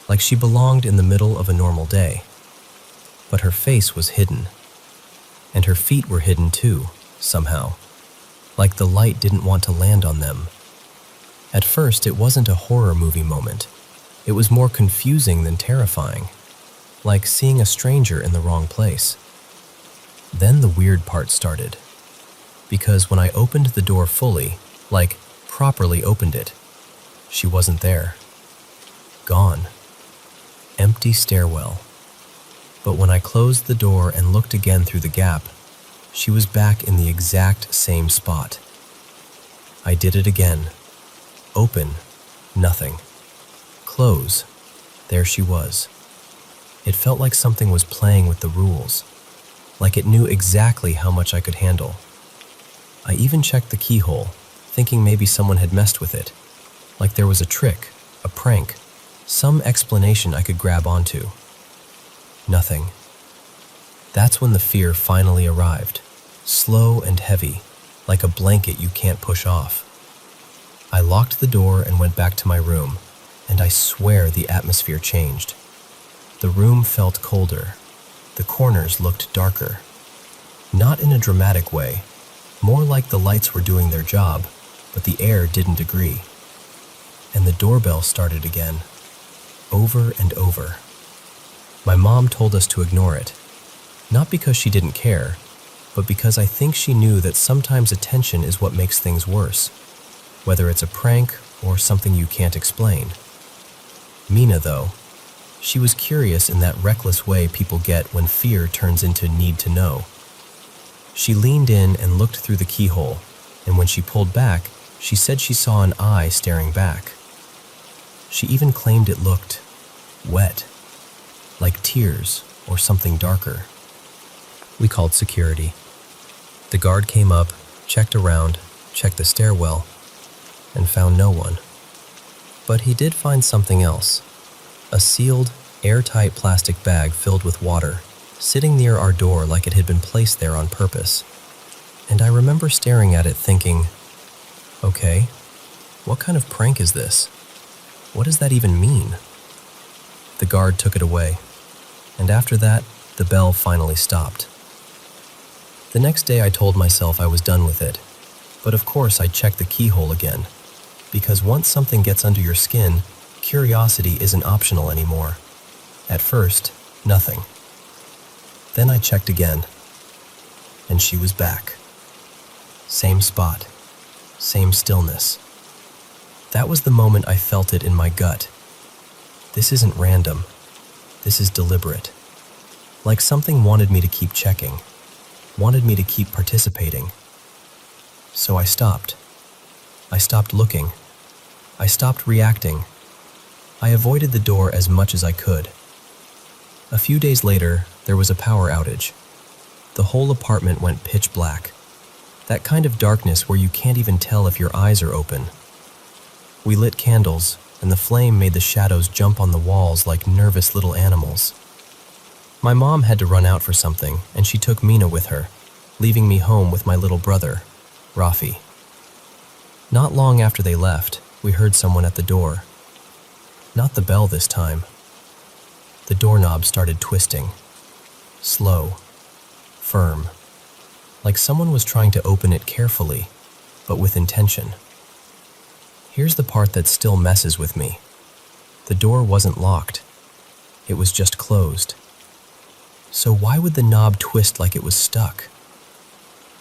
like she belonged in the middle of a normal day. But her face was hidden. And her feet were hidden too, somehow, like the light didn't want to land on them. At first, it wasn't a horror movie moment. It was more confusing than terrifying, like seeing a stranger in the wrong place. Then the weird part started, because when I opened the door fully, like properly opened it, she wasn't there. Gone. Empty stairwell. But when I closed the door and looked again through the gap, she was back in the exact same spot. I did it again. Open, nothing. Close, there she was. It felt like something was playing with the rules, like it knew exactly how much I could handle. I even checked the keyhole, thinking maybe someone had messed with it, like there was a trick, a prank, some explanation I could grab onto. Nothing. That's when the fear finally arrived, slow and heavy, like a blanket you can't push off. I locked the door and went back to my room, and I swear the atmosphere changed. The room felt colder. The corners looked darker. Not in a dramatic way, more like the lights were doing their job, but the air didn't agree. And the doorbell started again, over and over. My mom told us to ignore it, not because she didn't care, but because I think she knew that sometimes attention is what makes things worse, whether it's a prank or something you can't explain. Mina, though, she was curious in that reckless way people get when fear turns into need to know. She leaned in and looked through the keyhole, and when she pulled back, she said she saw an eye staring back. She even claimed it looked wet, like tears or something darker. We called security. The guard came up, checked around, checked the stairwell, and found no one. But he did find something else. A sealed, airtight plastic bag filled with water, sitting near our door like it had been placed there on purpose. And I remember staring at it thinking, okay, what kind of prank is this? What does that even mean? The guard took it away, and after that, the bell finally stopped. The next day I told myself I was done with it, but of course I checked the keyhole again, because once something gets under your skin, curiosity isn't optional anymore. At first, nothing. Then I checked again, and she was back. Same spot, same stillness. That was the moment I felt it in my gut. This isn't random. This is deliberate. Like something wanted me to keep checking, wanted me to keep participating. So I stopped. I stopped looking. I stopped reacting. I avoided the door as much as I could. A few days later, there was a power outage. The whole apartment went pitch black. That kind of darkness where you can't even tell if your eyes are open. We lit candles, and the flame made the shadows jump on the walls like nervous little animals. My mom had to run out for something, and she took Mina with her, leaving me home with my little brother, Rafi. Not long after they left, we heard someone at the door. Not the bell this time. The doorknob started twisting. Slow. Firm. Like someone was trying to open it carefully, but with intention. Here's the part that still messes with me. The door wasn't locked. It was just closed. So why would the knob twist like it was stuck?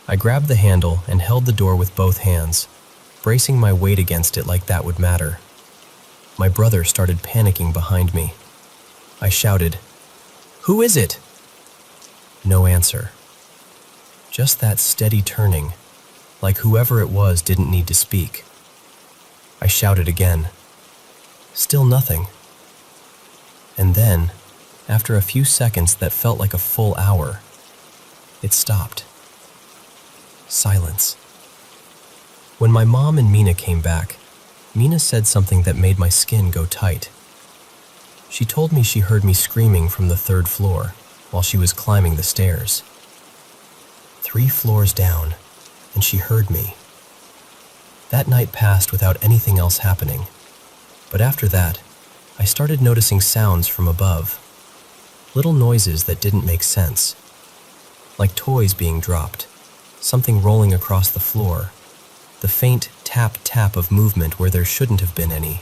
I grabbed the handle and held the door with both hands, bracing my weight against it like that would matter. My brother started panicking behind me. I shouted, "Who is it?" No answer. Just that steady turning, like whoever it was didn't need to speak. I shouted again. Still nothing. And then, After a few seconds that felt like a full hour, it stopped. Silence. When my mom and Mina came back, Mina said something that made my skin go tight. She told me she heard me screaming from the 3rd floor while she was climbing the stairs. 3 floors down, and she heard me. That night passed without anything else happening, but after that, I started noticing sounds from above. Little noises that didn't make sense, like toys being dropped, something rolling across the floor, the faint tap-tap of movement where there shouldn't have been any.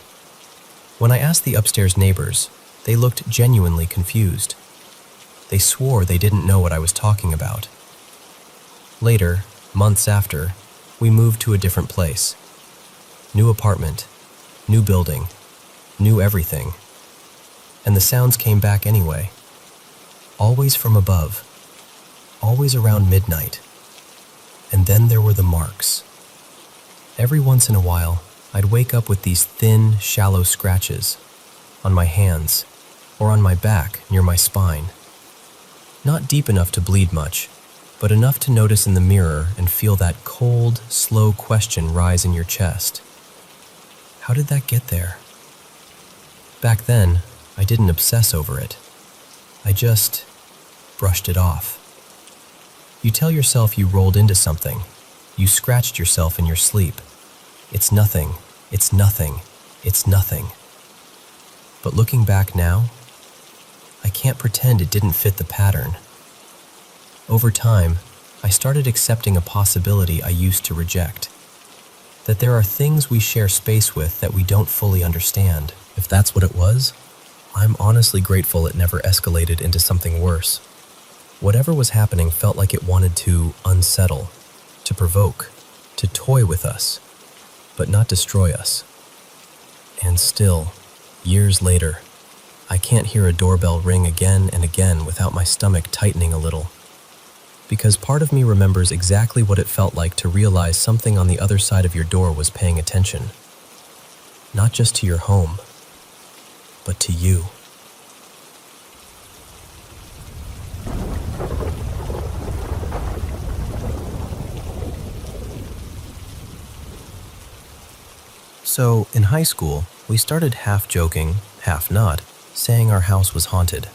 When I asked the upstairs neighbors, they looked genuinely confused. They swore they didn't know what I was talking about. Later, months after, we moved to a different place. New apartment, new building, new everything. And the sounds came back anyway. Always from above, always around midnight. And then there were the marks. Every once in a while, I'd wake up with these thin, shallow scratches on my hands or on my back near my spine. Not deep enough to bleed much, but enough to notice in the mirror and feel that cold, slow question rise in your chest. How did that get there? Back then, I didn't obsess over it. I just brushed it off. You tell yourself you rolled into something. You scratched yourself in your sleep. It's nothing, it's nothing, it's nothing. But looking back now, I can't pretend it didn't fit the pattern. Over time, I started accepting a possibility I used to reject. That there are things we share space with that we don't fully understand. If that's what it was, I'm honestly grateful it never escalated into something worse. Whatever was happening felt like it wanted to unsettle, to provoke, to toy with us, but not destroy us. And still, years later, I can't hear a doorbell ring again and again without my stomach tightening a little. Because part of me remembers exactly what it felt like to realize something on the other side of your door was paying attention. Not just to your home, but to you. So, in high school, we started half joking, half not, saying our house was haunted.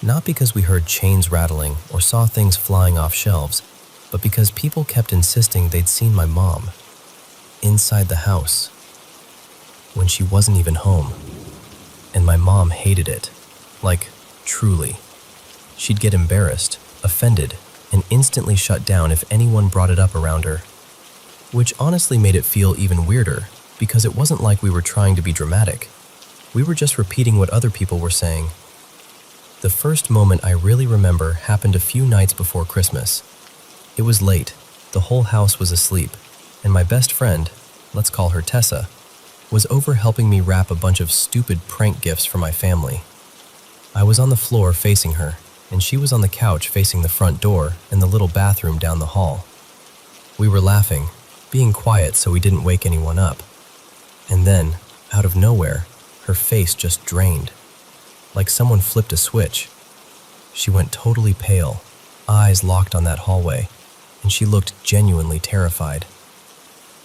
Not because we heard chains rattling or saw things flying off shelves, but because people kept insisting they'd seen my mom inside the house when she wasn't even home. And my mom hated it. Like, truly. She'd get embarrassed, offended, and instantly shut down if anyone brought it up around her. Which honestly made it feel even weirder, because it wasn't like we were trying to be dramatic. We were just repeating what other people were saying. The first moment I really remember happened a few nights before Christmas. It was late, the whole house was asleep, and my best friend, let's call her Tessa, was over helping me wrap a bunch of stupid prank gifts for my family. I was on the floor facing her, and she was on the couch facing the front door and the little bathroom down the hall. We were laughing, being quiet so we didn't wake anyone up. And then, out of nowhere, her face just drained. Like someone flipped a switch. She went totally pale, eyes locked on that hallway, and she looked genuinely terrified.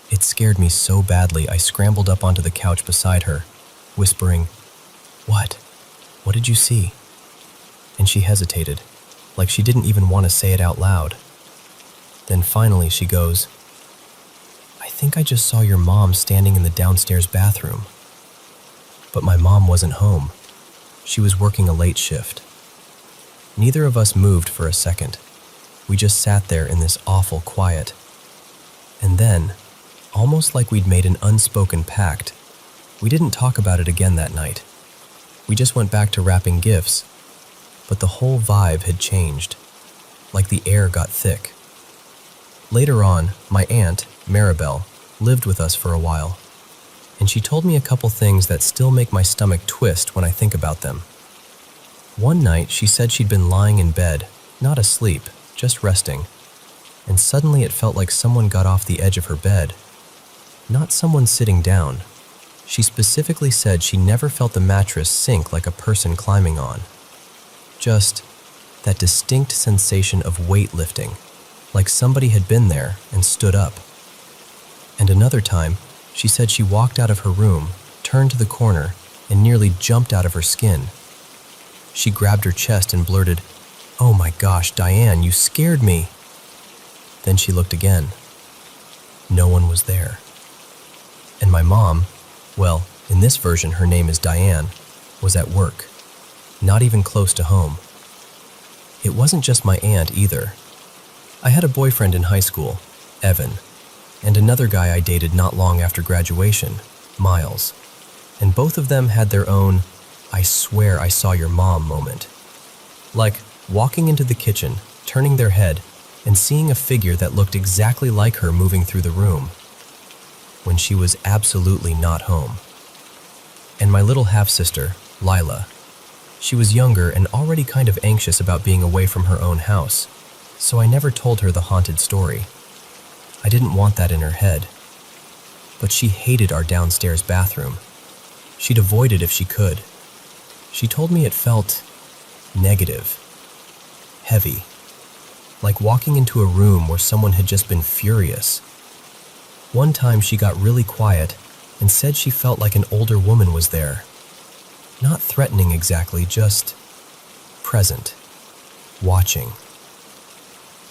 It scared me so badly I scrambled up onto the couch beside her, whispering, "What? What did you see?" And she hesitated, like she didn't even want to say it out loud. Then finally she goes, "I think I just saw your mom standing in the downstairs bathroom." But my mom wasn't home. She was working a late shift. Neither of us moved for a second. We just sat there in this awful quiet. And then, almost like we'd made an unspoken pact, we didn't talk about it again that night. We just went back to wrapping gifts, but the whole vibe had changed, like the air got thick. Later on, my aunt, Maribel, lived with us for a while, and she told me a couple things that still make my stomach twist when I think about them. One night, she said she'd been lying in bed, not asleep, just resting, and suddenly it felt like someone got off the edge of her bed. Not someone sitting down. She specifically said she never felt the mattress sink like a person climbing on. Just that distinct sensation of weight lifting, like somebody had been there and stood up. And another time, she said she walked out of her room, turned to the corner, and nearly jumped out of her skin. She grabbed her chest and blurted, "Oh my gosh, Diane, you scared me." Then she looked again. No one was there. And my mom, well, in this version her name is Diane, was at work, not even close to home. It wasn't just my aunt either. I had a boyfriend in high school, Evan, and another guy I dated not long after graduation, Miles, and both of them had their own "I swear I saw your mom" moment. Like walking into the kitchen, turning their head, and seeing a figure that looked exactly like her moving through the room, when she was absolutely not home. And my little half-sister, Lila, she was younger and already kind of anxious about being away from her own house, so I never told her the haunted story. I didn't want that in her head. But she hated our downstairs bathroom. She'd avoid it if she could. She told me it felt negative, heavy, like walking into a room where someone had just been furious. One time she got really quiet and said she felt like an older woman was there. Not threatening exactly, just present, watching.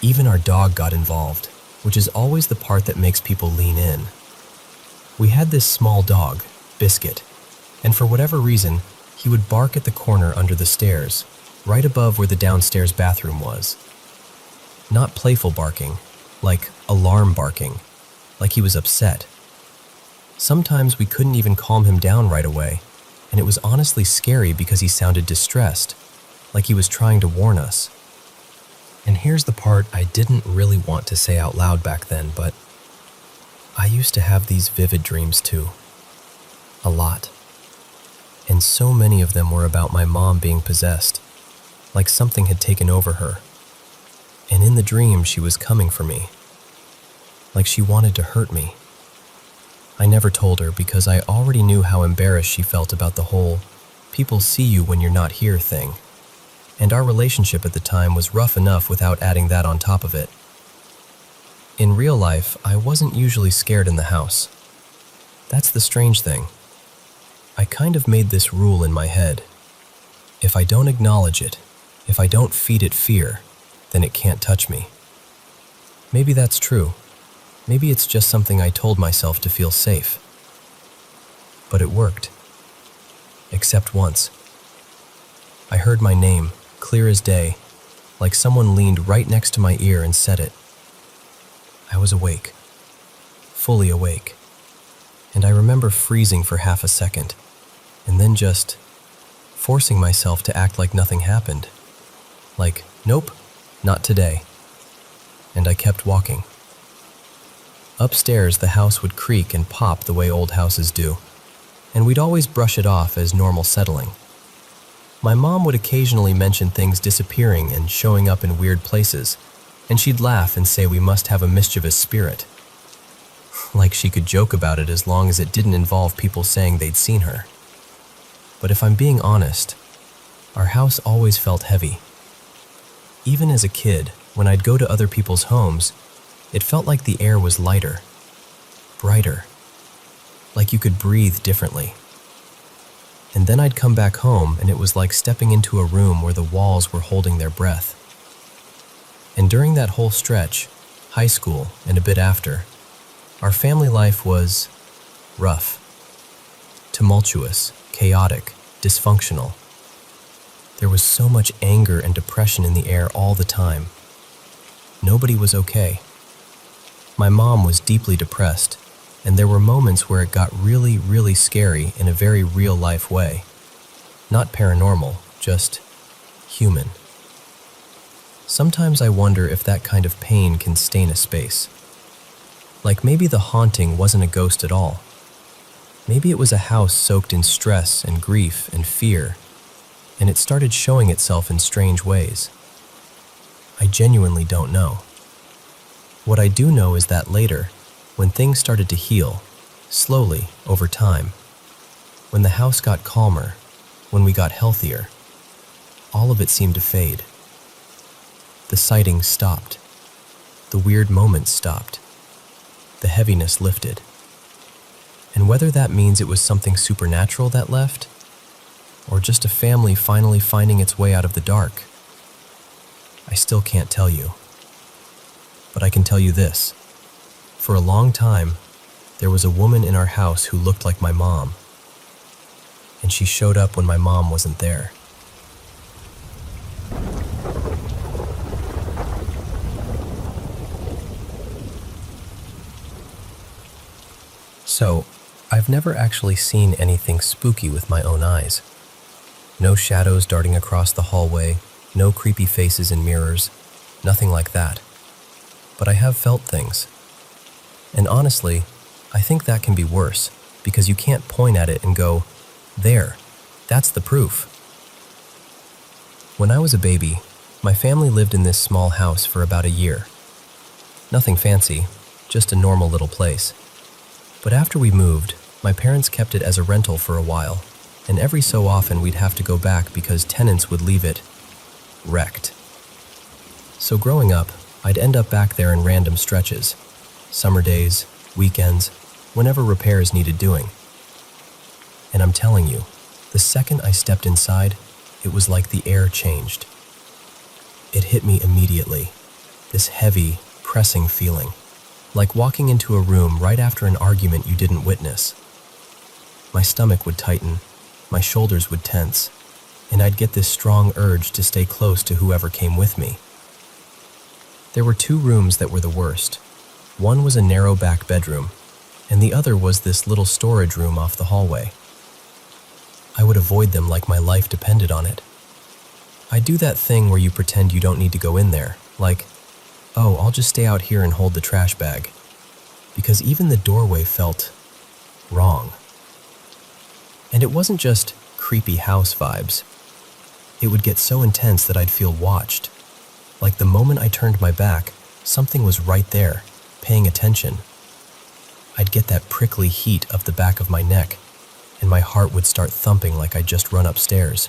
Even our dog got involved, which is always the part that makes people lean in. We had this small dog, Biscuit, and for whatever reason, he would bark at the corner under the stairs, right above where the downstairs bathroom was. Not playful barking, like alarm barking, like he was upset. Sometimes we couldn't even calm him down right away, and it was honestly scary because he sounded distressed, like he was trying to warn us. And here's the part I didn't really want to say out loud back then, but I used to have these vivid dreams too. A lot. And so many of them were about my mom being possessed, like something had taken over her. And in the dream, she was coming for me, like she wanted to hurt me. I never told her because I already knew how embarrassed she felt about the whole "people see you when you're not here" thing. And our relationship at the time was rough enough without adding that on top of it. In real life, I wasn't usually scared in the house. That's the strange thing. I kind of made this rule in my head. If I don't acknowledge it, if I don't feed it fear, then it can't touch me. Maybe that's true. Maybe it's just something I told myself to feel safe. But it worked. Except once. I heard my name, clear as day, like someone leaned right next to my ear and said it. I was awake. Fully awake. And I remember freezing for half a second, and then just forcing myself to act like nothing happened. Like, nope, not today. And I kept walking. Upstairs, the house would creak and pop the way old houses do, and we'd always brush it off as normal settling. My mom would occasionally mention things disappearing and showing up in weird places, and she'd laugh and say we must have a mischievous spirit. Like she could joke about it as long as it didn't involve people saying they'd seen her. But if I'm being honest, our house always felt heavy. Even as a kid, when I'd go to other people's homes, it felt like the air was lighter, brighter, like you could breathe differently. And then I'd come back home and it was like stepping into a room where the walls were holding their breath. And during that whole stretch, high school and a bit after, our family life was rough, tumultuous, chaotic, dysfunctional. There was so much anger and depression in the air all the time. Nobody was okay. My mom was deeply depressed, and there were moments where it got really, really scary in a very real-life way. Not paranormal, just human. Sometimes I wonder if that kind of pain can stain a space. Like maybe the haunting wasn't a ghost at all. Maybe it was a house soaked in stress and grief and fear, and it started showing itself in strange ways. I genuinely don't know. What I do know is that later, when things started to heal, slowly, over time, when the house got calmer, when we got healthier, all of it seemed to fade. The sightings stopped. The weird moments stopped. The heaviness lifted. And whether that means it was something supernatural that left, or just a family finally finding its way out of the dark, I still can't tell you. But I can tell you this. For a long time, there was a woman in our house who looked like my mom, and she showed up when my mom wasn't there. So, I've never actually seen anything spooky with my own eyes. No shadows darting across the hallway, no creepy faces in mirrors, nothing like that. But I have felt things. And honestly, I think that can be worse, because you can't point at it and go, "There, that's the proof." When I was a baby, my family lived in this small house for about a year. Nothing fancy, just a normal little place. But after we moved, my parents kept it as a rental for a while, and every so often we'd have to go back because tenants would leave it wrecked. So growing up, I'd end up back there in random stretches, summer days, weekends, whenever repairs needed doing. And I'm telling you, the second I stepped inside, it was like the air changed. It hit me immediately, this heavy, pressing feeling, like walking into a room right after an argument you didn't witness. My stomach would tighten, my shoulders would tense, and I'd get this strong urge to stay close to whoever came with me. There were two rooms that were the worst. One was a narrow back bedroom, and the other was this little storage room off the hallway. I would avoid them like my life depended on it. I'd do that thing where you pretend you don't need to go in there, like, "Oh, I'll just stay out here and hold the trash bag," because even the doorway felt wrong. And it wasn't just creepy house vibes. It would get so intense that I'd feel watched. Like the moment I turned my back, something was right there, paying attention. I'd get that prickly heat up the back of my neck, and my heart would start thumping like I'd just run upstairs.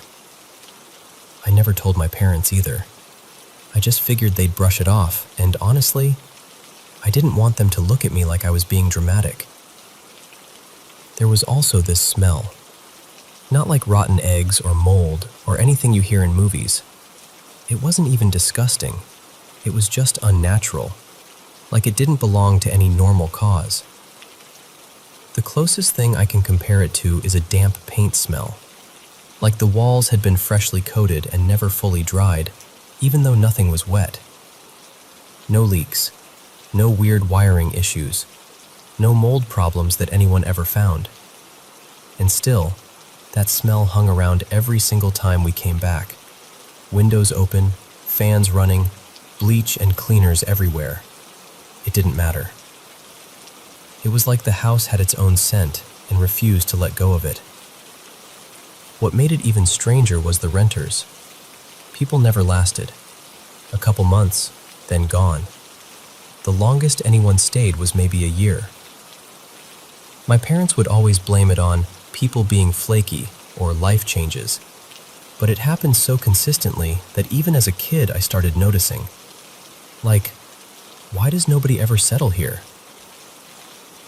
I never told my parents either. I just figured they'd brush it off, and honestly, I didn't want them to look at me like I was being dramatic. There was also this smell. Not like rotten eggs or mold or anything you hear in movies. It wasn't even disgusting. It was just unnatural, like it didn't belong to any normal cause. The closest thing I can compare it to is a damp paint smell, like the walls had been freshly coated and never fully dried, even though nothing was wet. No leaks, no weird wiring issues, no mold problems that anyone ever found. And still, that smell hung around every single time we came back. Windows open, fans running, bleach and cleaners everywhere. It didn't matter. It was like the house had its own scent and refused to let go of it. What made it even stranger was the renters. People never lasted. A couple months, then gone. The longest anyone stayed was maybe a year. My parents would always blame it on people being flaky or life changes, but it happened so consistently that even as a kid I started noticing. Like, why does nobody ever settle here?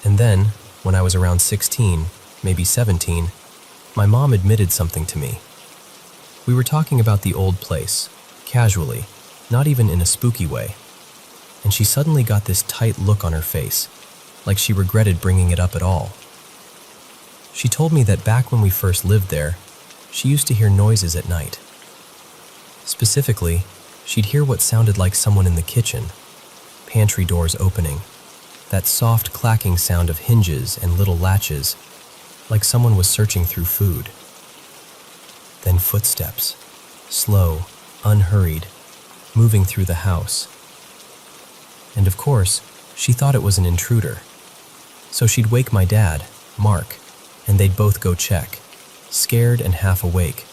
And then, when I was around 16, maybe 17, my mom admitted something to me. We were talking about the old place, casually, not even in a spooky way, and she suddenly got this tight look on her face, like she regretted bringing it up at all. She told me that back when we first lived there, she used to hear noises at night. Specifically, she'd hear what sounded like someone in the kitchen, pantry doors opening, that soft clacking sound of hinges and little latches, like someone was searching through food. Then footsteps, slow, unhurried, moving through the house. And of course, she thought it was an intruder. So she'd wake my dad, Mark, and they'd both go check, scared and half awake,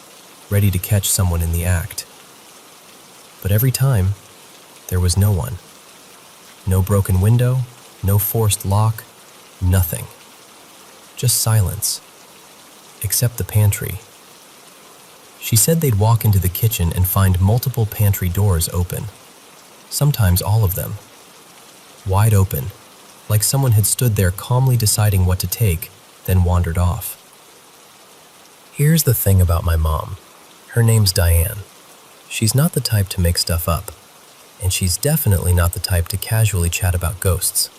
ready to catch someone in the act. But every time, there was no one. No broken window, no forced lock, nothing. Just silence, except the pantry. She said they'd walk into the kitchen and find multiple pantry doors open, sometimes all of them, wide open, like someone had stood there calmly deciding what to take, then wandered off. Here's the thing about my mom. Her name's Diane. She's not the type to make stuff up, and she's definitely not the type to casually chat about ghosts.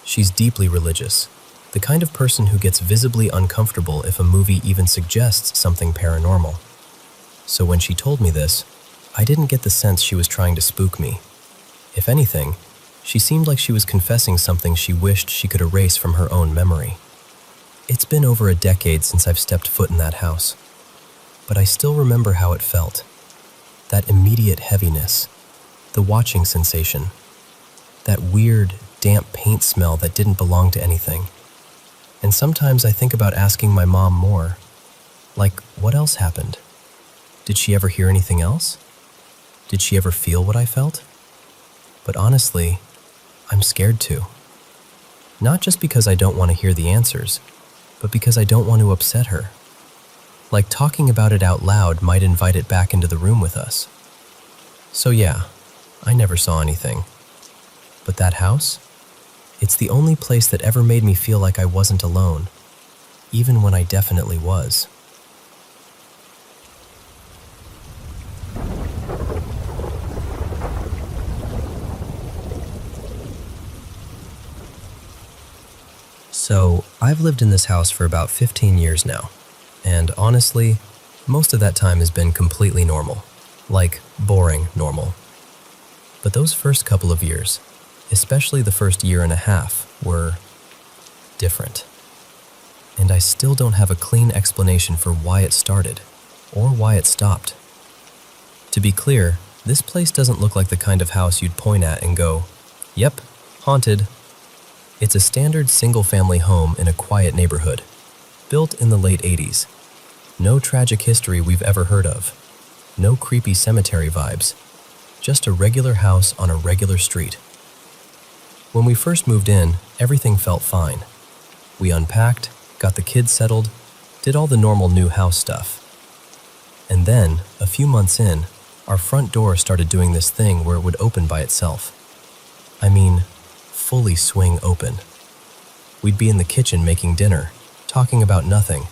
She's deeply religious, the kind of person who gets visibly uncomfortable if a movie even suggests something paranormal. So when she told me this, I didn't get the sense she was trying to spook me. If anything, she seemed like she was confessing something she wished she could erase from her own memory. It's been over a decade since I've stepped foot in that house, but I still remember how it felt. That immediate heaviness, the watching sensation, that weird, damp paint smell that didn't belong to anything. And sometimes I think about asking my mom more, like, what else happened? Did she ever hear anything else? Did she ever feel what I felt? But honestly, I'm scared to. Not just because I don't want to hear the answers, but because I don't want to upset her. Like talking about it out loud might invite it back into the room with us. So yeah, I never saw anything. But that house? It's the only place that ever made me feel like I wasn't alone, even when I definitely was. So, I've lived in this house for about 15 years now, and honestly, most of that time has been completely normal, like boring normal. But those first couple of years, especially the first year and a half, were different. And I still don't have a clean explanation for why it started, or why it stopped. To be clear, this place doesn't look like the kind of house you'd point at and go, "Yep, haunted." It's a standard single-family home in a quiet neighborhood, built in the late 80s. No tragic history we've ever heard of. No creepy cemetery vibes. Just a regular house on a regular street. When we first moved in, everything felt fine. We unpacked, got the kids settled, did all the normal new house stuff. And then, a few months in, our front door started doing this thing where it would open by itself. I mean, fully swing open. We'd be in the kitchen making dinner, talking about nothing,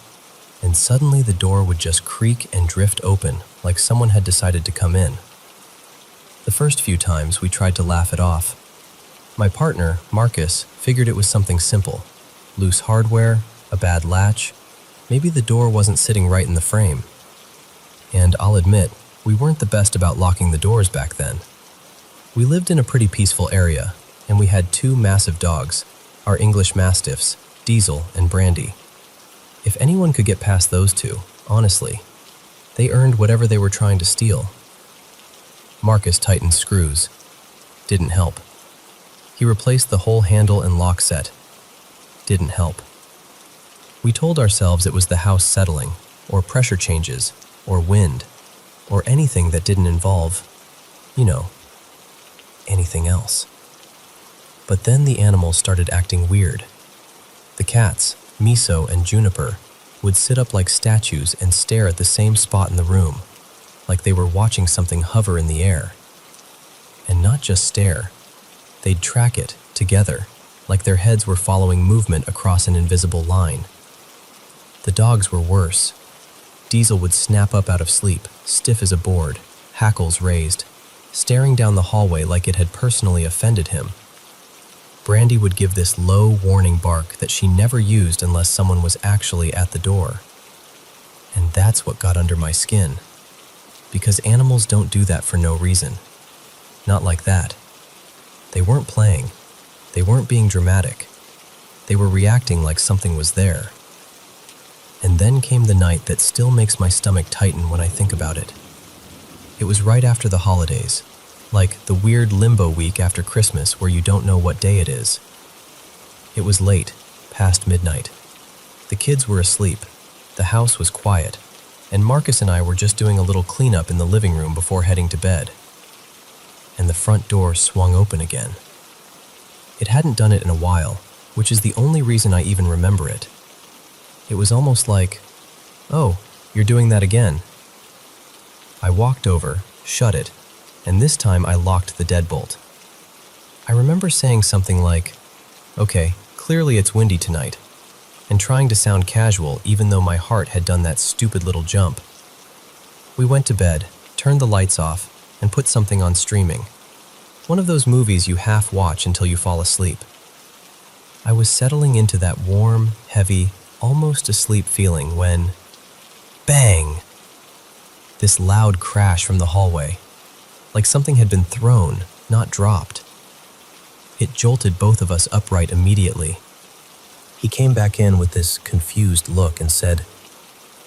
and suddenly the door would just creak and drift open like someone had decided to come in. The first few times we tried to laugh it off. My partner, Marcus, figured it was something simple. Loose hardware, a bad latch, maybe the door wasn't sitting right in the frame. And I'll admit, we weren't the best about locking the doors back then. We lived in a pretty peaceful area, and we had 2 massive dogs, our English Mastiffs, Diesel and Brandy. If anyone could get past those 2, honestly, they earned whatever they were trying to steal. Marcus tightened screws. Didn't help. He replaced the whole handle and lock set. Didn't help. We told ourselves it was the house settling, or pressure changes, or wind, or anything that didn't involve, anything else. But then the animals started acting weird. The cats, Miso and Juniper, would sit up like statues and stare at the same spot in the room, like they were watching something hover in the air. And not just stare, they'd track it, together, like their heads were following movement across an invisible line. The dogs were worse. Diesel would snap up out of sleep, stiff as a board, hackles raised, staring down the hallway like it had personally offended him. Brandy would give this low, warning bark that she never used unless someone was actually at the door. And that's what got under my skin. Because animals don't do that for no reason. Not like that. They weren't playing. They weren't being dramatic. They were reacting like something was there. And then came the night that still makes my stomach tighten when I think about it. It was right after the holidays, like the weird limbo week after Christmas where you don't know what day it is. It was late, past midnight. The kids were asleep, the house was quiet, and Marcus and I were just doing a little cleanup in the living room before heading to bed. And the front door swung open again. It hadn't done it in a while, which is the only reason I even remember it. It was almost like, "Oh, you're doing that again." I walked over, shut it, and this time I locked the deadbolt. I remember saying something like, "Okay, clearly it's windy tonight," and trying to sound casual even though my heart had done that stupid little jump. We went to bed, turned the lights off, and put something on streaming. One of those movies you half watch until you fall asleep. I was settling into that warm, heavy, almost asleep feeling when, bang! This loud crash from the hallway, like something had been thrown, not dropped. It jolted both of us upright immediately. He came back in with this confused look and said,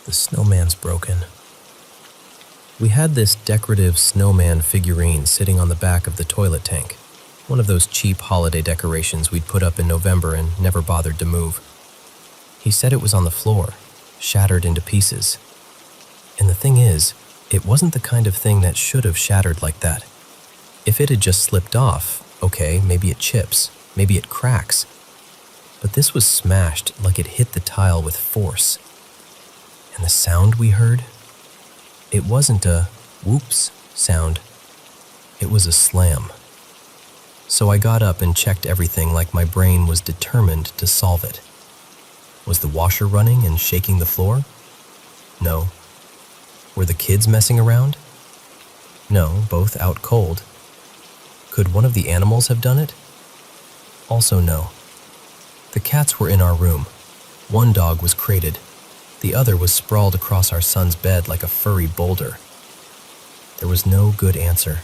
"The snowman's broken." We had this decorative snowman figurine sitting on the back of the toilet tank, one of those cheap holiday decorations we'd put up in November and never bothered to move. He said it was on the floor, shattered into pieces. And the thing is, it wasn't the kind of thing that should have shattered like that. If it had just slipped off, okay, maybe it chips, maybe it cracks. But this was smashed like it hit the tile with force. And the sound we heard? It wasn't a whoops sound. It was a slam. So I got up and checked everything like my brain was determined to solve it. Was the washer running and shaking the floor? No. Were the kids messing around? No, both out cold. Could one of the animals have done it? Also no. The cats were in our room. One dog was crated. The other was sprawled across our son's bed like a furry boulder. There was no good answer.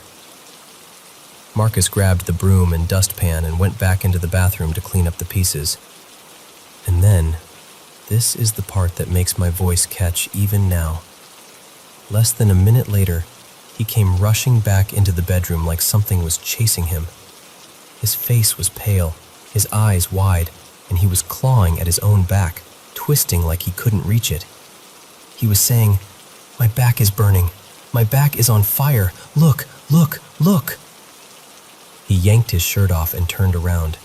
Marcus grabbed the broom and dustpan and went back into the bathroom to clean up the pieces. And then, this is the part that makes my voice catch even now. Less than a minute later, he came rushing back into the bedroom like something was chasing him. His face was pale, his eyes wide, and he was clawing at his own back, twisting like he couldn't reach it. He was saying, "My back is burning. My back is on fire. Look, look, look." He yanked his shirt off and turned around.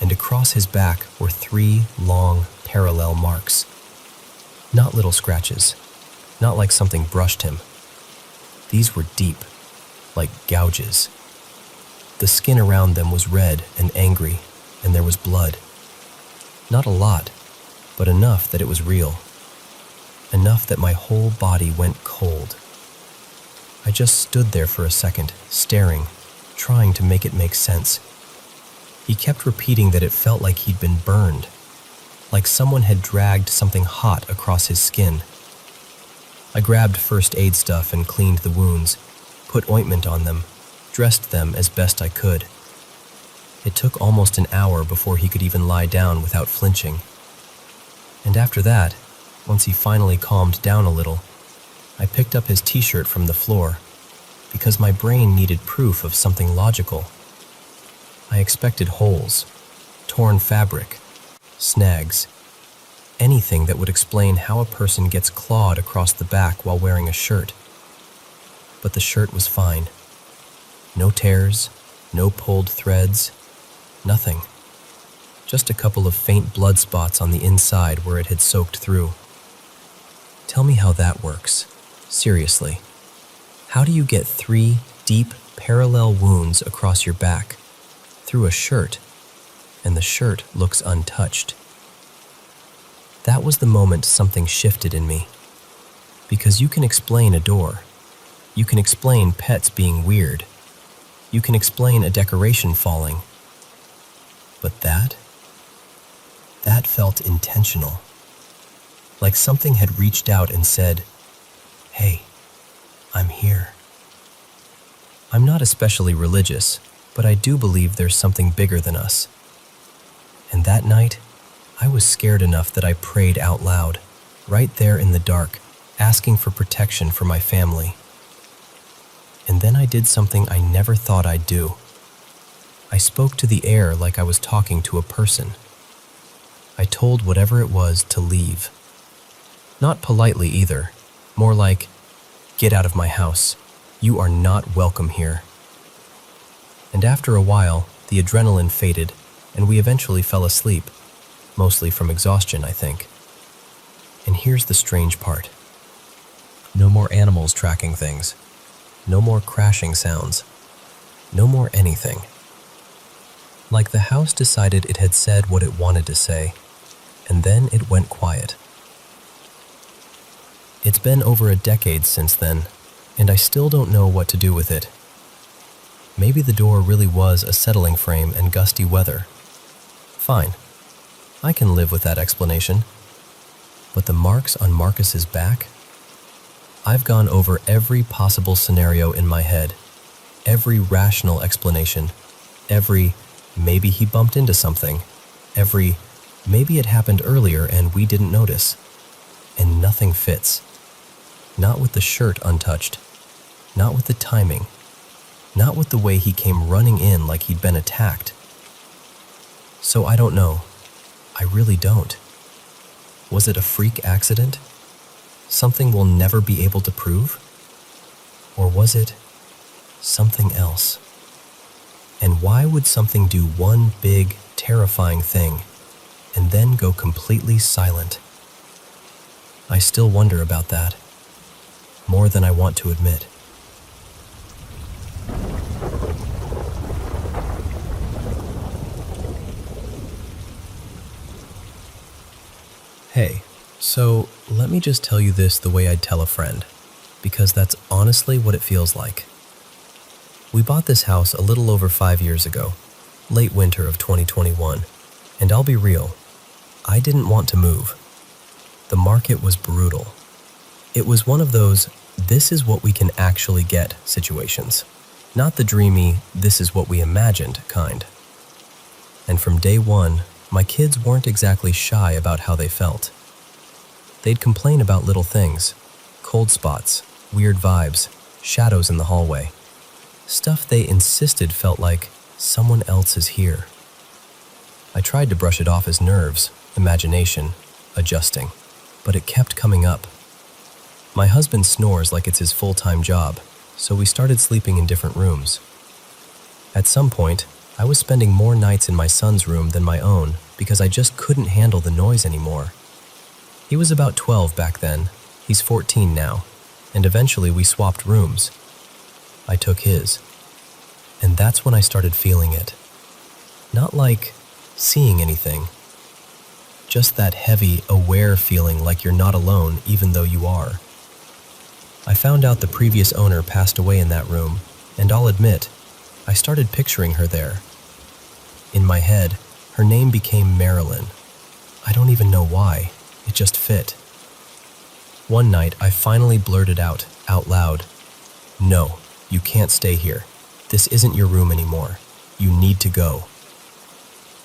And across his back were 3 long, parallel marks. Not little scratches, not like something brushed him. These were deep, like gouges. The skin around them was red and angry, and there was blood. Not a lot, but enough that it was real. Enough that my whole body went cold. I just stood there for a second, staring, trying to make it make sense. He kept repeating that it felt like he'd been burned, like someone had dragged something hot across his skin. I grabbed first aid stuff and cleaned the wounds, put ointment on them, dressed them as best I could. It took almost an hour before he could even lie down without flinching. And after that, once he finally calmed down a little, I picked up his t-shirt from the floor, because my brain needed proof of something logical. I expected holes, torn fabric, snags, anything that would explain how a person gets clawed across the back while wearing a shirt. But the shirt was fine. No tears, no pulled threads, nothing. Just a couple of faint blood spots on the inside where it had soaked through. Tell me how that works. Seriously. How do you get 3 deep, parallel wounds across your back, through a shirt, and the shirt looks untouched? That was the moment something shifted in me. Because you can explain a door. You can explain pets being weird. You can explain a decoration falling. But that felt intentional. Like something had reached out and said, "Hey, I'm here." I'm not especially religious, but I do believe there's something bigger than us. And that night, I was scared enough that I prayed out loud, right there in the dark, asking for protection for my family. And then I did something I never thought I'd do. I spoke to the air like I was talking to a person. I told whatever it was to leave. Not politely either, more like, "Get out of my house. You are not welcome here." And after a while, the adrenaline faded, and we eventually fell asleep, mostly from exhaustion, I think. And here's the strange part. No more animals tracking things. No more crashing sounds. No more anything. Like the house decided it had said what it wanted to say, and then it went quiet. It's been over a decade since then, and I still don't know what to do with it. Maybe the door really was a settling frame and gusty weather. Fine. I can live with that explanation. But the marks on Marcus's back? I've gone over every possible scenario in my head, every rational explanation, every maybe he bumped into something, every maybe it happened earlier and we didn't notice. And nothing fits. Not with the shirt untouched, not with the timing, not with the way he came running in like he'd been attacked. So I don't know. I really don't. Was it a freak accident? Something we'll never be able to prove? Or was it something else? And why would something do one big, terrifying thing and then go completely silent? I still wonder about that, more than I want to admit. Hey, so let me just tell you this the way I'd tell a friend, because that's honestly what it feels like. We bought this house a little over 5 years ago, late winter of 2021, and I'll be real, I didn't want to move. The market was brutal. It was one of those, this is what we can actually get situations, not the dreamy, this is what we imagined kind. And from day one, my kids weren't exactly shy about how they felt. They'd complain about little things, cold spots, weird vibes, shadows in the hallway. Stuff they insisted felt like someone else is here. I tried to brush it off as nerves, imagination, adjusting, but it kept coming up. My husband snores like it's his full-time job, so we started sleeping in different rooms. At some point, I was spending more nights in my son's room than my own because I just couldn't handle the noise anymore. He was about 12 back then, he's 14 now, and eventually we swapped rooms. I took his, and that's when I started feeling it. Not like seeing anything, just that heavy, aware feeling like you're not alone even though you are. I found out the previous owner passed away in that room, and I'll admit, I started picturing her there. In my head, her name became Marilyn. I don't even know why, it just fit. One night, I finally blurted out loud, "No, you can't stay here. This isn't your room anymore. You need to go."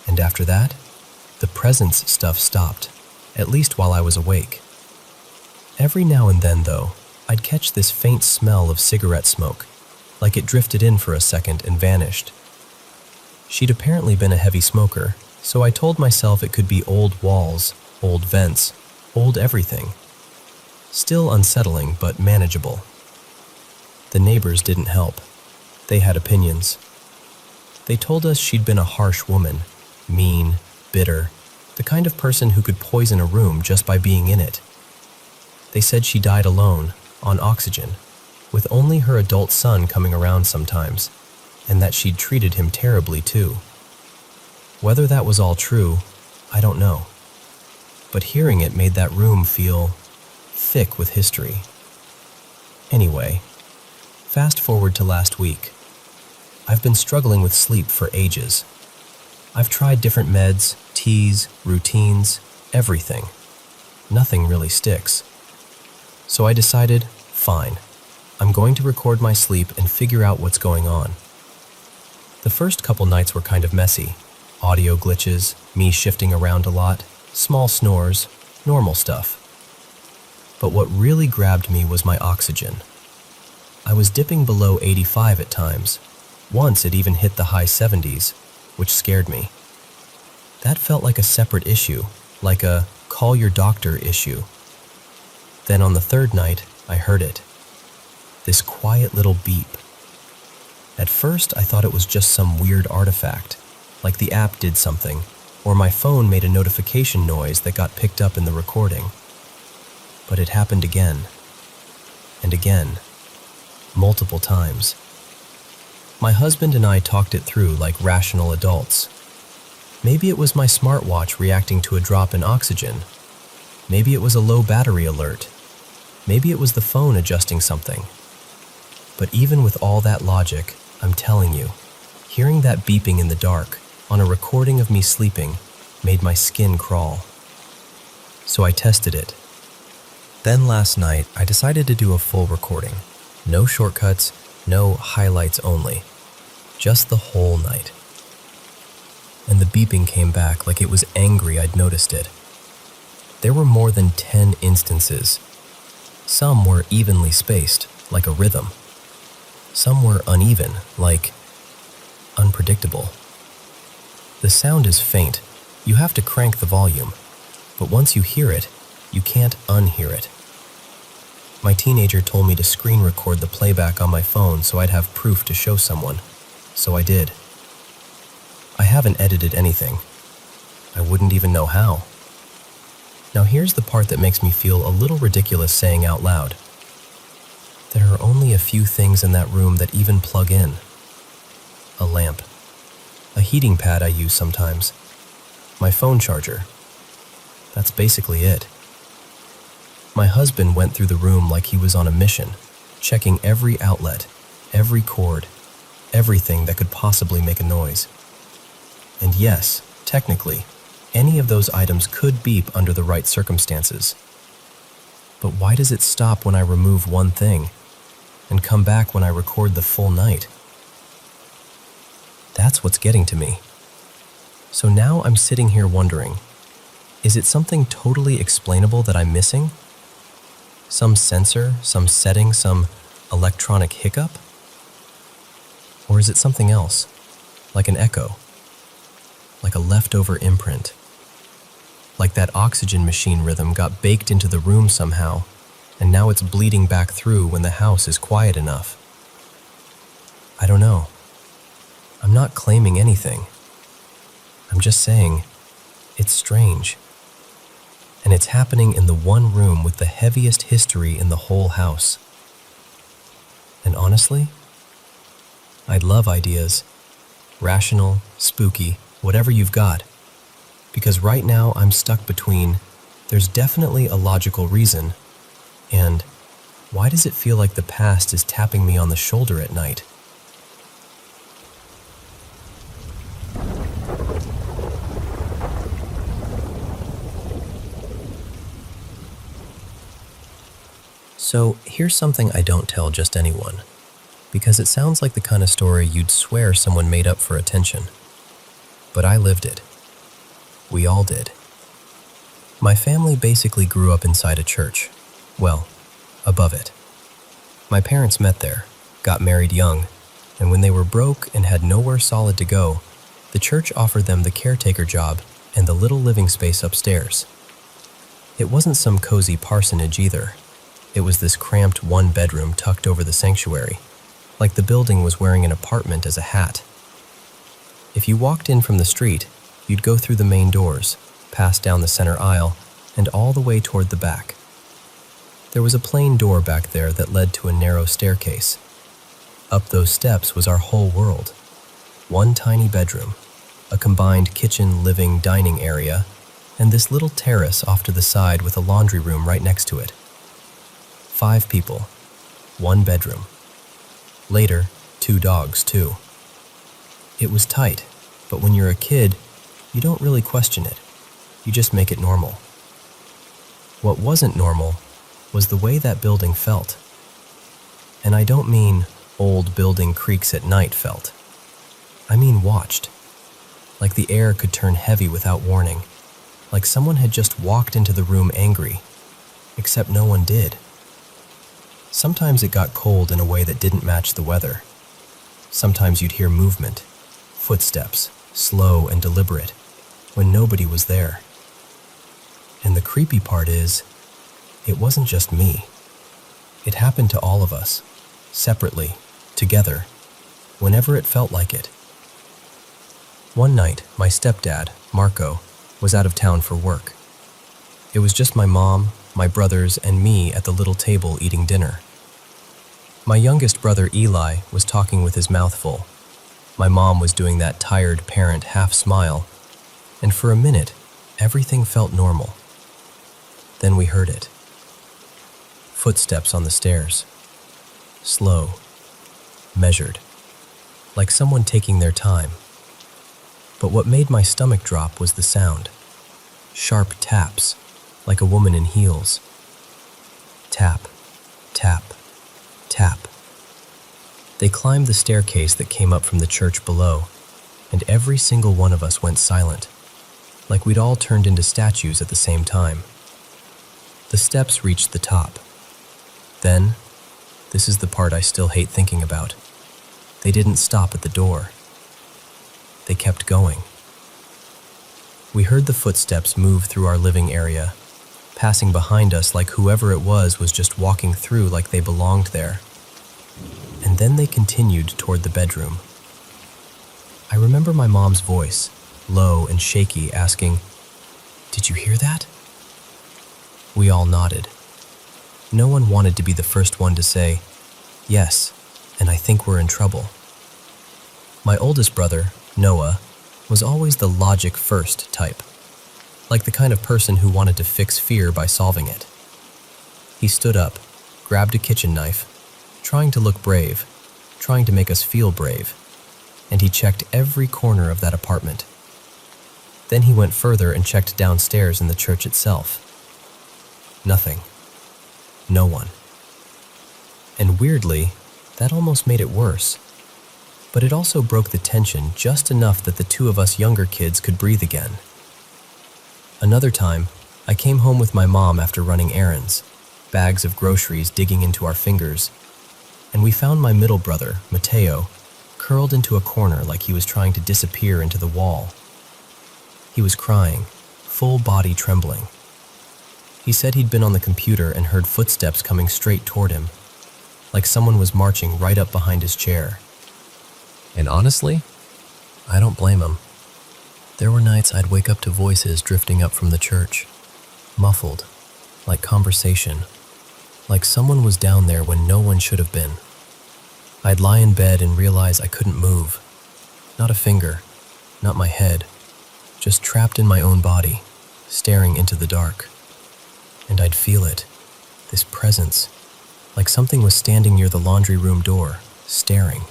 And after that, the presence stuff stopped, at least while I was awake. Every now and then, though, I'd catch this faint smell of cigarette smoke, like it drifted in for a second and vanished. She'd apparently been a heavy smoker, so I told myself it could be old walls, old vents, old everything. Still unsettling, but manageable. The neighbors didn't help. They had opinions. They told us she'd been a harsh woman, mean, bitter, the kind of person who could poison a room just by being in it. They said she died alone, on oxygen, with only her adult son coming around sometimes, and that she'd treated him terribly too. Whether that was all true, I don't know. But hearing it made that room feel thick with history. Anyway, fast forward to last week. I've been struggling with sleep for ages. I've tried different meds, teas, routines, everything. Nothing really sticks. So I decided, fine, I'm going to record my sleep and figure out what's going on. The first couple nights were kind of messy. Audio glitches, me shifting around a lot, small snores, normal stuff. But what really grabbed me was my oxygen. I was dipping below 85 at times. Once it even hit the high 70s, which scared me. That felt like a separate issue, like a call your doctor issue. Then on the third night, I heard it. This quiet little beep. At first, I thought it was just some weird artifact, like the app did something, or my phone made a notification noise that got picked up in the recording. But it happened again. and again, multiple times. My husband and I talked it through like rational adults. Maybe it was my smartwatch reacting to a drop in oxygen. Maybe it was a low battery alert. Maybe it was the phone adjusting something. But even with all that logic, I'm telling you, hearing that beeping in the dark on a recording of me sleeping made my skin crawl. So I tested it. Then last night, I decided to do a full recording. No shortcuts, no highlights only. Just the whole night. And the beeping came back like it was angry I'd noticed it. There were more than 10 instances. Some were evenly spaced, like a rhythm. Some were uneven, like unpredictable. The sound is faint. You have to crank the volume. But once you hear it, you can't unhear it. My teenager told me to screen record the playback on my phone so I'd have proof to show someone. So I did. I haven't edited anything. I wouldn't even know how. Now here's the part that makes me feel a little ridiculous saying out loud. There are only a few things in that room that even plug in. A lamp. A heating pad I use sometimes. My phone charger. That's basically it. My husband went through the room like he was on a mission, checking every outlet, every cord, everything that could possibly make a noise. And yes, technically, any of those items could beep under the right circumstances. But why does it stop when I remove one thing and come back when I record the full night? That's what's getting to me. So now I'm sitting here wondering, is it something totally explainable that I'm missing? Some sensor, some setting, some electronic hiccup? Or is it something else, like an echo, like a leftover imprint? Like that oxygen machine rhythm got baked into the room somehow, and now it's bleeding back through when the house is quiet enough. I don't know. I'm not claiming anything. I'm just saying, it's strange. And it's happening in the one room with the heaviest history in the whole house. And honestly, I'd love ideas. Rational, spooky, whatever you've got. Because right now I'm stuck between, there's definitely a logical reason, and why does it feel like the past is tapping me on the shoulder at night? So here's something I don't tell just anyone, because it sounds like the kind of story you'd swear someone made up for attention. But I lived it. We all did. My family basically grew up inside a church. Well, above it. My parents met there, got married young, and when they were broke and had nowhere solid to go, the church offered them the caretaker job and the little living space upstairs. It wasn't some cozy parsonage either. It was this cramped one-bedroom tucked over the sanctuary, like the building was wearing an apartment as a hat. If you walked in from the street, you'd go through the main doors, pass down the center aisle, and all the way toward the back. There was a plain door back there that led to a narrow staircase. Up those steps was our whole world. One tiny bedroom, a combined kitchen, living, dining area, and this little terrace off to the side with a laundry room right next to it. 5 people, 1 bedroom. Later, 2 dogs, too. It was tight, but when you're a kid, you don't really question it. You just make it normal. What wasn't normal was the way that building felt. And I don't mean old building creaks at night felt. I mean watched. Like the air could turn heavy without warning. Like someone had just walked into the room angry, except no one did. Sometimes it got cold in a way that didn't match the weather. Sometimes you'd hear movement, footsteps, slow and deliberate, when nobody was there. And the creepy part is, it wasn't just me. It happened to all of us, separately, together, whenever it felt like it. One night, my stepdad, Marco, was out of town for work. It was just my mom, my brothers, and me at the little table eating dinner. My youngest brother Eli was talking with his mouth full. My mom was doing that tired parent half smile, and for a minute, everything felt normal. Then we heard it. Footsteps on the stairs. Slow, measured, like someone taking their time. But what made my stomach drop was the sound. Sharp taps, like a woman in heels. Tap, tap, tap. They climbed the staircase that came up from the church below, and every single one of us went silent, like we'd all turned into statues at the same time. The steps reached the top. Then, this is the part I still hate thinking about, they didn't stop at the door. They kept going. We heard the footsteps move through our living area, passing behind us like whoever it was just walking through like they belonged there. And then they continued toward the bedroom. I remember my mom's voice, low and shaky, asking, "Did you hear that?" We all nodded. No one wanted to be the first one to say, "Yes, and I think we're in trouble." My oldest brother, Noah, was always the logic first type, like the kind of person who wanted to fix fear by solving it. He stood up, grabbed a kitchen knife, trying to look brave, trying to make us feel brave, and he checked every corner of that apartment. Then he went further and checked downstairs in the church itself. Nothing. No one. And weirdly, that almost made it worse. But it also broke the tension just enough that the two of us younger kids could breathe again. Another time, I came home with my mom after running errands, bags of groceries digging into our fingers, and we found my middle brother, Mateo, curled into a corner like he was trying to disappear into the wall. He was crying, full body trembling. He said he'd been on the computer and heard footsteps coming straight toward him, like someone was marching right up behind his chair. And honestly, I don't blame him. There were nights I'd wake up to voices drifting up from the church, muffled, like conversation, like someone was down there when no one should have been. I'd lie in bed and realize I couldn't move. Not a finger, not my head, just trapped in my own body, staring into the dark. And I'd feel it, this presence, like something was standing near the laundry room door, staring.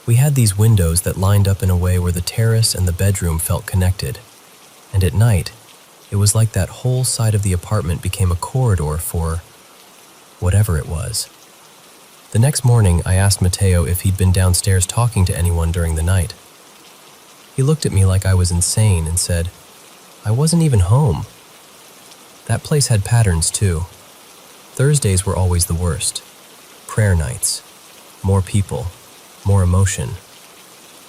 We had these windows that lined up in a way where the terrace and the bedroom felt connected, and at night, it was like that whole side of the apartment became a corridor for whatever it was. The next morning, I asked Mateo if he'd been downstairs talking to anyone during the night. He looked at me like I was insane and said, "I wasn't even home." That place had patterns too. Thursdays were always the worst. Prayer nights, more people, more emotion.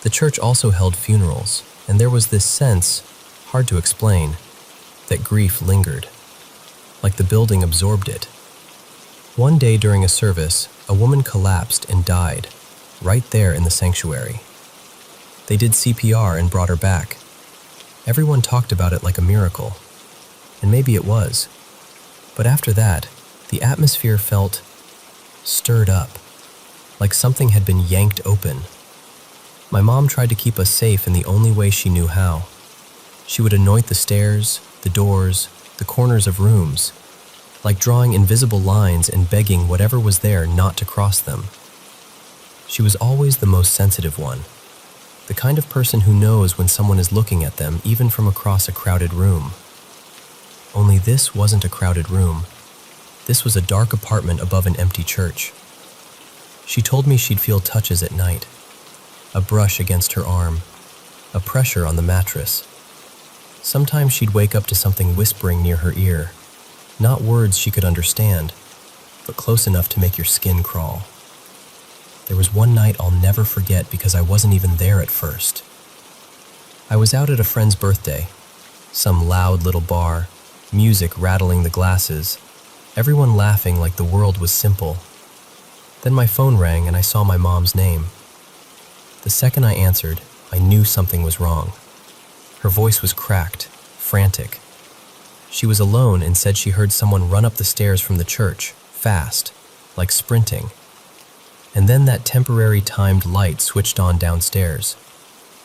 The church also held funerals, and there was this sense, hard to explain, that grief lingered, like the building absorbed it. One day during a service, a woman collapsed and died, right there in the sanctuary. They did CPR and brought her back. Everyone talked about it like a miracle, and maybe it was. But after that, the atmosphere felt stirred up, like something had been yanked open. My mom tried to keep us safe in the only way she knew how. She would anoint the stairs, the doors, the corners of rooms, like drawing invisible lines and begging whatever was there not to cross them. She was always the most sensitive one, the kind of person who knows when someone is looking at them even from across a crowded room. Only this wasn't a crowded room. This was a dark apartment above an empty church. She told me she'd feel touches at night, a brush against her arm, a pressure on the mattress. Sometimes she'd wake up to something whispering near her ear, not words she could understand, but close enough to make your skin crawl. There was one night I'll never forget because I wasn't even there at first. I was out at a friend's birthday, some loud little bar, music rattling the glasses, everyone laughing like the world was simple. Then my phone rang and I saw my mom's name. The second I answered, I knew something was wrong. Her voice was cracked, frantic. She was alone and said she heard someone run up the stairs from the church, fast, like sprinting, And then that temporary timed light switched on downstairs,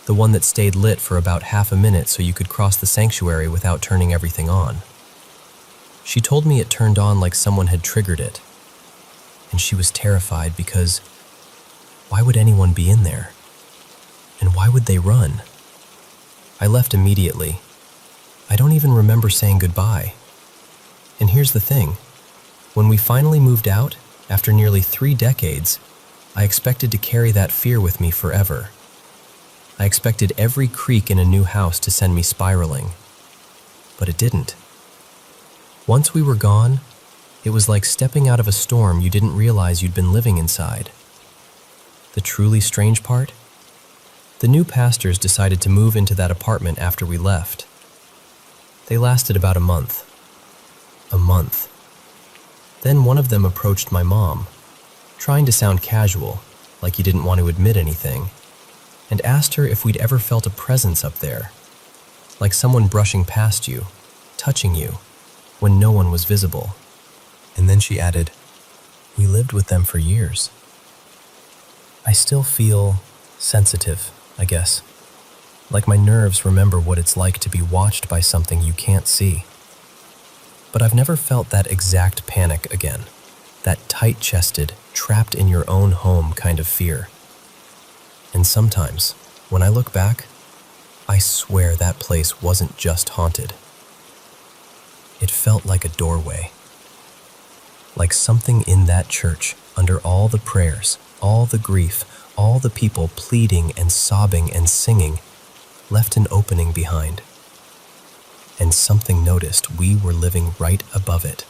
the one that stayed lit for about half a minute so you could cross the sanctuary without turning everything on. She told me it turned on like someone had triggered it, and she was terrified because why would anyone be in there? And why would they run? I left immediately. I don't even remember saying goodbye. And here's the thing. When we finally moved out, after nearly 3 decades, I expected to carry that fear with me forever. I expected every creak in a new house to send me spiraling. But it didn't. Once we were gone, it was like stepping out of a storm you didn't realize you'd been living inside. The truly strange part? The new pastors decided to move into that apartment after we left. They lasted about a month. A month. Then one of them approached my mom, trying to sound casual, like he didn't want to admit anything, and asked her if we'd ever felt a presence up there, like someone brushing past you, touching you, when no one was visible. And then she added, "We lived with them for years." I still feel sensitive, I guess. Like my nerves remember what it's like to be watched by something you can't see. But I've never felt that exact panic again, that tight-chested, trapped in your own home kind of fear. And sometimes, when I look back, I swear that place wasn't just haunted. It felt like a doorway. Like something in that church, under all the prayers, all the grief, all the people pleading and sobbing and singing, left an opening behind. And something noticed we were living right above it.